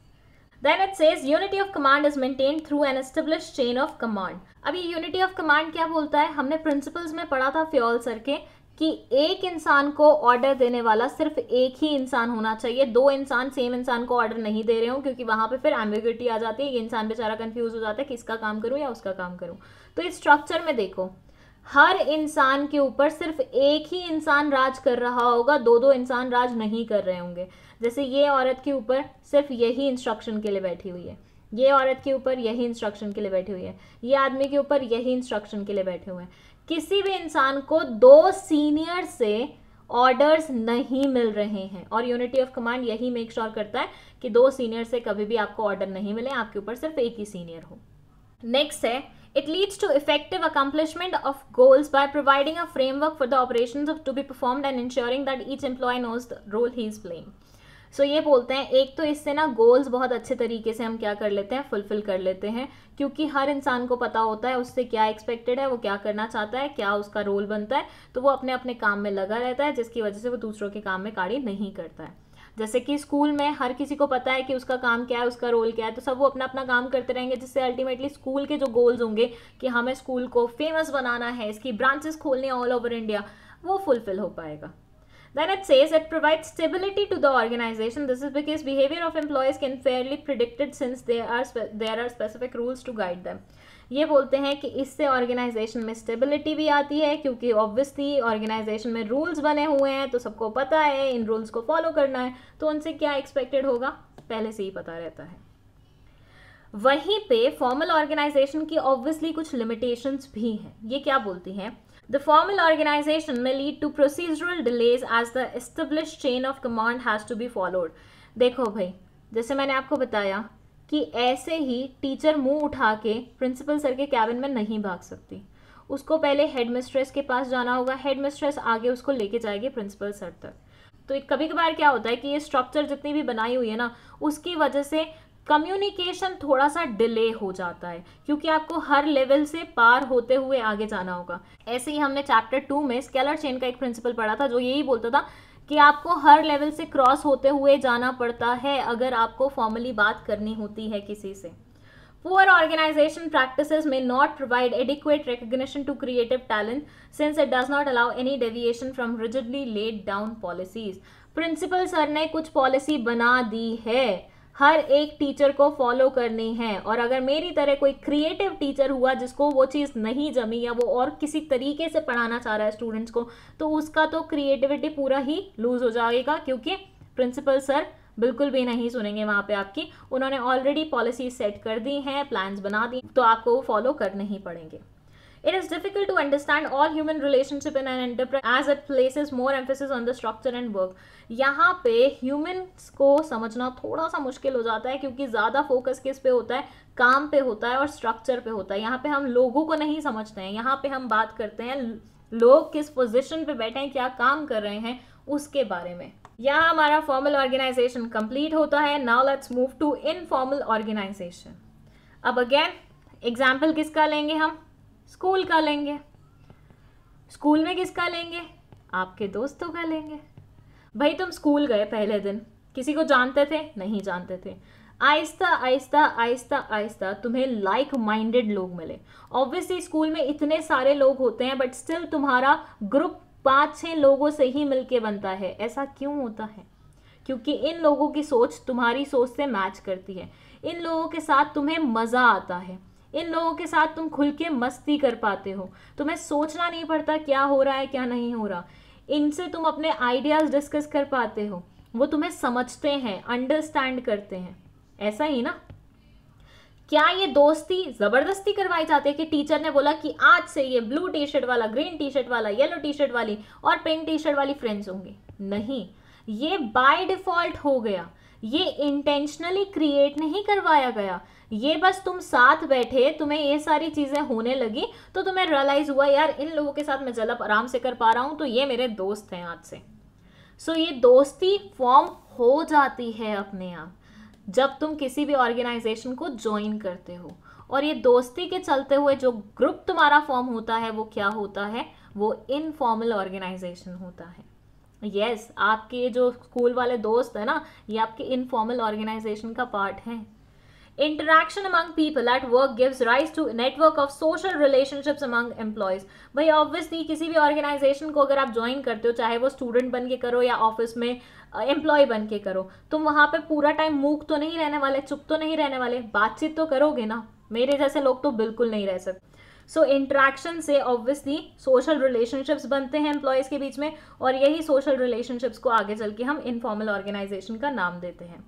Then it says unity of command is maintained through an established chain of command. अब ये unity of command क्या बोलता है? हमने प्रिंसिपल्स में पढ़ा था फ्योल सर के कि एक इंसान को ऑर्डर देने वाला सिर्फ एक ही इंसान होना चाहिए। दो इंसान सेम इंसान को ऑर्डर नहीं दे रहे हो, क्योंकि वहां पे फिर एम्बिग्युइटी आ जाती है। ये इंसान बेचारा कंफ्यूज हो जाता है कि इसका काम करूं या उसका काम करूं। तो इस स्ट्रक्चर में देखो, हर इंसान के ऊपर सिर्फ एक ही इंसान राज कर रहा होगा, दो दो इंसान राज नहीं कर रहे होंगे। जैसे ये औरत के ऊपर सिर्फ यही इंस्ट्रक्शन के लिए बैठी हुई है, ये औरत के ऊपर यही इंस्ट्रक्शन के लिए बैठी हुई है, ये आदमी के ऊपर यही इंस्ट्रक्शन के लिए बैठे हुए हैं। किसी भी इंसान को दो सीनियर से ऑर्डर्स नहीं मिल रहे हैं, और यूनिटी ऑफ कमांड यही मेक श्योर करता है कि दो सीनियर से कभी भी आपको ऑर्डर नहीं मिले, आपके ऊपर सिर्फ एक ही सीनियर हो। नेक्स्ट है, it leads to effective accomplishment of goals by providing a framework for the operations to be performed and ensuring that each employee knows the role he is playing. So ये बोलते हैं, एक तो इससे ना goals बहुत अच्छे तरीके से हम क्या कर लेते हैं, फुलफिल कर लेते हैं, क्योंकि हर इंसान को पता होता है उससे क्या एक्सपेक्टेड है, वो क्या करना चाहता है, क्या उसका रोल बनता है, तो वो अपने अपने काम में लगा रहता है, जिसकी वजह से वो दूसरों के काम में काड़ी नहीं करता है। जैसे कि स्कूल में हर किसी को पता है कि उसका काम क्या है, उसका रोल क्या है, तो सब वो अपना अपना काम करते रहेंगे, जिससे अल्टीमेटली स्कूल के जो गोल्स होंगे कि हमें स्कूल को फेमस बनाना है, इसकी ब्रांचेस खोलनी है ऑल ओवर इंडिया, वो फुलफिल हो पाएगा. Then it says it provides stability to the organization. This is because behavior of employees can fairly predicted since there are specific rules to guide them. ये बोलते हैं कि इससे ऑर्गेनाइजेशन में stability भी आती है, क्योंकि ऑब्वियसली ऑर्गेनाइजेशन में रूल्स बने हुए हैं, तो सबको पता है इन रूल्स को फॉलो करना है, तो उनसे क्या एक्सपेक्टेड होगा पहले से ही पता रहता है. वहीं पे फॉर्मल ऑर्गेनाइजेशन की ऑब्वियसली कुछ लिमिटेशंस भी हैं. ये क्या बोलती हैं? The formal organization may lead to procedural delays as the established chain of command has to be followed. देखो भाई, जैसे मैंने आपको बताया कि ऐसे ही टीचर मुंह उठा के प्रिंसिपल सर के कैबिन में नहीं भाग सकती. उसको पहले हेड मिस्ट्रेस के पास जाना होगा, हेड मिस्ट्रेस आगे उसको लेके जाएगी प्रिंसिपल सर तक. तो कभी कभार क्या होता है कि ये स्ट्रक्चर जितनी भी बनाई हुई है ना, उसकी वजह से कम्युनिकेशन थोड़ा सा डिले हो जाता है, क्योंकि आपको हर लेवल से पार होते हुए आगे जाना होगा. ऐसे ही हमने चैप्टर 2 में स्केलर चेन का एक प्रिंसिपल पढ़ा था, जो यही बोलता था कि आपको हर लेवल से क्रॉस होते हुए जाना पड़ता है अगर आपको फॉर्मली बात करनी होती है किसी से. Poor organization practices may not provide adequate recognition to creative talent since it does not allow any deviation from rigidly laid down policies. Principal sir ने कुछ पॉलिसी बना दी है, हर एक टीचर को फॉलो करनी है, और अगर मेरी तरह कोई क्रिएटिव टीचर हुआ जिसको वो चीज़ नहीं जमी या वो और किसी तरीके से पढ़ाना चाह रहा है स्टूडेंट्स को, तो उसका तो क्रिएटिविटी पूरा ही लूज हो जाएगा, क्योंकि प्रिंसिपल सर बिल्कुल भी नहीं सुनेंगे वहाँ पे आपकी. उन्होंने ऑलरेडी पॉलिसी सेट कर दी हैं, प्लान्स बना दी, तो आपको वो फॉलो करने ही पड़ेंगे. It is difficult to understand all human relationship in an enterprise as it places more emphasis on the structure and work. यहाँ पे ह्यूमन्स को समझना थोड़ा सा मुश्किल हो जाता है, क्योंकि ज़्यादा फोकस किस पे होता है? काम पे होता है और स्ट्रक्चर पे होता है. यहाँ पे हम लोगों को नहीं समझते हैं, यहाँ पे हम बात करते हैं लोग किस पोजीशन पे बैठे हैं, क्या काम कर रहे हैं, उसके बारे में. यहाँ हमारा फॉर्मल ऑर्गेनाइजेशन कंप्लीट होता है. Now let's move to informal organisation. अब अगेन एग्जाम्पल किसका लेंगे हम? स्कूल का लेंगे. स्कूल में किसका लेंगे? आपके दोस्तों का लेंगे. भाई तुम स्कूल गए, पहले दिन किसी को जानते थे? नहीं जानते थे. आहिस्ता आहिस्ता आहिस्ता आहिस्ता तुम्हें लाइक माइंडेड लोग मिले. ऑब्वियसली स्कूल में इतने सारे लोग होते हैं, बट स्टिल तुम्हारा ग्रुप 5-6 लोगों से ही मिलके बनता है. ऐसा क्यों होता है? क्योंकि इन लोगों की सोच तुम्हारी सोच से मैच करती है. इन लोगों के साथ तुम्हें मज़ा आता है, इन लोगों के साथ तुम खुल के मस्ती कर पाते हो, तुम्हें सोचना नहीं पड़ता क्या हो रहा है क्या नहीं हो रहा. इनसे तुम अपने आइडियाज़ डिस्कस कर पाते हो, वो तुम्हें समझते हैं, अंडरस्टैंड करते हैं. ऐसा ही ना? क्या ये दोस्ती ज़बरदस्ती करवाई जाती है कि टीचर ने बोला कि आज से ये ब्लू टी शर्ट वाला, ग्रीन टी शर्ट वाला, येलो टी शर्ट वाली और पिंक टी शर्ट वाली फ्रेंड्स होंगे? नहीं, ये बाय डिफ़ॉल्ट हो गया. ये इंटेंशनली क्रिएट नहीं करवाया गया. ये बस तुम साथ बैठे, तुम्हें ये सारी चीज़ें होने लगी, तो तुम्हें रियलाइज़ हुआ यार इन लोगों के साथ मैं जलब आराम से कर पा रहा हूँ, तो ये मेरे दोस्त हैं आज से. सो ये दोस्ती फॉर्म हो जाती है अपने आप जब तुम किसी भी ऑर्गेनाइजेशन को ज्वाइन करते हो. और ये दोस्ती के चलते हुए जो ग्रुप तुम्हारा फॉर्म होता है वो क्या होता है? वो इनफॉर्मल ऑर्गेनाइजेशन होता है. यस, आपके जो स्कूल वाले दोस्त है ना, ये आपके इनफॉर्मल ऑर्गेनाइजेशन का पार्ट है. Interaction among people at work gives rise to a network of social relationships among employees. भाई ऑब्वियसली किसी भी ऑर्गेनाइजेशन को अगर आप ज्वाइन करते हो, चाहे वो स्टूडेंट बन के करो या ऑफिस में एम्प्लॉय बन के करो, तुम वहाँ पे पूरा टाइम मूक तो नहीं रहने वाले, चुप तो नहीं रहने वाले, बातचीत तो करोगे ना. मेरे जैसे लोग तो बिल्कुल नहीं रह सकते. सो इंटरेक्शन से ऑब्वियसली सोशल रिलेशनशिप्स बनते हैं एम्प्लॉयज़ के बीच में, और यही सोशल रिलेशनशिप्स को आगे चल के हम इनफॉर्मल ऑर्गेनाइजेशन का नाम देते हैं.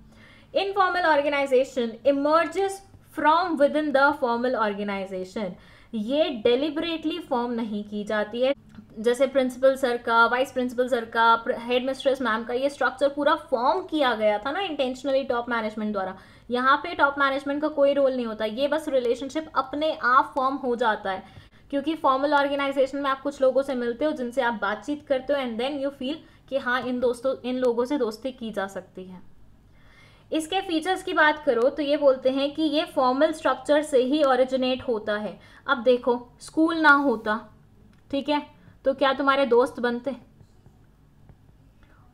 Informal organization emerges from within the formal organization. ये deliberately फॉर्म नहीं की जाती है. जैसे प्रिंसिपल सर का, वाइस प्रिंसिपल सर का, हेड मिस्ट्रेस मैम का ये स्ट्रक्चर पूरा फॉर्म किया गया था ना इंटेंशनली टॉप मैनेजमेंट द्वारा. यहाँ पे टॉप मैनेजमेंट का कोई रोल नहीं होता. ये बस रिलेशनशिप अपने आप फॉर्म हो जाता है, क्योंकि फॉर्मल ऑर्गेनाइजेशन में आप कुछ लोगों से मिलते हो जिनसे आप बातचीत करते हो, एंड देन यू फील कि हाँ इन लोगों से दोस्ती की जा सकती है. इसके फीचर्स की बात करो तो ये बोलते हैं कि ये फॉर्मल स्ट्रक्चर से ही ओरिजिनेट होता है. अब देखो, स्कूल ना होता, ठीक है, तो क्या तुम्हारे दोस्त बनते?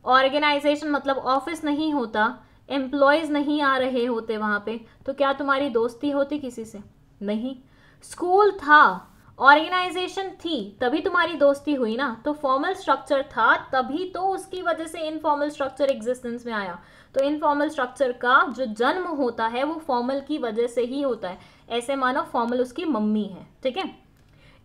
ऑर्गेनाइजेशन मतलब ऑफिस नहीं होता, एम्प्लॉयज नहीं आ रहे होते वहां पे, तो क्या तुम्हारी दोस्ती होती किसी से? नहीं। स्कूल था, ऑर्गेनाइजेशन थी, तभी तुम्हारी दोस्ती हुई ना। तो फॉर्मल स्ट्रक्चर था तभी तो उसकी वजह से इनफॉर्मल स्ट्रक्चर एग्जिस्टेंस में आया। तो इनफॉर्मल स्ट्रक्चर का जो जन्म होता है वो फॉर्मल की वजह से ही होता है। ऐसे मानो फॉर्मल उसकी मम्मी है, ठीक है।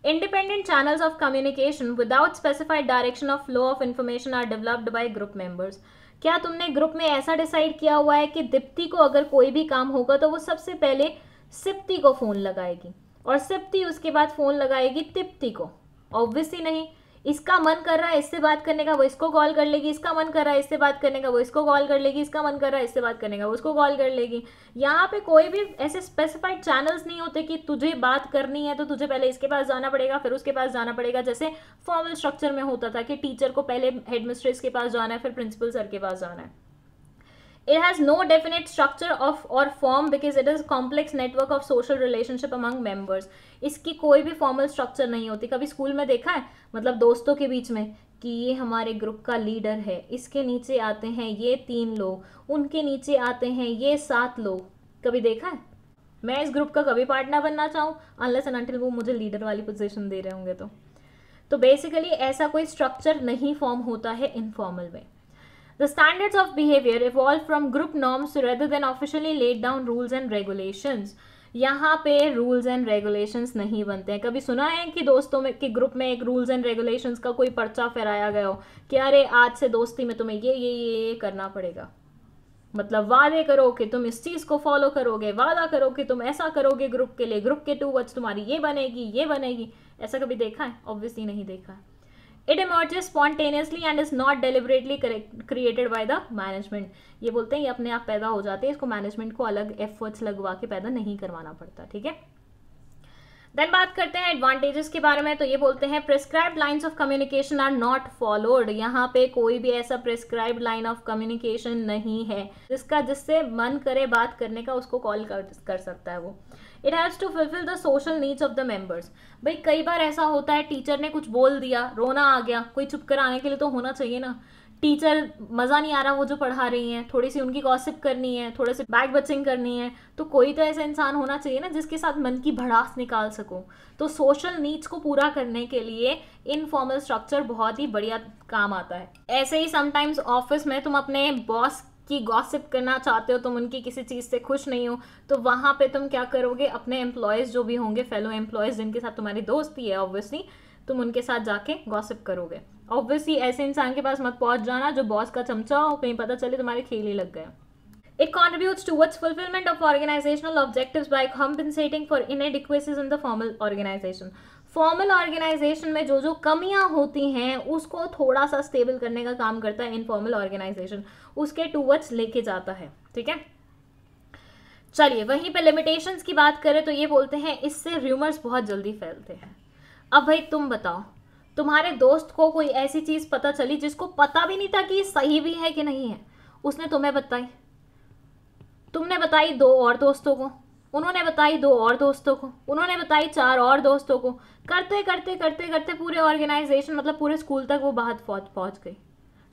Independent channels of communication without specified direction of flow of information are developed by group members. क्या तुमने ग्रुप में ऐसा डिसाइड किया हुआ है कि दीप्ति को अगर कोई भी काम होगा तो वो सबसे पहले सिप्ती को फोन लगाएगी और सिप्ती उसके बाद फोन लगाएगी तिप्ती को? ऑब्वियसली नहीं। इसका मन कर रहा है इससे बात करने का, वो इसको कॉल कर लेगी, इसका मन कर रहा है इससे बात करने का, वो इसको कॉल कर लेगी, इसका मन कर रहा है इससे बात करने का, वो उसको कॉल कर लेगी। यहाँ पे कोई भी ऐसे स्पेसिफाइड चैनल्स नहीं होते कि तुझे बात करनी है तो तुझे पहले इसके पास जाना पड़ेगा फिर उसके पास जाना पड़ेगा, जैसे फॉर्मल स्ट्रक्चर में होता था कि टीचर को पहले हेडमिस्ट्रेस के पास जाना है फिर प्रिंसिपल सर के पास जाना है। It has no definite structure of or form because it is a complex network of social relationship among members. इसकी कोई भी फॉर्मल स्ट्रक्चर नहीं होती। कभी स्कूल में देखा है मतलब दोस्तों के बीच में कि ये हमारे ग्रुप का लीडर है, इसके नीचे आते हैं ये 3 लोग, उनके नीचे आते हैं ये 7 लोग? कभी देखा है? मैं इस ग्रुप का कभी पार्ट ना बनना चाहूँ अनलेस एंड अनटिल वो मुझे लीडर वाली पोजीशन दे रहे होंगे तो बेसिकली ऐसा कोई स्ट्रक्चर नहीं फॉर्म होता है इनफॉर्मल में। The standards of behavior evolve from group norms rather than officially laid down rules and regulations. यहाँ पे रूल्स एंड रेगुलेशंस नहीं बनते हैं। कभी सुना है कि दोस्तों में कि ग्रुप में एक रूल्स एंड रेगुलेशंस का कोई पर्चा फहराया गया हो कि अरे आज से दोस्ती में तुम्हें ये करना पड़ेगा, मतलब वादे करो कि तुम इस चीज़ को फॉलो करोगे, वादा करो कि तुम ऐसा करोगे ग्रुप के लिए, ग्रुप के टूवर्ड्स तुम्हारी ये बनेगी। ऐसा कभी देखा है? ऑब्वियसली नहीं देखा है। It emerges spontaneously and is not deliberately created by the management. ये बोलते हैं ये अपने आप पैदा हो जाते हैं, इसको मैनेजमेंट को अलग एफर्ट्स लगवा के पैदा नहीं करवाना पड़ता, ठीक है। देन बात करते हैं एडवांटेजेस के बारे में। तो ये बोलते हैं prescribed lines of communication are not followed. यहाँ पे कोई भी ऐसा प्रिस्क्राइब्ड लाइन ऑफ कम्युनिकेशन नहीं है जिससे मन करे बात करने का उसको कॉल कर सकता है वो। It has to fulfil the social needs of the members. भाई कई बार ऐसा होता है टीचर ने कुछ बोल दिया, रोना आ गया, कोई चुप कराने के लिए तो होना चाहिए ना। टीचर मज़ा नहीं आ रहा वो जो पढ़ा रही हैं, थोड़ी सी उनकी गॉसिप करनी है, थोड़े से बैक बचिंग करनी है, तो कोई तो ऐसा इंसान होना चाहिए ना जिसके साथ मन की भड़ास निकाल सको। तो सोशल नीड्स को पूरा करने के लिए इनफॉर्मल स्ट्रक्चर बहुत ही बढ़िया काम आता है। ऐसे ही समटाइम्स ऑफिस में तुम अपने बॉस की गॉसिप करना चाहते हो, तुम उनकी किसी चीज़ से खुश नहीं हो, तो वहाँ पे तुम क्या करोगे, अपने एम्प्लॉयज़ जो भी होंगे, फेलो एम्प्लॉयज़ जिनके साथ तुम्हारी दोस्ती है, ऑब्वियसली तुम उनके साथ जाके गॉसिप करोगे। ऑब्वियसली ऐसे इंसान के पास मत पहुंच जाना जो बॉस का चमचा हो, कहीं पता चले तुम्हारे खेल ही लग गए। It contributes towards fulfillment of organizational objectives by compensating for inadequacies in the formal organization. Formal organisation में जो कमियां होती हैं उसको थोड़ा सा स्टेबल करने का काम करता है इनफॉर्मल ऑर्गेनाइजेशन, उसके टूवर्ड्स लेके जाता है, ठीक है। चलिए वहीं पे लिमिटेशंस की बात करें तो ये बोलते हैं इससे र्यूमर्स बहुत जल्दी फैलते हैं। अब भाई तुम बताओ, तुम्हारे दोस्त को कोई ऐसी चीज़ पता चली जिसको पता भी नहीं था कि सही भी है कि नहीं है, उसने तुम्हें बताई, तुमने बताई 2 और दोस्तों को, उन्होंने बताई 2 और दोस्तों को, उन्होंने बताई 4 और दोस्तों को, करते करते करते करते पूरे ऑर्गेनाइजेशन मतलब पूरे स्कूल तक वो बात पहुंच गई।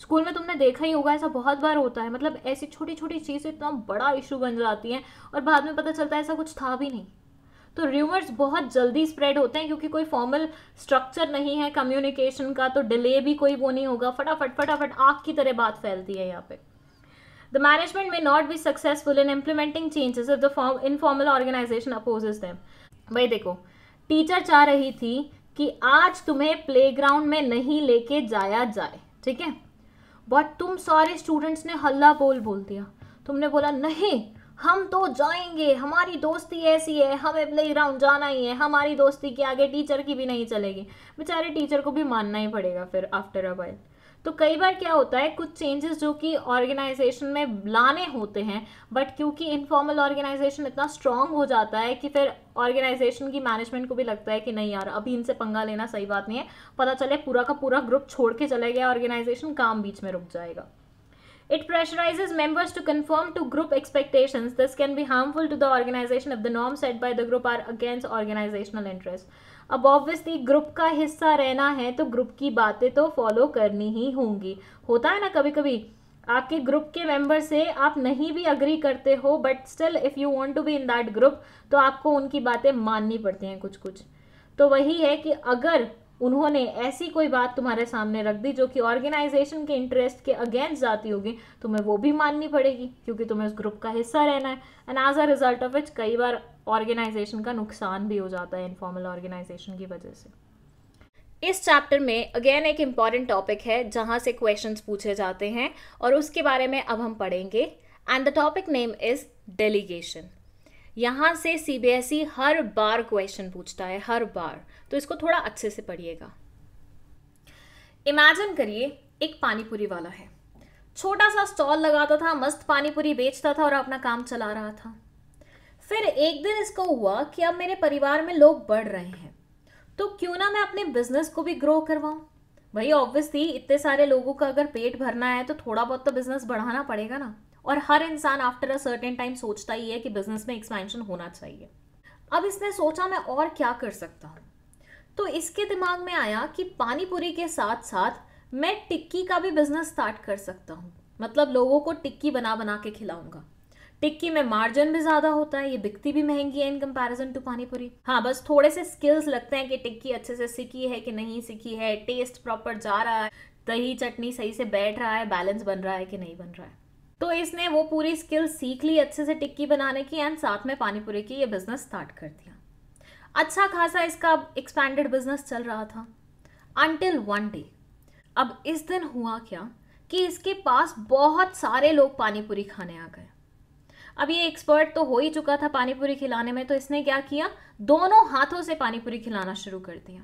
स्कूल में तुमने देखा ही होगा, ऐसा बहुत बार होता है, मतलब ऐसी छोटी छोटी चीज़ें इतना बड़ा इशू बन जाती हैं और बाद में पता चलता है ऐसा कुछ था भी नहीं। तो र्यूमर्स बहुत जल्दी स्प्रेड होते हैं क्योंकि कोई फॉर्मल स्ट्रक्चर नहीं है कम्युनिकेशन का, तो डिले भी कोई वो नहीं होगा, फटाफट आग की तरह बात फैलती है यहाँ पे। The management may not be successful in implementing changes if the informal organization opposes them. भाई देखो, टीचर चाह रही थी कि आज तुम्हें प्लेग्राउंड में नहीं लेके जाया जाए, ठीक है, बट तुम सारे स्टूडेंट्स ने हल्ला बोल दिया। तुमने बोला नहीं हम तो जाएंगे, हमारी दोस्ती ऐसी है, हमें प्लेग्राउंड जाना ही है, हमारी दोस्ती के आगे टीचर की भी नहीं चलेगी। बेचारे टीचर को भी मानना ही पड़ेगा फिर आफ्टर अ वाइल। तो कई बार क्या होता है, कुछ चेंजेस जो कि ऑर्गेनाइजेशन में लाने होते हैं, बट क्योंकि इनफॉर्मल ऑर्गेनाइजेशन इतना स्ट्रांग हो जाता है कि फिर ऑर्गेनाइजेशन की मैनेजमेंट को भी लगता है कि नहीं यार अभी इनसे पंगा लेना सही बात नहीं है, पता चले पूरा का पूरा ग्रुप छोड़ के चले गया ऑर्गेनाइजेशन, काम बीच में रुक जाएगा। It pressurizes members to conform to group expectations. This can be harmful to the organization if the norms set by the group are against organizational interests. अब ऑब्वियसली ग्रुप का हिस्सा रहना है तो ग्रुप की बातें तो फॉलो करनी ही होंगी। होता है ना कभी कभी आपके ग्रुप के मेंबर से आप नहीं भी अग्री करते हो, but still if you want to be in that group तो आपको उनकी बातें माननी पड़ती हैं कुछ कुछ। तो वही है कि अगर उन्होंने ऐसी कोई बात तुम्हारे सामने रख दी जो कि ऑर्गेनाइजेशन के इंटरेस्ट के अगेंस्ट जाती होगी, तुम्हें वो भी माननी पड़ेगी क्योंकि तुम्हें उस ग्रुप का हिस्सा रहना है। And as a result of which कई बार ऑर्गेनाइजेशन का नुकसान भी हो जाता है इनफॉर्मल ऑर्गेनाइजेशन की वजह से। इस चैप्टर में अगेन एक इम्पॉर्टेंट टॉपिक है जहाँ से क्वेश्चंस पूछे जाते हैं और उसके बारे में अब हम पढ़ेंगे। And the topic name is delegation. यहाँ से सीबीएसई हर बार क्वेश्चन पूछता है, हर बार, तो इसको थोड़ा अच्छे से पढ़िएगा। इमेजिन करिए एक पानीपुरी वाला है, छोटा सा स्टॉल लगाता था, मस्त पानीपुरी बेचता था और अपना काम चला रहा था। फिर एक दिन इसको हुआ कि अब मेरे परिवार में लोग बढ़ रहे हैं, तो क्यों ना मैं अपने बिजनेस को भी ग्रो करवाऊं। भाई ऑब्वियसली इतने सारे लोगों का अगर पेट भरना है तो थोड़ा बहुत तो बिजनेस बढ़ाना पड़ेगा ना, और हर इंसान आफ्टर अ सर्टेन टाइम सोचता ही है कि बिजनेस में एक्सपेंशन होना चाहिए। अब इसने सोचा मैं और क्या कर सकता हूँ, तो इसके दिमाग में आया कि पानीपुरी के साथ साथ मैं टिक्की का भी बिजनेस स्टार्ट कर सकता हूँ। मतलब लोगों को टिक्की बना बना के खिलाऊंगा। टिक्की में मार्जिन भी ज्यादा होता है, ये बिकती भी महंगी है इन कंपैरिजन टू पानीपुरी। हाँ, बस थोड़े से स्किल्स लगते हैं कि टिक्की अच्छे से सिकी है कि नहीं सिकी है, टेस्ट प्रॉपर जा रहा है, दही चटनी सही से बैठ रहा है, बैलेंस बन रहा है कि नहीं बन रहा है। तो इसने वो पूरी स्किल सीख ली अच्छे से टिक्की बनाने की, एंड साथ में पानीपुरी की ये बिजनेस स्टार्ट कर दिया। अच्छा खासा इसका एक्सपैंडेड बिजनेस चल रहा था अंटिल वन डे। अब इस दिन हुआ क्या कि इसके पास बहुत सारे लोग पानीपुरी खाने आ गए। अब ये एक्सपर्ट तो हो ही चुका था पानीपुरी खिलाने में, तो इसने क्या किया, दोनों हाथों से पानीपुरी खिलाना शुरू कर दिया।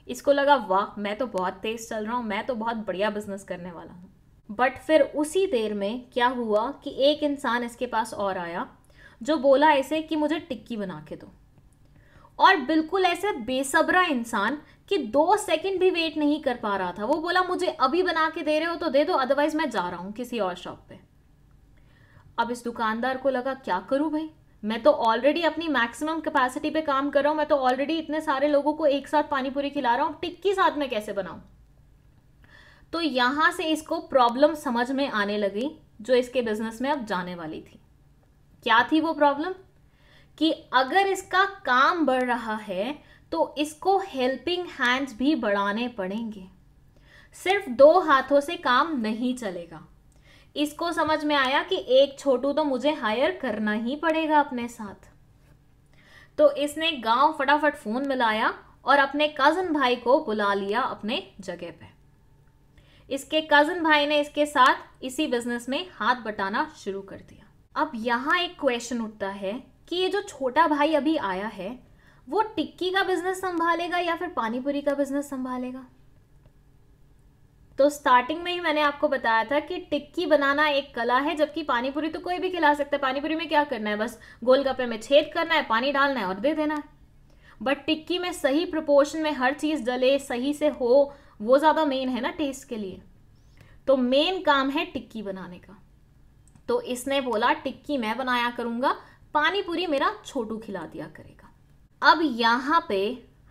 इसको लगा वाह मैं तो बहुत तेज चल रहा हूँ, मैं तो बहुत बढ़िया बिजनेस करने वाला हूँ। बट फिर उसी देर में क्या हुआ कि एक इंसान इसके पास और आया जो बोला इसे कि मुझे टिक्की बना के दो। और बिल्कुल ऐसे बेसब्रा इंसान कि 2 सेकंड भी वेट नहीं कर पा रहा था। वो बोला मुझे अभी बना के दे रहे हो तो दे दो, अदरवाइज मैं जा रहा हूं किसी और शॉप पे। अब इस दुकानदार को लगा क्या करूं भाई, मैं तो ऑलरेडी अपनी मैक्सिमम कैपेसिटी पे काम कर रहा हूं, मैं तो ऑलरेडी इतने सारे लोगों को एक साथ पानीपुरी खिला रहा हूं, टिक्की साथ में कैसे बनाऊं। तो यहां से इसको प्रॉब्लम समझ में आने लगी जो इसके बिजनेस में अब जाने वाली थी। क्या थी वो प्रॉब्लम, कि अगर इसका काम बढ़ रहा है तो इसको हेल्पिंग हैंड्स भी बढ़ाने पड़ेंगे। सिर्फ 2 हाथों से काम नहीं चलेगा। इसको समझ में आया कि एक छोटू तो मुझे हायर करना ही पड़ेगा अपने साथ। तो इसने गांव फटाफट फोन मिलाया और अपने कजन भाई को बुला लिया अपने जगह पे। इसके कजन भाई ने इसके साथ इसी बिजनेस में हाथ बटाना शुरू कर दिया। अब यहां एक क्वेश्चन उठता है कि ये जो छोटा भाई अभी आया है वो टिक्की का बिजनेस संभालेगा या फिर पानीपुरी का बिजनेस संभालेगा। तो स्टार्टिंग में ही मैंने आपको बताया था कि टिक्की बनाना एक कला है, जबकि पानीपुरी तो कोई भी खिला सकता है। पानीपुरी में क्या करना है, बस गोलगप्पे में छेद करना है, पानी डालना है और दे देना है। बट टिक्की में सही प्रोपोर्शन में हर चीज डले, सही से हो, वो ज्यादा मेन है ना टेस्ट के लिए। तो मेन काम है टिक्की बनाने का। तो इसने बोला टिक्की मैं बनाया करूंगा, पानीपुरी मेरा छोटू खिला दिया करेगा। अब यहां पे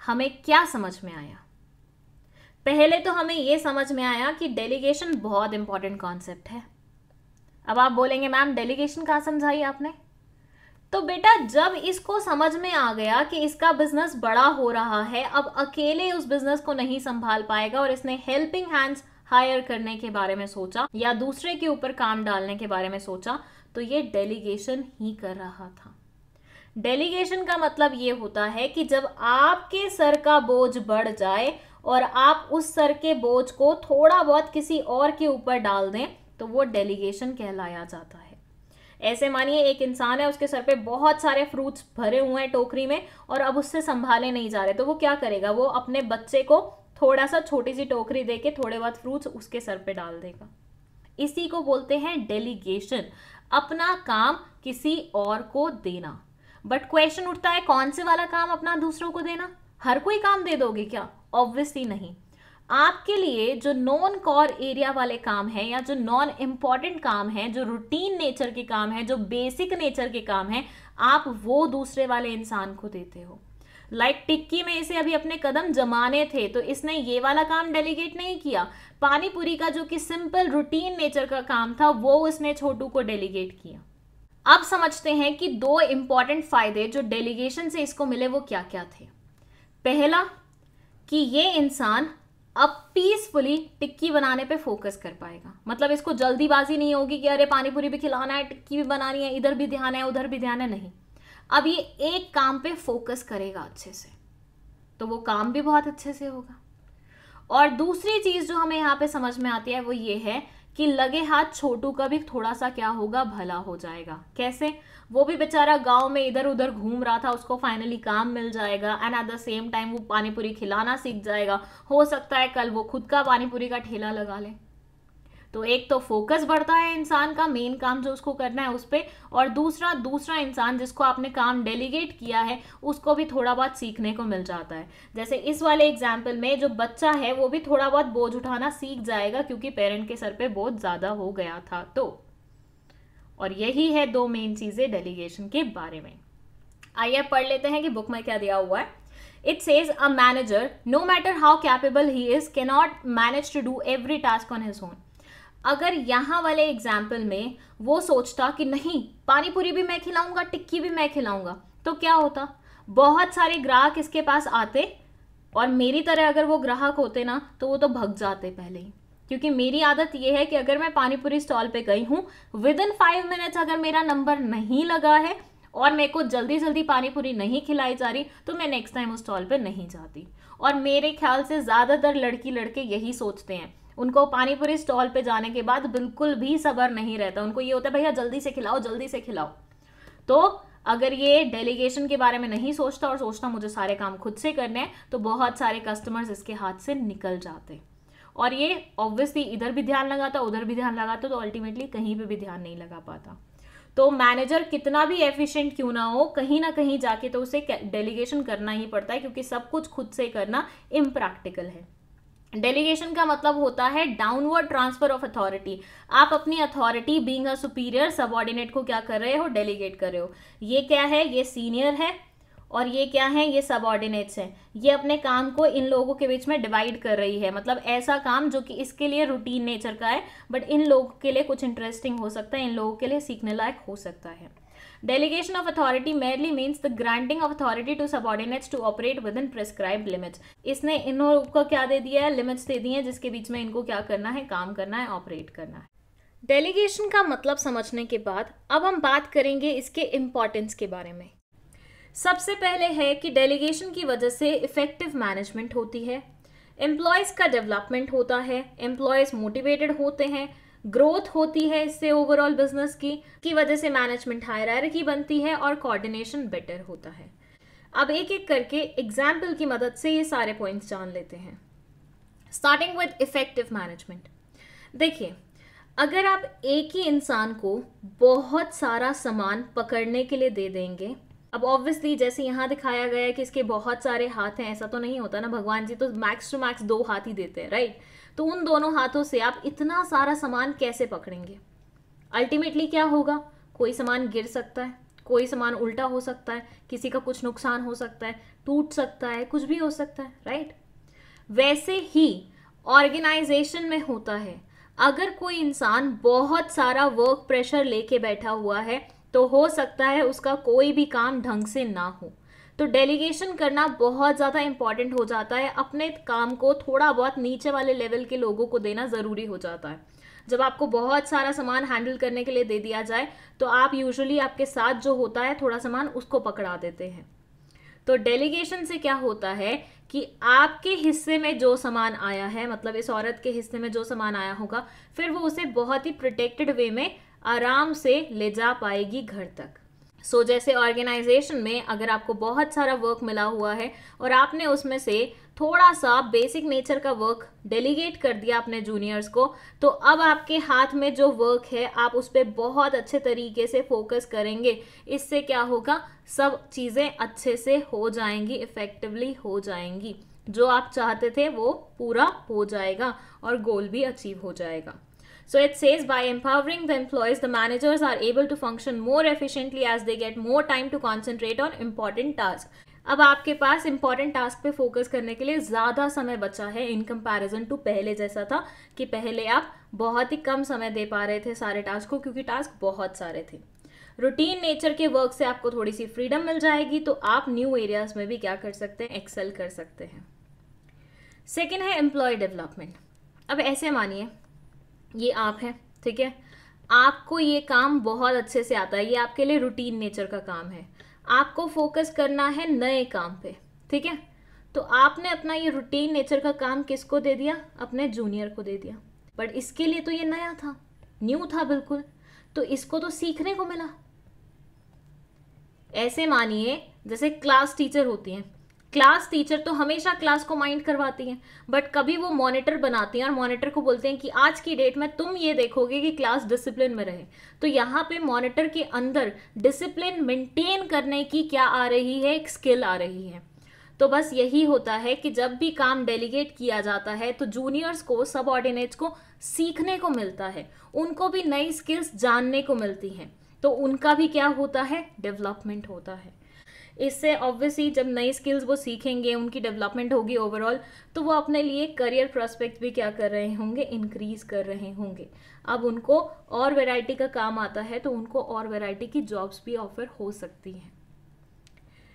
हमें क्या समझ में आया, पहले तो हमें यह समझ में आया कि डेलीगेशन बहुत इंपॉर्टेंट कॉन्सेप्ट है। अब आप बोलेंगे मैम डेलीगेशन कहाँ समझाई आपने, तो बेटा जब इसको समझ में आ गया कि इसका बिजनेस बड़ा हो रहा है, अब अकेले उस बिजनेस को नहीं संभाल पाएगा और इसने हेल्पिंग हैंड्स हायर करने के बारे में सोचा या दूसरे के ऊपर काम डालने के बारे में सोचा, तो ये डेलीगेशन ही कर रहा था। डेलीगेशन का मतलब ये होता है कि जब आपके सर का बोझ बढ़ जाए और आप उस सर के बोझ को थोड़ा बहुत किसी और के ऊपर डाल दें तो वो डेलीगेशन कहलाया जाता है। ऐसे मानिए एक इंसान है, उसके सर पे बहुत सारे फ्रूट्स भरे हुए हैं टोकरी में और अब उससे संभाले नहीं जा रहे, तो वो क्या करेगा, वो अपने बच्चे को थोड़ा सा छोटी सी टोकरी देके थोड़े बहुत फ्रूट्स उसके सर पे डाल देगा। इसी को बोलते हैं डेलीगेशन, अपना काम किसी और को देना। बट क्वेश्चन उठता है कौन से वाला काम अपना दूसरों को देना, हर कोई काम दे दोगे क्या? ऑब्वियसली नहीं। आपके लिए जो नॉन कोर एरिया वाले काम है या जो नॉन इम्पॉर्टेंट काम है, जो रूटीन नेचर के काम है, जो बेसिक नेचर के काम है, आप वो दूसरे वाले इंसान को देते हो। लाइक टिक्की में इसे अभी अपने कदम जमाने थे, तो इसने ये वाला काम डेलीगेट नहीं किया। पानी पूरी का जो कि सिंपल रूटीन नेचर का काम था वो उसने छोटू को डेलीगेट किया। अब समझते हैं कि 2 इंपॉर्टेंट फायदे जो डेलीगेशन से इसको मिले वो क्या क्या थे। पहला कि ये इंसान अब पीसफुली टिक्की बनाने पे फोकस कर पाएगा, मतलब इसको जल्दीबाजी नहीं होगी कि अरे पानी पूरी भी खिलाना है, टिक्की भी बनानी है, इधर भी ध्यान है उधर भी ध्यान है, नहीं। अब ये एक काम पे फोकस करेगा अच्छे से, तो वो काम भी बहुत अच्छे से होगा। और दूसरी चीज जो हमें यहाँ पे समझ में आती है वो ये है कि लगे हाथ छोटू का भी थोड़ा सा क्या होगा, भला हो जाएगा। कैसे? वो भी बेचारा गांव में इधर उधर घूम रहा था, उसको फाइनली काम मिल जाएगा and at the same time वो पानी पूरी खिलाना सीख जाएगा। हो सकता है कल वो खुद का पानी पूरी का ठेला लगा ले। तो एक तो फोकस बढ़ता है इंसान का, मेन काम जो उसको करना है उस पर, और दूसरा इंसान जिसको आपने काम डेलीगेट किया है उसको भी थोड़ा बहुत सीखने को मिल जाता है। जैसे इस वाले एग्जाम्पल में जो बच्चा है वो भी थोड़ा बहुत बोझ उठाना सीख जाएगा क्योंकि पेरेंट के सर पे बोझ ज्यादा हो गया था। तो और यही है 2 मेन चीजें डेलीगेशन के बारे में। आइए पढ़ लेते हैं कि बुक में क्या दिया हुआ है। It says a manager, no matter how capable he is, cannot manage to do every task on his own. अगर यहाँ वाले एग्जाम्पल में वो सोचता कि नहीं पानी पूरी भी मैं खिलाऊंगा, टिक्की भी मैं खिलाऊंगा, तो क्या होता? बहुत सारे ग्राहक इसके पास आते और मेरी तरह अगर वो ग्राहक होते ना तो वो तो भग जाते पहले ही। क्योंकि मेरी आदत ये है कि अगर मैं पानी पूरी स्टॉल पे गई हूँ, विदिन 5 मिनट्स अगर मेरा नंबर नहीं लगा है और मेरे को जल्दी जल्दी पानी पूरी नहीं खिलाई जा रही तो मैं नेक्स्ट टाइम उस स्टॉल पे नहीं जाती। और मेरे ख्याल से ज़्यादातर लड़की लड़के यही सोचते हैं। उनको पानी पूरी स्टॉल पे जाने के बाद बिल्कुल भी सब्र नहीं रहता, उनको ये होता है भैया जल्दी से खिलाओ जल्दी से खिलाओ। तो अगर ये डेलीगेशन के बारे में नहीं सोचता और सोचता मुझे सारे काम खुद से करने हैं तो बहुत सारे कस्टमर्स इसके हाथ से निकल जाते। और ये ऑब्वियसली इधर भी ध्यान लगाता उधर भी ध्यान लगाता तो अल्टीमेटली कहीं पे भी ध्यान नहीं लगा पाता। तो मैनेजर कितना भी एफिशिएंट क्यों ना हो, कहीं ना कहीं जाके तो उसे डेलीगेशन करना ही पड़ता है क्योंकि सब कुछ खुद से करना इम्प्रैक्टिकल है। डेलीगेशन का मतलब होता है डाउनवर्ड ट्रांसफर ऑफ अथॉरिटी। आप अपनी authority being a superior subordinate को क्या कर रहे हो, डेलीगेट कर रहे हो। ये क्या है, ये सीनियर है और ये क्या है, ये सबऑर्डिनेट्स हैं। ये अपने काम को इन लोगों के बीच में डिवाइड कर रही है, मतलब ऐसा काम जो कि इसके लिए रूटीन नेचर का है बट इन लोगों के लिए कुछ इंटरेस्टिंग हो सकता है, इन लोगों के लिए सीखने लायक हो सकता है। Delegation of authority merely means the granting of authority to subordinates to operate within prescribed limits. इसने इन लोगों को क्या दे दिया है, लिमिट्स दे दी हैं जिसके बीच में इनको क्या करना है, काम करना है, ऑपरेट करना है। डेलीगेशन का मतलब समझने के बाद अब हम बात करेंगे इसके इम्पोर्टेंस के बारे में। सबसे पहले है कि डेलीगेशन की वजह से इफेक्टिव मैनेजमेंट होती है, एम्प्लॉयज़ का डेवलपमेंट होता है, एम्प्लॉयज़ मोटिवेटेड होते हैं, ग्रोथ होती है इससे ओवरऑल बिजनेस की वजह से मैनेजमेंट हायरार्की बनती है और कोऑर्डिनेशन बेटर होता है। अब एक एक करके एग्जाम्पल की मदद से ये सारे पॉइंट्स जान लेते हैं। Starting with effective management. देखिए, अगर आप एक ही इंसान को बहुत सारा सामान पकड़ने के लिए दे देंगे, अब ऑब्वियसली जैसे यहाँ दिखाया गया है कि इसके बहुत सारे हाथ हैं, ऐसा तो नहीं होता ना, भगवान जी तो मैक्स टू मैक्स 2 हाथ ही देते हैं, राइट। तो उन दोनों हाथों से आप इतना सारा सामान कैसे पकड़ेंगे? अल्टीमेटली क्या होगा, कोई सामान गिर सकता है, कोई सामान उल्टा हो सकता है, किसी का कुछ नुकसान हो सकता है, टूट सकता है, कुछ भी हो सकता है, राइट। वैसे ही ऑर्गेनाइजेशन में होता है, अगर कोई इंसान बहुत सारा वर्क प्रेशर लेके बैठा हुआ है तो हो सकता है उसका कोई भी काम ढंग से ना हो। तो डेलीगेशन करना बहुत ज़्यादा इंपॉर्टेंट हो जाता है, अपने काम को थोड़ा बहुत नीचे वाले लेवल के लोगों को देना ज़रूरी हो जाता है। जब आपको बहुत सारा सामान हैंडल करने के लिए दे दिया जाए तो आप यूजुअली आपके साथ जो होता है थोड़ा सामान उसको पकड़ा देते हैं। तो डेलीगेशन से क्या होता है कि आपके हिस्से में जो सामान आया है, मतलब इस औरत के हिस्से में जो सामान आया होगा, फिर वो उसे बहुत ही प्रोटेक्टेड वे में आराम से ले जा पाएगी घर तक। सो जैसे ऑर्गेनाइजेशन में अगर आपको बहुत सारा वर्क मिला हुआ है और आपने उसमें से थोड़ा सा बेसिक नेचर का वर्क डेलीगेट कर दिया अपने जूनियर्स को, तो अब आपके हाथ में जो वर्क है आप उस पर बहुत अच्छे तरीके से फोकस करेंगे। इससे क्या होगा, सब चीज़ें अच्छे से हो जाएंगी, इफेक्टिवली हो जाएंगी, जो आप चाहते थे वो पूरा हो जाएगा और गोल भी अचीव हो जाएगा। So it says by empowering the employees, the managers are able to function more efficiently as they get more time to concentrate on important tasks. अब आपके पास इंपॉर्टेंट टास्क पे फोकस करने के लिए ज़्यादा समय बचा है इन कंपैरिजन टू पहले जैसा था कि पहले आप बहुत ही कम समय दे पा रहे थे सारे टास्क को, क्योंकि टास्क बहुत सारे थे। रूटीन नेचर के वर्क से आपको थोड़ी सी फ्रीडम मिल जाएगी, तो आप न्यू एरियाज में भी क्या कर सकते हैं, एक्सेल कर सकते हैं। सेकेंड है एम्प्लॉय डेवलपमेंट। अब ऐसे मानिए ये आप हैं, ठीक है, आपको ये काम बहुत अच्छे से आता है, ये आपके लिए रूटीन नेचर का काम है, आपको फोकस करना है नए काम पे, ठीक है। तो आपने अपना ये रूटीन नेचर का काम किसको दे दिया, अपने जूनियर को दे दिया। बट इसके लिए तो ये नया था, न्यू था बिल्कुल, तो इसको तो सीखने को मिला। ऐसे मानिए जैसे क्लास टीचर होती हैं, क्लास टीचर तो हमेशा क्लास को माइंड करवाती हैं, बट कभी वो मॉनिटर बनाती हैं और मॉनिटर को बोलते हैं कि आज की डेट में तुम ये देखोगे कि क्लास डिसिप्लिन में रहे। तो यहाँ पे मॉनिटर के अंदर डिसिप्लिन मेंटेन करने की क्या आ रही है, एक स्किल आ रही है। तो बस यही होता है कि जब भी काम डेलीगेट किया जाता है तो जूनियर्स को, सबऑर्डिनेट्स को सीखने को मिलता है, उनको भी नई स्किल्स जानने को मिलती हैं, तो उनका भी क्या होता है, डेवलपमेंट होता है। इससे ऑब्वियसली जब नई स्किल्स वो सीखेंगे, उनकी डेवलपमेंट होगी ओवरऑल, तो वो अपने लिए करियर प्रोस्पेक्ट भी क्या कर रहे होंगे, इंक्रीज कर रहे होंगे। अब उनको और वैरायटी का काम आता है तो उनको और वैरायटी की जॉब्स भी ऑफर हो सकती हैं।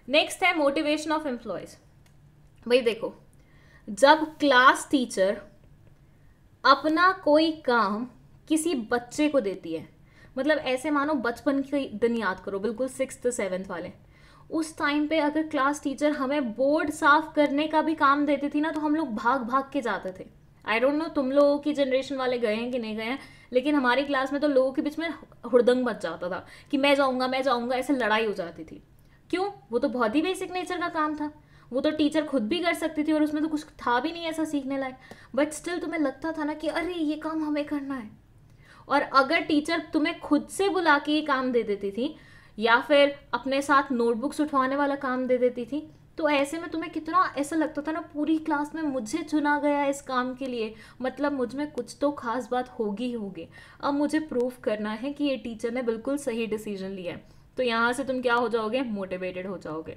नेक्स्ट है मोटिवेशन ऑफ एम्प्लॉयज। भाई देखो, जब क्लास टीचर अपना कोई काम किसी बच्चे को देती है, मतलब ऐसे मानो बचपन के दिन याद करो, बिल्कुल 6th 7th वाले, उस टाइम पे अगर क्लास टीचर हमें बोर्ड साफ करने का भी काम देती थी ना, तो हम लोग भाग भाग के जाते थे। आई डोंट नो तुम लोगों की जनरेशन वाले गए हैं कि नहीं गए हैं, लेकिन हमारी क्लास में तो लोगों के बीच में हुड़दंग मच जाता था कि मैं जाऊंगा, ऐसे लड़ाई हो जाती थी। क्यों? वो तो बहुत ही बेसिक नेचर का काम था, वो तो टीचर खुद भी कर सकती थी और उसमें तो कुछ था भी नहीं ऐसा सीखने लायक, बट स्टिल तुम्हें लगता था ना कि अरे ये काम हमें करना है। और अगर टीचर तुम्हें खुद से बुला के ये काम दे देती थी या फिर अपने साथ नोटबुक्स उठवाने वाला काम दे देती थी, तो ऐसे में तुम्हें कितना ऐसा लगता था ना, पूरी क्लास में मुझे चुना गया इस काम के लिए, मतलब मुझ में कुछ तो खास बात होगी होगी, अब मुझे प्रूव करना है कि ये टीचर ने बिल्कुल सही डिसीजन लिया है। तो यहाँ से तुम क्या हो जाओगे, मोटिवेटेड हो जाओगे।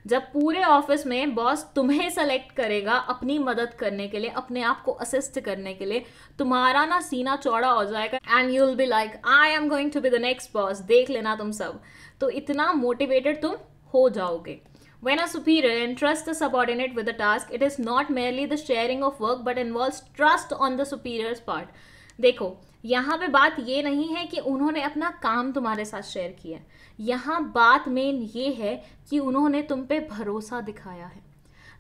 जब पूरे ऑफिस में बॉस तुम्हें सेलेक्ट करेगा अपनी मदद करने के लिए, अपने आप को असिस्ट करने के लिए, तुम्हारा ना सीना चौड़ा हो जाएगा and you will be like I am going to be the next boss, देख लेना तुम सब। तो इतना मोटिवेटेड तुम हो जाओगे। When a superior entrusts the subordinate with a task, it is not merely the sharing of work but involves trust on the superior's part. देखो, यहाँ पे बात ये नहीं है कि उन्होंने अपना काम तुम्हारे साथ शेयर किया, यहाँ बात मेन ये है कि उन्होंने तुम पे भरोसा दिखाया है।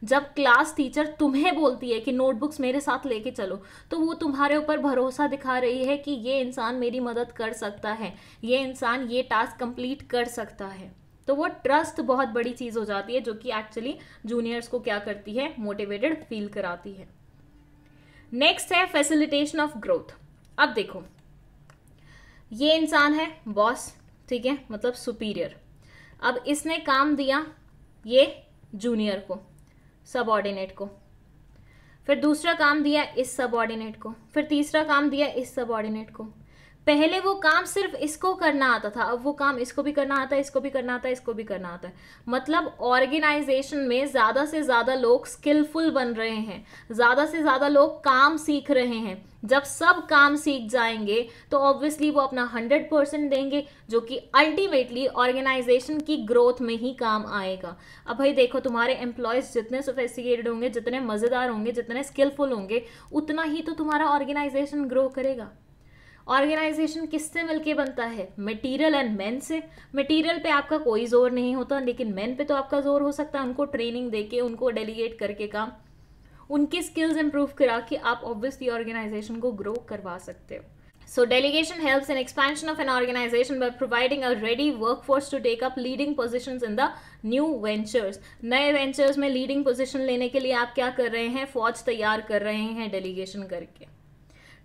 जब क्लास टीचर तुम्हें बोलती है कि नोटबुक्स मेरे साथ लेके चलो, तो वो तुम्हारे ऊपर भरोसा दिखा रही है कि ये इंसान मेरी मदद कर सकता है, ये इंसान ये टास्क कंप्लीट कर सकता है। तो वो ट्रस्ट बहुत बड़ी चीज़ हो जाती है, जो कि एक्चुअली जूनियर्स को क्या करती है, मोटिवेटेड फील कराती है। नेक्स्ट है फैसिलिटेशन ऑफ ग्रोथ। अब देखो, ये इंसान है बॉस, ठीक है, मतलब सुपीरियर। अब इसने काम दिया ये जूनियर को, सबऑर्डिनेट को, फिर दूसरा काम दिया इस सबऑर्डिनेट को, फिर तीसरा काम दिया इस सबऑर्डिनेट को। पहले वो काम सिर्फ इसको करना आता था, अब वो काम इसको भी करना आता है, इसको भी करना आता है, इसको भी करना आता है। मतलब ऑर्गेनाइजेशन में ज़्यादा से ज़्यादा लोग स्किलफुल बन रहे हैं, ज़्यादा से ज़्यादा लोग काम सीख रहे हैं। जब सब काम सीख जाएंगे तो ऑब्वियसली वो अपना 100% देंगे, जो कि अल्टीमेटली ऑर्गेनाइजेशन की ग्रोथ में ही काम आएगा। अब भाई देखो, तुम्हारे एम्प्लॉयज़ जितने सोफिस्टिकेटेड होंगे, जितने मज़ेदार होंगे, जितने स्किलफुल होंगे, उतना ही तो तुम्हारा ऑर्गेनाइजेशन ग्रो करेगा। ऑर्गेनाइजेशन किससे मिलके बनता है, मटेरियल एंड मैन से। मटेरियल पे आपका कोई जोर नहीं होता, लेकिन मैन पे तो आपका जोर हो सकता है, उनको ट्रेनिंग देके, उनको डेलीगेट करके काम, उनकी स्किल्स इंप्रूव करा के आप ऑब्वियसली ऑर्गेनाइजेशन को ग्रो करवा सकते हो। So delegation helps in expansion of an organization by providing a ready workforce to take up leading positions in the new ventures. नए वेंचर्स में लीडिंग पोजीशन लेने के लिए आप क्या कर रहे हैं, फौज तैयार कर रहे हैं डेलीगेशन करके।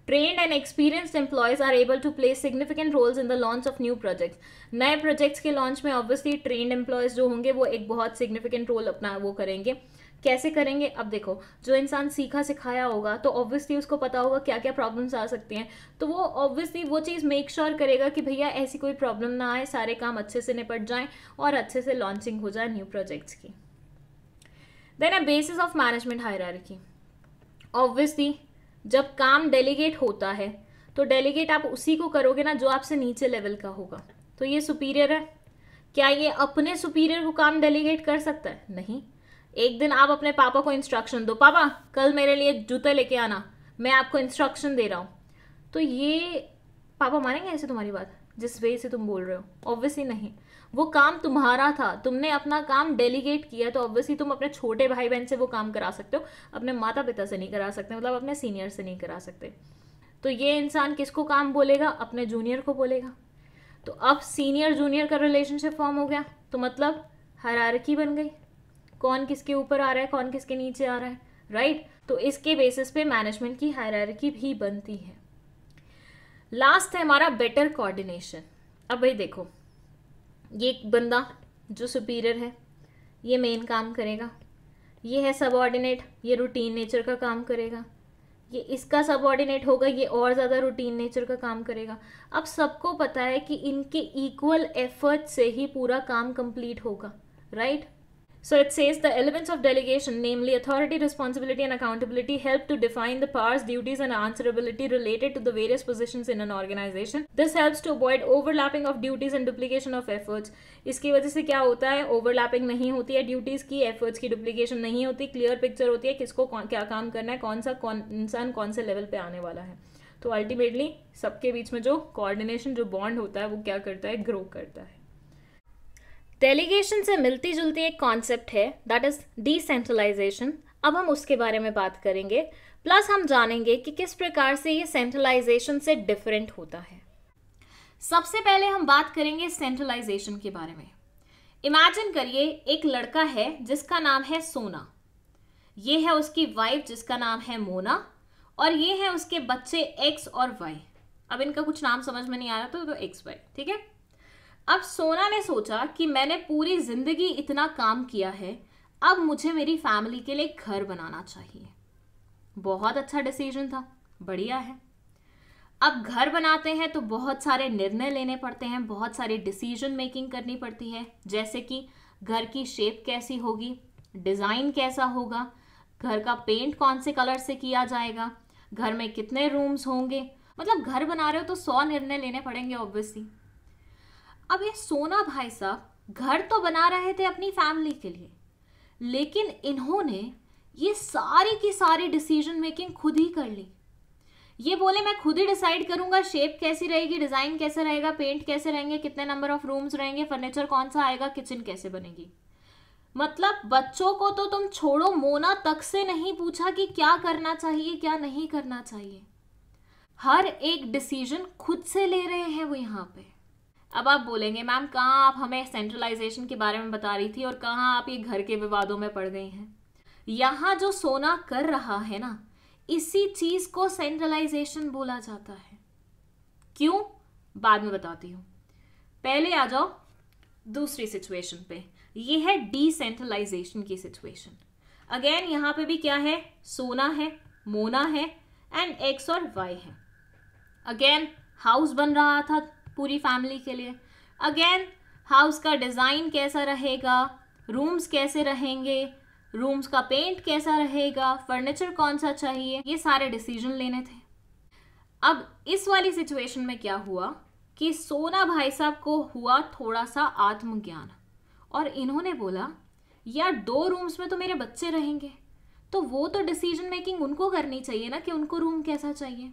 Trained and experienced employees are able to play significant roles in the launch of new projects. नए प्रोजेक्ट्स के लॉन्च में ऑब्वियसली ट्रेंड एम्प्लॉयज जो होंगे वो एक बहुत सिग्निफिकेंट रोल अपना वो करेंगे। कैसे करेंगे? अब देखो, जो इंसान सीखा सिखाया होगा तो ऑब्वियसली उसको पता होगा क्या क्या प्रॉब्लम्स आ सकती हैं, तो वो ऑब्वियसली वो चीज़ मेक श्योर करेगा कि भैया ऐसी कोई प्रॉब्लम ना आए, सारे काम अच्छे से निपट जाएं और अच्छे से लॉन्चिंग हो जाए न्यू प्रोजेक्ट्स की। Then a basis of management hierarchy. Obviously जब काम डेलीगेट होता है तो डेलीगेट आप उसी को करोगे ना जो आपसे नीचे लेवल का होगा। तो ये सुपीरियर है, क्या ये अपने सुपीरियर को काम डेलीगेट कर सकता है? नहीं। एक दिन आप अपने पापा को इंस्ट्रक्शन दो, पापा कल मेरे लिए जूते लेके आना, मैं आपको इंस्ट्रक्शन दे रहा हूँ, तो ये पापा मानेंगे ऐसे तुम्हारी बात जिस वे से तुम बोल रहे हो? ऑब्वियसली नहीं। वो काम तुम्हारा था, तुमने अपना काम डेलीगेट किया, तो ऑब्वियसली तुम अपने छोटे भाई बहन से वो काम करा सकते हो, अपने माता पिता से नहीं करा सकते, मतलब अपने सीनियर से नहीं करा सकते। तो ये इंसान किसको काम बोलेगा? अपने जूनियर को बोलेगा। तो अब सीनियर जूनियर का रिलेशनशिप फॉर्म हो गया, तो मतलब हायरार्की बन गई, कौन किसके ऊपर आ रहा है, कौन किसके नीचे आ रहा है, राइट? तो इसके बेसिस पे मैनेजमेंट की हायरार्की भी बनती है। लास्ट है हमारा बेटर कोऑर्डिनेशन। अब भाई देखो, ये एक बंदा जो सुपीरियर है ये मेन काम करेगा, ये है सबऑर्डिनेट, ये रूटीन नेचर का काम करेगा, ये इसका सबऑर्डिनेट होगा, ये और ज़्यादा रूटीन नेचर का काम करेगा। अब सबको पता है कि इनके इक्वल एफर्ट से ही पूरा काम कंप्लीट होगा, right? So it says the elements of delegation, namely authority, responsibility and accountability, help to define the powers, duties and answerability related to the various positions in an organization. This helps to avoid overlapping of duties and duplication of efforts. इसकी वजह से क्या होता है? Overlapping नहीं होती है duties की, एफर्ट्स की डुप्लीकेशन नहीं होती, क्लियर पिक्चर होती है किसको क्या काम करना है, कौन सा इंसान कौन से लेवल पे आने वाला है। तो अल्टीमेटली सबके बीच में जो कोऑर्डिनेशन, जो बॉन्ड होता है वो क्या करता है? ग्रो करता है। डेलीगेशन से मिलती जुलती एक कॉन्सेप्ट है, दैट इज डिसेंट्रलाइजेशन। अब हम उसके बारे में बात करेंगे, प्लस हम जानेंगे कि किस प्रकार से ये सेंट्रलाइजेशन से डिफरेंट होता है। सबसे पहले हम बात करेंगे सेंट्रलाइजेशन के बारे में। इमेजिन करिए एक लड़का है जिसका नाम है सोना, ये है उसकी वाइफ जिसका नाम है मोना, और ये है उसके बच्चे एक्स और वाई। अब इनका कुछ नाम समझ में नहीं आ रहा तो एक्स वाई, ठीक है। अब सोना ने सोचा कि मैंने पूरी जिंदगी इतना काम किया है, अब मुझे मेरी फैमिली के लिए घर बनाना चाहिए। बहुत अच्छा डिसीजन था, बढ़िया है। अब घर बनाते हैं तो बहुत सारे निर्णय लेने पड़ते हैं, बहुत सारी डिसीजन मेकिंग करनी पड़ती है, जैसे कि घर की शेप कैसी होगी, डिज़ाइन कैसा होगा, घर का पेंट कौन से कलर से किया जाएगा, घर में कितने रूम्स होंगे। मतलब घर बना रहे हो तो 100 निर्णय लेने पड़ेंगे ऑब्वियसली। अब ये सोना भाई साहब घर तो बना रहे थे अपनी फैमिली के लिए, लेकिन इन्होंने ये सारी की सारी डिसीजन मेकिंग खुद ही कर ली। ये बोले मैं खुद ही डिसाइड करूंगा शेप कैसी रहेगी, डिजाइन कैसे रहेगा, पेंट कैसे रहेंगे, कितने नंबर ऑफ रूम्स रहेंगे, फर्नीचर कौन सा आएगा, किचन कैसे बनेगी। मतलब बच्चों को तो तुम छोड़ो, मोना तक से नहीं पूछा कि क्या करना चाहिए क्या नहीं करना चाहिए। हर एक डिसीजन खुद से ले रहे हैं वो यहाँ पे। अब आप बोलेंगे मैम कहाँ आप हमें सेंट्रलाइजेशन के बारे में बता रही थी और कहाँ आप ये घर के विवादों में पड़ गई हैं। यहाँ जो सोना कर रहा है ना, इसी चीज को सेंट्रलाइजेशन बोला जाता है। क्यों? बाद में बताती हूँ, पहले आ जाओ दूसरी सिचुएशन पे। ये है डिसेंट्रलाइजेशन की सिचुएशन। अगेन यहाँ पे भी क्या है? सोना है, मोना है एंड एक्स और वाई है। अगेन हाउस बन रहा था पूरी फैमिली के लिए। अगेन हाउस का डिज़ाइन कैसा रहेगा, रूम्स कैसे रहेंगे, रूम्स का पेंट कैसा रहेगा, फर्नीचर कौन सा चाहिए, ये सारे डिसीजन लेने थे। अब इस वाली सिचुएशन में क्या हुआ कि सोना भाई साहब को हुआ थोड़ा सा आत्मज्ञान, और इन्होंने बोला यार 2 रूम्स में तो मेरे बच्चे रहेंगे, तो वो तो डिसीजन मेकिंग उनको करनी चाहिए ना कि उनको रूम कैसा चाहिए।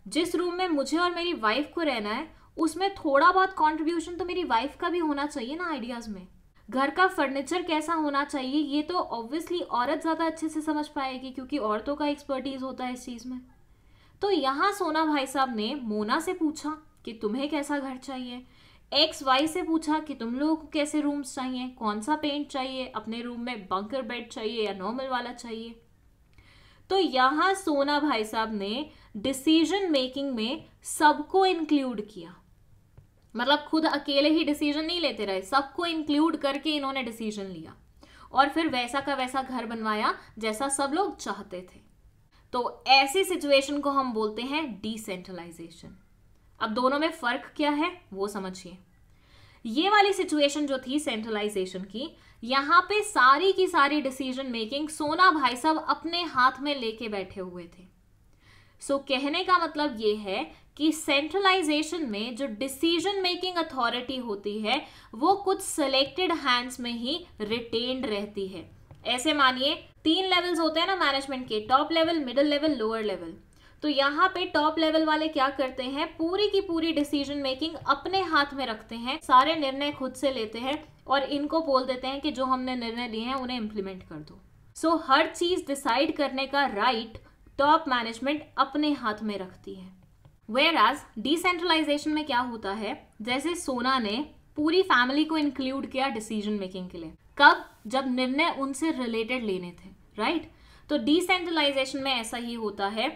जिस रूम में मुझे और मेरी वाइफ को रहना है उसमें थोड़ा बहुत कंट्रीब्यूशन तो मेरी वाइफ का भी होना चाहिए ना आइडियाज में। घर का फर्नीचर कैसा होना चाहिए ये तो ऑब्वियसली औरत ज़्यादा अच्छे से समझ पाएगी, क्योंकि औरतों का एक्सपर्टीज होता है इस चीज़ में। तो यहाँ सोना भाई साहब ने मोना से पूछा कि तुम्हें कैसा घर चाहिए, एक्स वाई से पूछा कि तुम लोगों को कैसे रूम्स चाहिए, कौन सा पेंट चाहिए, अपने रूम में बंकर बेड चाहिए या नॉर्मल वाला चाहिए। तो यहाँ सोना भाई साहब ने डिसीजन मेकिंग में सबको इंक्लूड किया। मतलब खुद अकेले ही डिसीजन नहीं लेते रहे, सबको इंक्लूड करके इन्होंने डिसीजन लिया और फिर वैसा का वैसा घर बनवाया जैसा सब लोग चाहते थे। तो ऐसी सिचुएशन को हम बोलते हैं डिसेंट्रलाइजेशन। अब दोनों में फर्क क्या है वो समझिए। ये वाली सिचुएशन जो थी सेंट्रलाइजेशन की, यहाँ पे सारी की सारी डिसीजन मेकिंग सोना भाई साहब अपने हाथ में लेके बैठे हुए थे। सो कहने का मतलब ये है कि सेंट्रलाइजेशन में जो डिसीजन मेकिंग अथॉरिटी होती है वो कुछ सिलेक्टेड हैंड्स में ही रिटेन्ड रहती है। ऐसे मानिए 3 लेवल्स होते हैं ना मैनेजमेंट के, top level, middle level, lower level. तो यहाँ पे टॉप लेवल वाले क्या करते हैं, पूरी की पूरी डिसीजन मेकिंग अपने हाथ में रखते हैं, सारे निर्णय खुद से लेते हैं और इनको बोल देते हैं कि जो हमने निर्णय लिए हैं उन्हें इंप्लीमेंट कर दो। सो हर चीज डिसाइड करने का राइट टॉप मैनेजमेंट अपने हाथ में रखती है। Whereas डिसेंट्रलाइजेशन में क्या होता है, जैसे सोना ने पूरी फैमिली को इंक्लूड किया डिसीजन मेकिंग के लिए, कब, जब निर्णय उनसे रिलेटेड लेने थे, राइट। तो डिसेंट्रलाइजेशन में ऐसा ही होता है,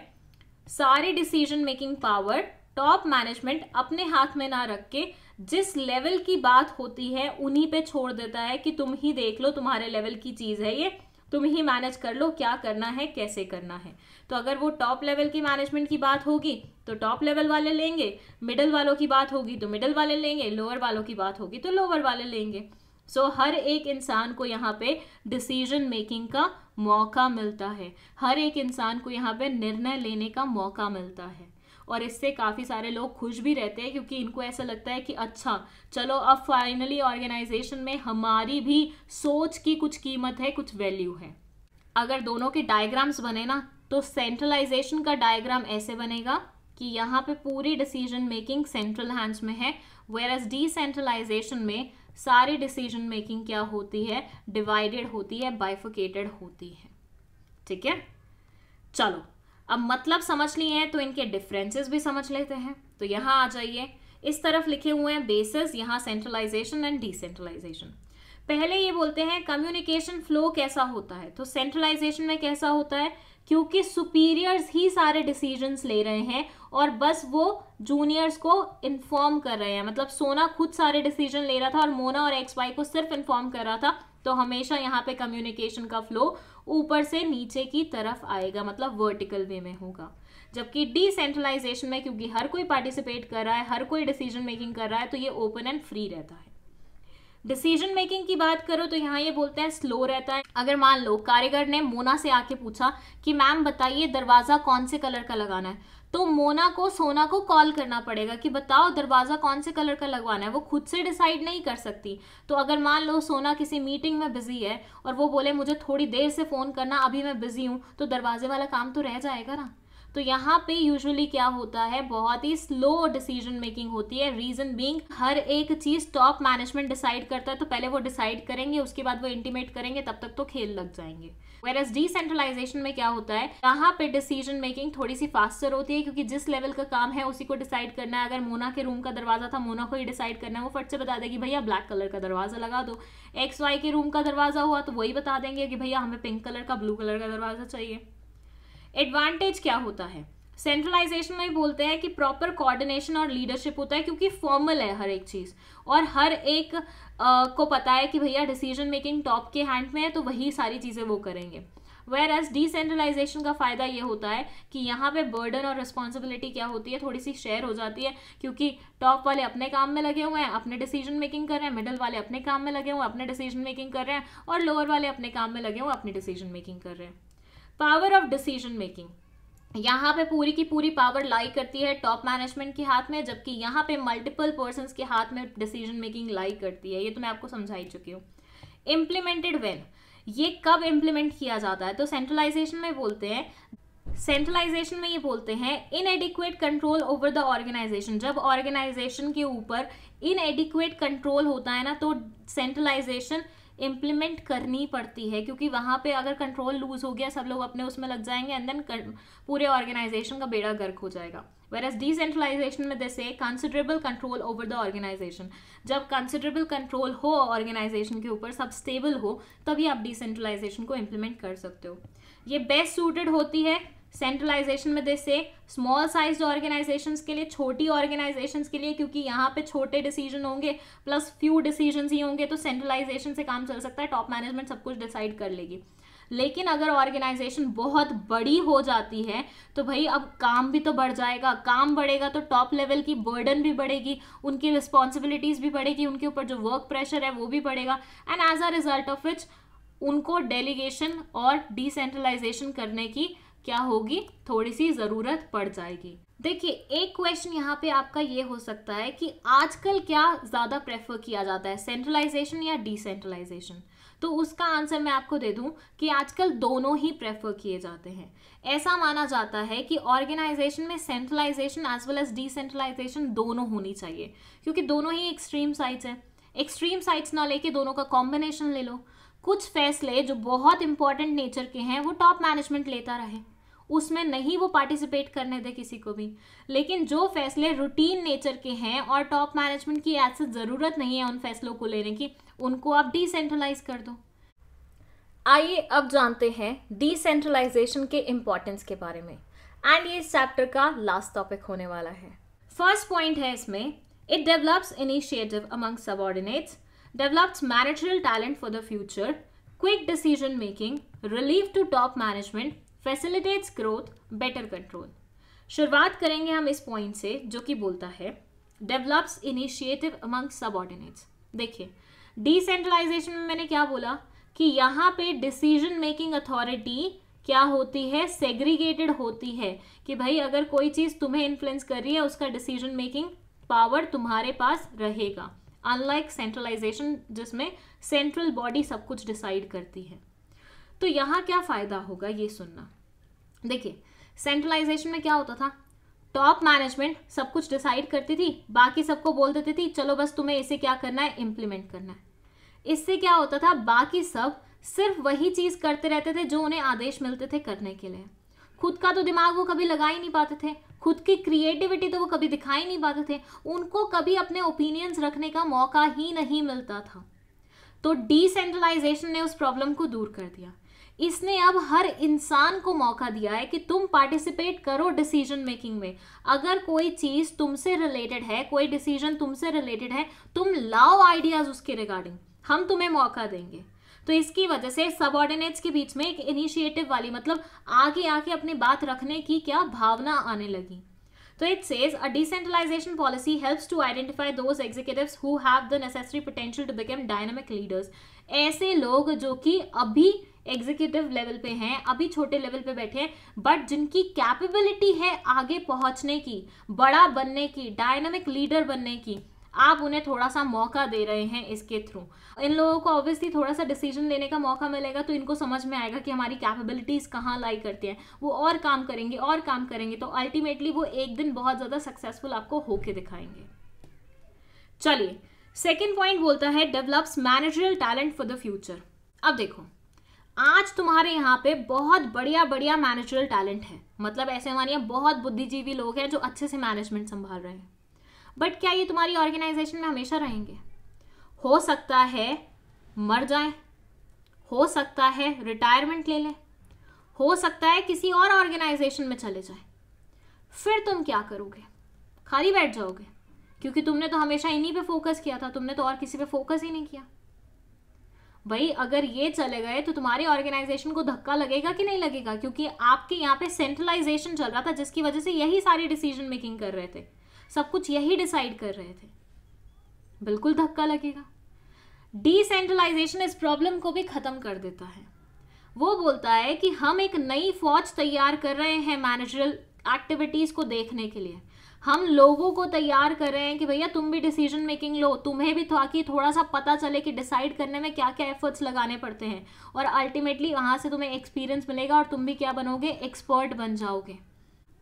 सारी decision making power top management अपने हाथ में ना रख के जिस लेवल की बात होती है उन्हीं पे छोड़ देता है कि तुम ही देख लो, तुम्हारे लेवल की चीज है ये, तुम ही मैनेज कर लो, क्या करना है, कैसे करना है। तो अगर वो टॉप लेवल की मैनेजमेंट की बात होगी तो टॉप लेवल वाले लेंगे, मिडिल वालों की बात होगी तो मिडिल वाले लेंगे, लोअर वालों की बात होगी तो लोअर वाले लेंगे। सो हर एक इंसान को यहाँ पे डिसीजन मेकिंग का मौका मिलता है, हर एक इंसान को यहाँ पे निर्णय लेने का मौका मिलता है। और इससे काफ़ी सारे लोग खुश भी रहते हैं क्योंकि इनको ऐसा लगता है कि अच्छा चलो अब फाइनली ऑर्गेनाइजेशन में हमारी भी सोच की कुछ कीमत है, कुछ वैल्यू है। अगर दोनों के डायग्राम्स बने ना तो सेंट्रलाइजेशन का डायग्राम ऐसे बनेगा कि यहाँ पे पूरी डिसीजन मेकिंग सेंट्रल हैंड्स में है, वेयरएज डिसेंट्रलाइजेशन में सारी डिसीजन मेकिंग क्या होती है, डिवाइडेड होती है, बाइफिकेटेड होती है। ठीक है, चलो अब मतलब समझ लिए हैं तो इनके डिफरेंसेस भी समझ लेते हैं। तो यहाँ आ जाइए, इस तरफ लिखे हुए हैं बेसिस, यहाँ सेंट्रलाइजेशन एंड डिसेंट्रलाइजेशन। पहले ये बोलते हैं कम्युनिकेशन फ्लो कैसा होता है। तो सेंट्रलाइजेशन में कैसा होता है, क्योंकि सुपीरियर्स ही सारे डिसीजंस ले रहे हैं और बस वो जूनियर्स को इन्फॉर्म कर रहे हैं। मतलब सोना खुद सारे डिसीजन ले रहा था और मोना और एक्स वाई को सिर्फ इन्फॉर्म कर रहा था। तो हमेशा यहाँ पे कम्युनिकेशन का फ्लो ऊपर से नीचे की तरफ आएगा, मतलब वर्टिकल वे में होगा। जबकि डिसेंट्रलाइजेशन में क्योंकि हर कोई पार्टिसिपेट कर रहा है, हर कोई डिसीजन मेकिंग कर रहा है, तो ये ओपन एंड फ्री रहता है। डिसीजन मेकिंग की बात करो तो यहाँ ये बोलते हैं स्लो रहता है। अगर मान लो कारीगर ने मोना से आके पूछा कि मैम बताइए दरवाजा कौन से कलर का लगाना है, तो मोना को सोना को कॉल करना पड़ेगा कि बताओ दरवाजा कौन से कलर का लगवाना है। वो खुद से डिसाइड नहीं कर सकती। तो अगर मान लो सोना किसी मीटिंग में बिजी है और वो बोले मुझे थोड़ी देर से फोन करना, अभी मैं बिजी हूँ, तो दरवाजे वाला काम तो रह जाएगा ना। तो यहाँ पे यूजुअली क्या होता है, बहुत ही स्लो डिसीजन मेकिंग होती है। रीजन बीइंग हर एक चीज टॉप मैनेजमेंट डिसाइड करता है, तो पहले वो डिसाइड करेंगे, उसके बाद वो इंटीमेट करेंगे, तब तक तो खेल लग जाएंगे। Whereas डिसेंट्रलाइजेशन में क्या होता है, यहाँ पे डिसीजन मेकिंग थोड़ी सी फास्टर होती है क्योंकि जिस लेवल का काम है उसी को डिसाइड करना है। अगर मोना के रूम का दरवाजा था, मोना को ही डिसाइड करना है, वो फट से बता देगी भैया ब्लैक कलर का दरवाजा लगा दो। एक्स वाई के रूम का दरवाजा हुआ तो वही बता देंगे कि भैया हमें पिंक कलर का, ब्लू कलर का दरवाजा चाहिए। एडवांटेज क्या होता है, सेंट्रलाइजेशन में बोलते हैं कि प्रॉपर कोऑर्डिनेशन और लीडरशिप होता है क्योंकि फॉर्मल है हर एक चीज और हर एक को पता है कि भैया डिसीजन मेकिंग टॉप के हैंड में है, तो वही सारी चीजें वो करेंगे। वेयरएज डिसेंट्रलाइजेशन का फायदा ये होता है कि यहाँ पे बर्डन और रिस्पॉन्सिबिलिटी क्या होती है, थोड़ी सी शेयर हो जाती है क्योंकि टॉप वाले अपने काम में लगे हुए हैं, अपने डिसीजन मेकिंग कर रहे हैं, मिडिल वाले अपने काम में लगे हुए हैं, अपने डिसीजन मेकिंग कर रहे हैं, और लोअर वाले अपने काम में लगे हुए अपनी डिसीजन मेकिंग कर रहे हैं। पावर ऑफ डिसीजन मेकिंग, यहाँ पे पूरी की पूरी पावर लाई करती है टॉप मैनेजमेंट के हाथ में, जबकि यहाँ पे मल्टीपल पर्संस के हाथ में डिसीजन मेकिंग लाई करती है। ये तो मैं आपको समझा ही चुकी हूँ। इम्प्लीमेंटेड व्हेन, ये कब इम्प्लीमेंट किया जाता है, तो सेंट्रलाइजेशन में बोलते हैं, सेंट्रलाइजेशन में ये बोलते हैं inadequate control over the organisation. जब ऑर्गेनाइजेशन के ऊपर इनएडिक्वेट कंट्रोल होता है ना, तो सेंट्रलाइजेशन इम्प्लीमेंट करनी पड़ती है क्योंकि वहां पे अगर कंट्रोल लूज हो गया, सब लोग अपने उसमें लग जाएंगे एंड देन पूरे ऑर्गेनाइजेशन का बेड़ा गर्क हो जाएगा। Whereas डिसेंट्रलाइजेशन में जैसे considerable control over the organisation, जब कंसिडरेबल कंट्रोल हो ऑर्गेनाइजेशन के ऊपर, सब स्टेबल हो, तभी आप डिसेंट्रलाइजेशन को इम्प्लीमेंट कर सकते हो। ये बेस्ट सूटेड होती है सेंट्रलाइजेशन में जैसे स्मॉल साइज ऑर्गेनाइजेशंस के लिए, छोटी ऑर्गेनाइजेशंस के लिए, क्योंकि यहाँ पे छोटे डिसीजन होंगे प्लस फ्यू डिसीजंस ही होंगे, तो सेंट्रलाइजेशन से काम चल सकता है, टॉप मैनेजमेंट सब कुछ डिसाइड कर लेगी। लेकिन अगर ऑर्गेनाइजेशन बहुत बड़ी हो जाती है तो भाई अब काम भी तो बढ़ जाएगा, काम बढ़ेगा तो टॉप लेवल की बर्डन भी बढ़ेगी, उनकी रिस्पॉन्सिबिलिटीज भी बढ़ेगी, उनके ऊपर जो वर्क प्रेशर है वो भी बढ़ेगा, and as a result of which उनको डेलीगेशन और डिसेंट्रलाइजेशन करने की क्या होगी, थोड़ी सी जरूरत पड़ जाएगी। देखिए, एक क्वेश्चन यहाँ पे आपका ये हो सकता है कि आजकल क्या ज्यादा प्रेफर किया जाता है, सेंट्रलाइजेशन या डिसेंट्रलाइजेशन? तो उसका आंसर मैं आपको दे दूं कि आजकल दोनों ही प्रेफर किए जाते हैं। ऐसा माना जाता है कि ऑर्गेनाइजेशन में centralisation as well as decentralisation दोनों होनी चाहिए, क्योंकि दोनों ही एक्सट्रीम साइड्स हैं। एक्सट्रीम साइड्स ना लेके दोनों का कॉम्बिनेशन ले लो। कुछ फैसले जो बहुत इंपॉर्टेंट नेचर के हैं वो टॉप मैनेजमेंट लेता रहे, उसमें नहीं वो पार्टिसिपेट करने दे किसी को भी। लेकिन जो फैसले रूटीन नेचर के हैं और टॉप मैनेजमेंट की ऐसे जरूरत नहीं है उन फैसलों को लेने की, उनको आप डिसेंट्रलाइज कर दो। आइए अब जानते हैं डिसेंट्रलाइजेशन के इम्पोर्टेंस के बारे में, एंड ये इस चैप्टर का लास्ट टॉपिक होने वाला है। फर्स्ट पॉइंट है इसमें, it develops initiative among subordinates, develops managerial talent for the future, quick decision making, relief to top management, facilitates growth, better control। शुरुआत करेंगे हम इस पॉइंट से जो कि बोलता है develops initiative among subordinates। देखिए, डिसेंट्रलाइजेशन में मैंने क्या बोला कि यहाँ पे डिसीजन मेकिंग अथॉरिटी क्या होती है, सेग्रीगेटेड होती है, कि भाई अगर कोई चीज तुम्हें इन्फ्लुएंस कर रही है उसका डिसीजन मेकिंग पावर तुम्हारे पास रहेगा, अनलाइक सेंट्रलाइजेशन जिसमें सेंट्रल बॉडी सब कुछ डिसाइड करती है। तो यहाँ क्या फायदा होगा ये सुनना। देखिए, सेंट्रलाइजेशन में क्या होता था, टॉप मैनेजमेंट सब कुछ डिसाइड करती थी, बाकी सबको बोल देती थी चलो बस तुम्हें इसे क्या करना है, इम्प्लीमेंट करना है। इससे क्या होता था, बाकी सब सिर्फ वही चीज करते रहते थे जो उन्हें आदेश मिलते थे करने के लिए। खुद का तो दिमाग वो कभी लगा ही नहीं पाते थे, खुद की क्रिएटिविटी तो वो कभी दिखा ही नहीं पाते थे, उनको कभी अपने ओपिनियंस रखने का मौका ही नहीं मिलता था। तो डिसेंट्रलाइजेशन ने उस प्रॉब्लम को दूर कर दिया। इसने अब हर इंसान को मौका दिया है कि तुम पार्टिसिपेट करो डिसीजन मेकिंग में। अगर कोई चीज तुमसे रिलेटेड है, कोई डिसीजन तुमसे रिलेटेड है, तुम लाओ आइडियाज उसके रिगार्डिंग, हम तुम्हें मौका देंगे। तो इसकी वजह से सबऑर्डिनेट्स के बीच में एक इनिशिएटिव वाली, मतलब आगे आके अपनी बात रखने की क्या भावना आने लगी। तो it says a decentralisation policy helps to identify those executives who have the necessary potential to become dynamic leaders. ऐसे लोग जो कि अभी एग्जीक्यूटिव लेवल पे हैं, अभी छोटे लेवल पे बैठे हैं, बट जिनकी कैपेबिलिटी है आगे पहुंचने की, बड़ा बनने की, डायनामिक लीडर बनने की, आप उन्हें थोड़ा सा मौका दे रहे हैं इसके थ्रू। इन लोगों को ऑब्वियसली थोड़ा सा डिसीजन लेने का मौका मिलेगा तो इनको समझ में आएगा कि हमारी कैपेबिलिटीज कहाँ लाई करती हैं, वो और काम करेंगे और काम करेंगे, तो अल्टीमेटली वो एक दिन बहुत ज्यादा सक्सेसफुल आपको होके दिखाएंगे। चलिए, सेकेंड पॉइंट बोलता है develops managerial talent for the future. अब देखो, आज तुम्हारे यहाँ पे बहुत बढ़िया बढ़िया मैनेजरियल टैलेंट है, मतलब ऐसे हमारे यहाँ बहुत बुद्धिजीवी लोग हैं जो अच्छे से मैनेजमेंट संभाल रहे हैं, बट क्या ये तुम्हारी ऑर्गेनाइजेशन में हमेशा रहेंगे? हो सकता है मर जाएं, हो सकता है रिटायरमेंट ले लें, हो सकता है किसी और ऑर्गेनाइजेशन में चले जाएं। फिर तुम क्या करोगे? खाली बैठ जाओगे, क्योंकि तुमने तो हमेशा इन्हीं पे फोकस किया था, तुमने तो और किसी पे फोकस ही नहीं किया। भाई अगर ये चले गए तो तुम्हारी ऑर्गेनाइजेशन को धक्का लगेगा कि नहीं लगेगा? क्योंकि आपके यहाँ पे सेंट्रलाइजेशन चल रहा था जिसकी वजह से यही सारी डिसीजन मेकिंग कर रहे थे, सब कुछ यही डिसाइड कर रहे थे, बिल्कुल धक्का लगेगा। डिसेंट्रलाइजेशन इस प्रॉब्लम को भी खत्म कर देता है। वो बोलता है कि हम एक नई फौज तैयार कर रहे हैं मैनेजरल एक्टिविटीज को देखने के लिए, हम लोगों को तैयार कर रहे हैं कि भैया तुम भी डिसीजन मेकिंग लो, तुम्हें भी ताकि थोड़ा सा पता चले कि डिसाइड करने में क्या क्या एफर्ट्स लगाने पड़ते हैं, और अल्टीमेटली वहां से तुम्हें एक्सपीरियंस मिलेगा और तुम भी क्या बनोगे, एक्सपर्ट बन जाओगे।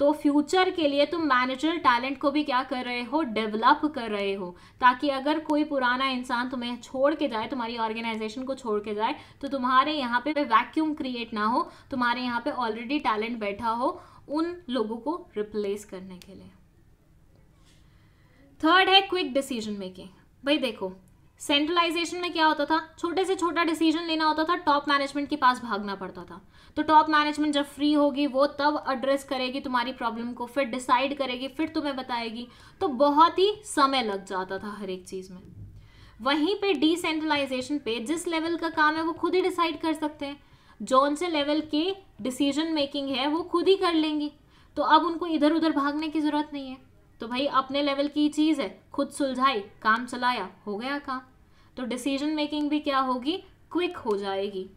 तो फ्यूचर के लिए तुम मैनेजरल टैलेंट को भी क्या कर रहे हो, डेवलप कर रहे हो, ताकि अगर कोई पुराना इंसान तुम्हें छोड़ के जाए, तुम्हारी ऑर्गेनाइजेशन को छोड़ के जाए, तो तुम्हारे यहाँ पे वैक्यूम क्रिएट ना हो, तुम्हारे यहाँ पे ऑलरेडी टैलेंट बैठा हो उन लोगों को रिप्लेस करने के लिए। थर्ड है क्विक डिसीजन मेकिंग। भाई देखो, सेंट्रलाइजेशन में क्या होता था, छोटे से छोटा डिसीजन लेना होता था, टॉप मैनेजमेंट के पास भागना पड़ता था। तो टॉप मैनेजमेंट जब फ्री होगी वो तब एड्रेस करेगी तुम्हारी प्रॉब्लम को, फिर डिसाइड करेगी, फिर तुम्हें बताएगी। तो बहुत ही समय लग जाता था हर एक चीज में। वहीं पे डिसेंट्रलाइजेशन पे जिस लेवल का काम है वो खुद ही डिसाइड कर सकते हैं, जौन से लेवल के डिसीजन मेकिंग है वो खुद ही कर लेंगी। तो अब उनको इधर उधर भागने की जरूरत नहीं है। तो भाई अपने लेवल की चीज है, खुद सुलझाई, काम चलाया, हो गया काम। तो डिसीजन मेकिंग भी क्या होगी, क्विक हो जाएगी।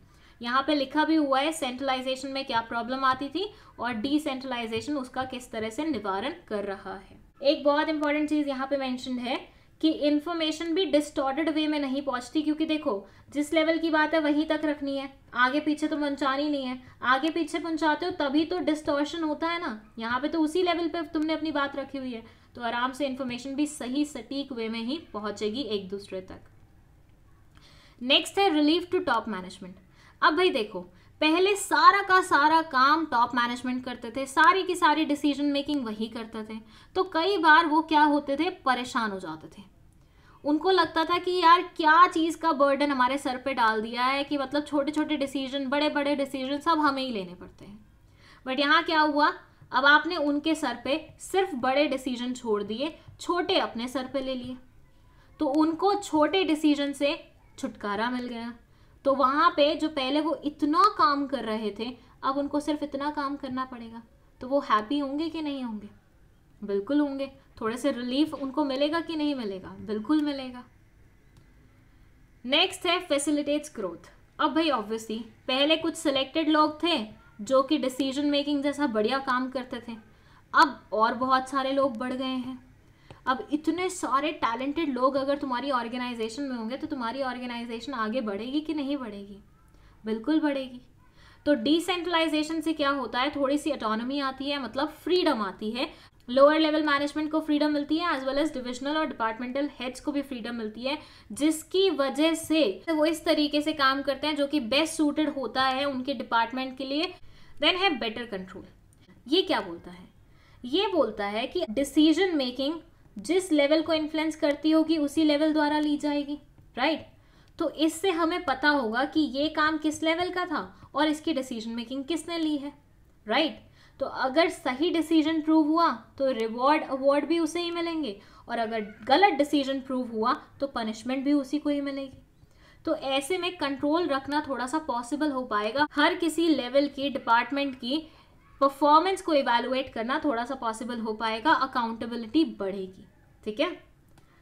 यहाँ पे लिखा भी हुआ है सेंट्रलाइजेशन में क्या प्रॉब्लम आती थी और डिसेंट्रलाइजेशन उसका किस तरह से निवारण कर रहा है। एक बहुत इंपॉर्टेंट चीज यहाँ पे मेंशन है कि इंफॉर्मेशन भी डिस्टॉर्टेड वे में नहीं पहुंचती, क्योंकि देखो जिस लेवल की बात है वहीं तक रखनी है, आगे पीछे तो पहुंचानी नहीं है। आगे पीछे पहुंचाते हो तभी तो डिस्टॉर्शन होता है ना। यहाँ पे तो उसी लेवल पे तुमने अपनी बात रखी हुई है, तो आराम से इंफॉर्मेशन भी सही सटीक वे में ही पहुंचेगी एक दूसरे तक। नेक्स्ट है रिलीफ टू टॉप मैनेजमेंट। अब भाई देखो, पहले सारा का सारा काम टॉप मैनेजमेंट करते थे, सारी की सारी डिसीजन मेकिंग वही करते थे। तो कई बार वो क्या होते थे, परेशान हो जाते थे। उनको लगता था कि यार क्या चीज़ का बर्डन हमारे सर पे डाल दिया है कि मतलब छोटे छोटे डिसीजन, बड़े बड़े डिसीजन सब हमें ही लेने पड़ते हैं। बट यहाँ क्या हुआ, अब आपने उनके सर पे सिर्फ बड़े डिसीजन छोड़ दिए, छोटे अपने सर पे ले लिए। तो उनको छोटे डिसीजन से छुटकारा मिल गया। तो वहाँ पे जो पहले वो इतना काम कर रहे थे, अब उनको सिर्फ इतना काम करना पड़ेगा। तो वो हैप्पी होंगे कि नहीं होंगे? बिल्कुल होंगे। थोड़े से रिलीफ उनको मिलेगा कि नहीं मिलेगा? बिल्कुल मिलेगा। नेक्स्ट है फैसिलिटेट्स ग्रोथ। अब भाई ऑब्वियसली पहले कुछ सिलेक्टेड लोग थे जो कि डिसीजन मेकिंग जैसा बढ़िया काम करते थे, अब और बहुत सारे लोग बढ़ गए हैं। अब इतने सारे टैलेंटेड लोग अगर तुम्हारी ऑर्गेनाइजेशन में होंगे तो तुम्हारी ऑर्गेनाइजेशन आगे बढ़ेगी कि नहीं बढ़ेगी? बिल्कुल बढ़ेगी। तो डिसेंट्रलाइजेशन से क्या होता है, थोड़ी सी ऑटोनॉमी आती है, मतलब फ्रीडम आती है। लोअर लेवल मैनेजमेंट को फ्रीडम मिलती है, एज वेल एज डिविजनल और डिपार्टमेंटल हेड्स को भी फ्रीडम मिलती है, जिसकी वजह से वो इस तरीके से काम करते हैं जो कि बेस्ट सूटेड होता है उनके डिपार्टमेंट के लिए। देन है बेटर कंट्रोल। ये क्या बोलता है? ये बोलता है कि डिसीजन मेकिंग जिस लेवल को इन्फ्लुएंस करती होगी उसी लेवल द्वारा ली जाएगी, राइट? तो इससे हमें पता होगा कि ये काम किस लेवल का था और इसकी डिसीजन मेकिंग किसने ली है, राइट? तो अगर सही डिसीजन प्रूव हुआ तो रिवॉर्ड अवार्ड भी उसे ही मिलेंगे, और अगर गलत डिसीजन प्रूव हुआ तो पनिशमेंट भी उसी को ही मिलेगी। तो ऐसे में कंट्रोल रखना थोड़ा सा पॉसिबल हो पाएगा, हर किसी लेवल की डिपार्टमेंट की परफॉर्मेंस को इवैल्यूएट करना थोड़ा सा पॉसिबल हो पाएगा, अकाउंटेबिलिटी बढ़ेगी। ठीक है,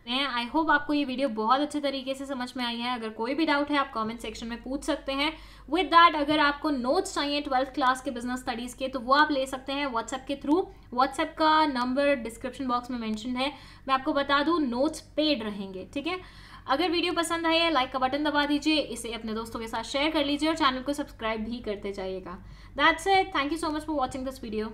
आई होप आपको ये वीडियो बहुत अच्छे तरीके से समझ में आई है। अगर कोई भी डाउट है आप कमेंट सेक्शन में पूछ सकते हैं। विद दैट, अगर आपको नोट्स चाहिए 12th क्लास के बिजनेस स्टडीज़ के तो वो आप ले सकते हैं व्हाट्सएप के थ्रू। व्हाट्सएप का नंबर डिस्क्रिप्शन बॉक्स में मेंशन है। मैं आपको बता दूं, नोट्स पेड रहेंगे। ठीक है, अगर वीडियो पसंद आई है लाइक का बटन दबा दीजिए, इसे अपने दोस्तों के साथ शेयर कर लीजिए और चैनल को सब्सक्राइब भी करते जाइएगा। That's it, thank you so much for watching this video.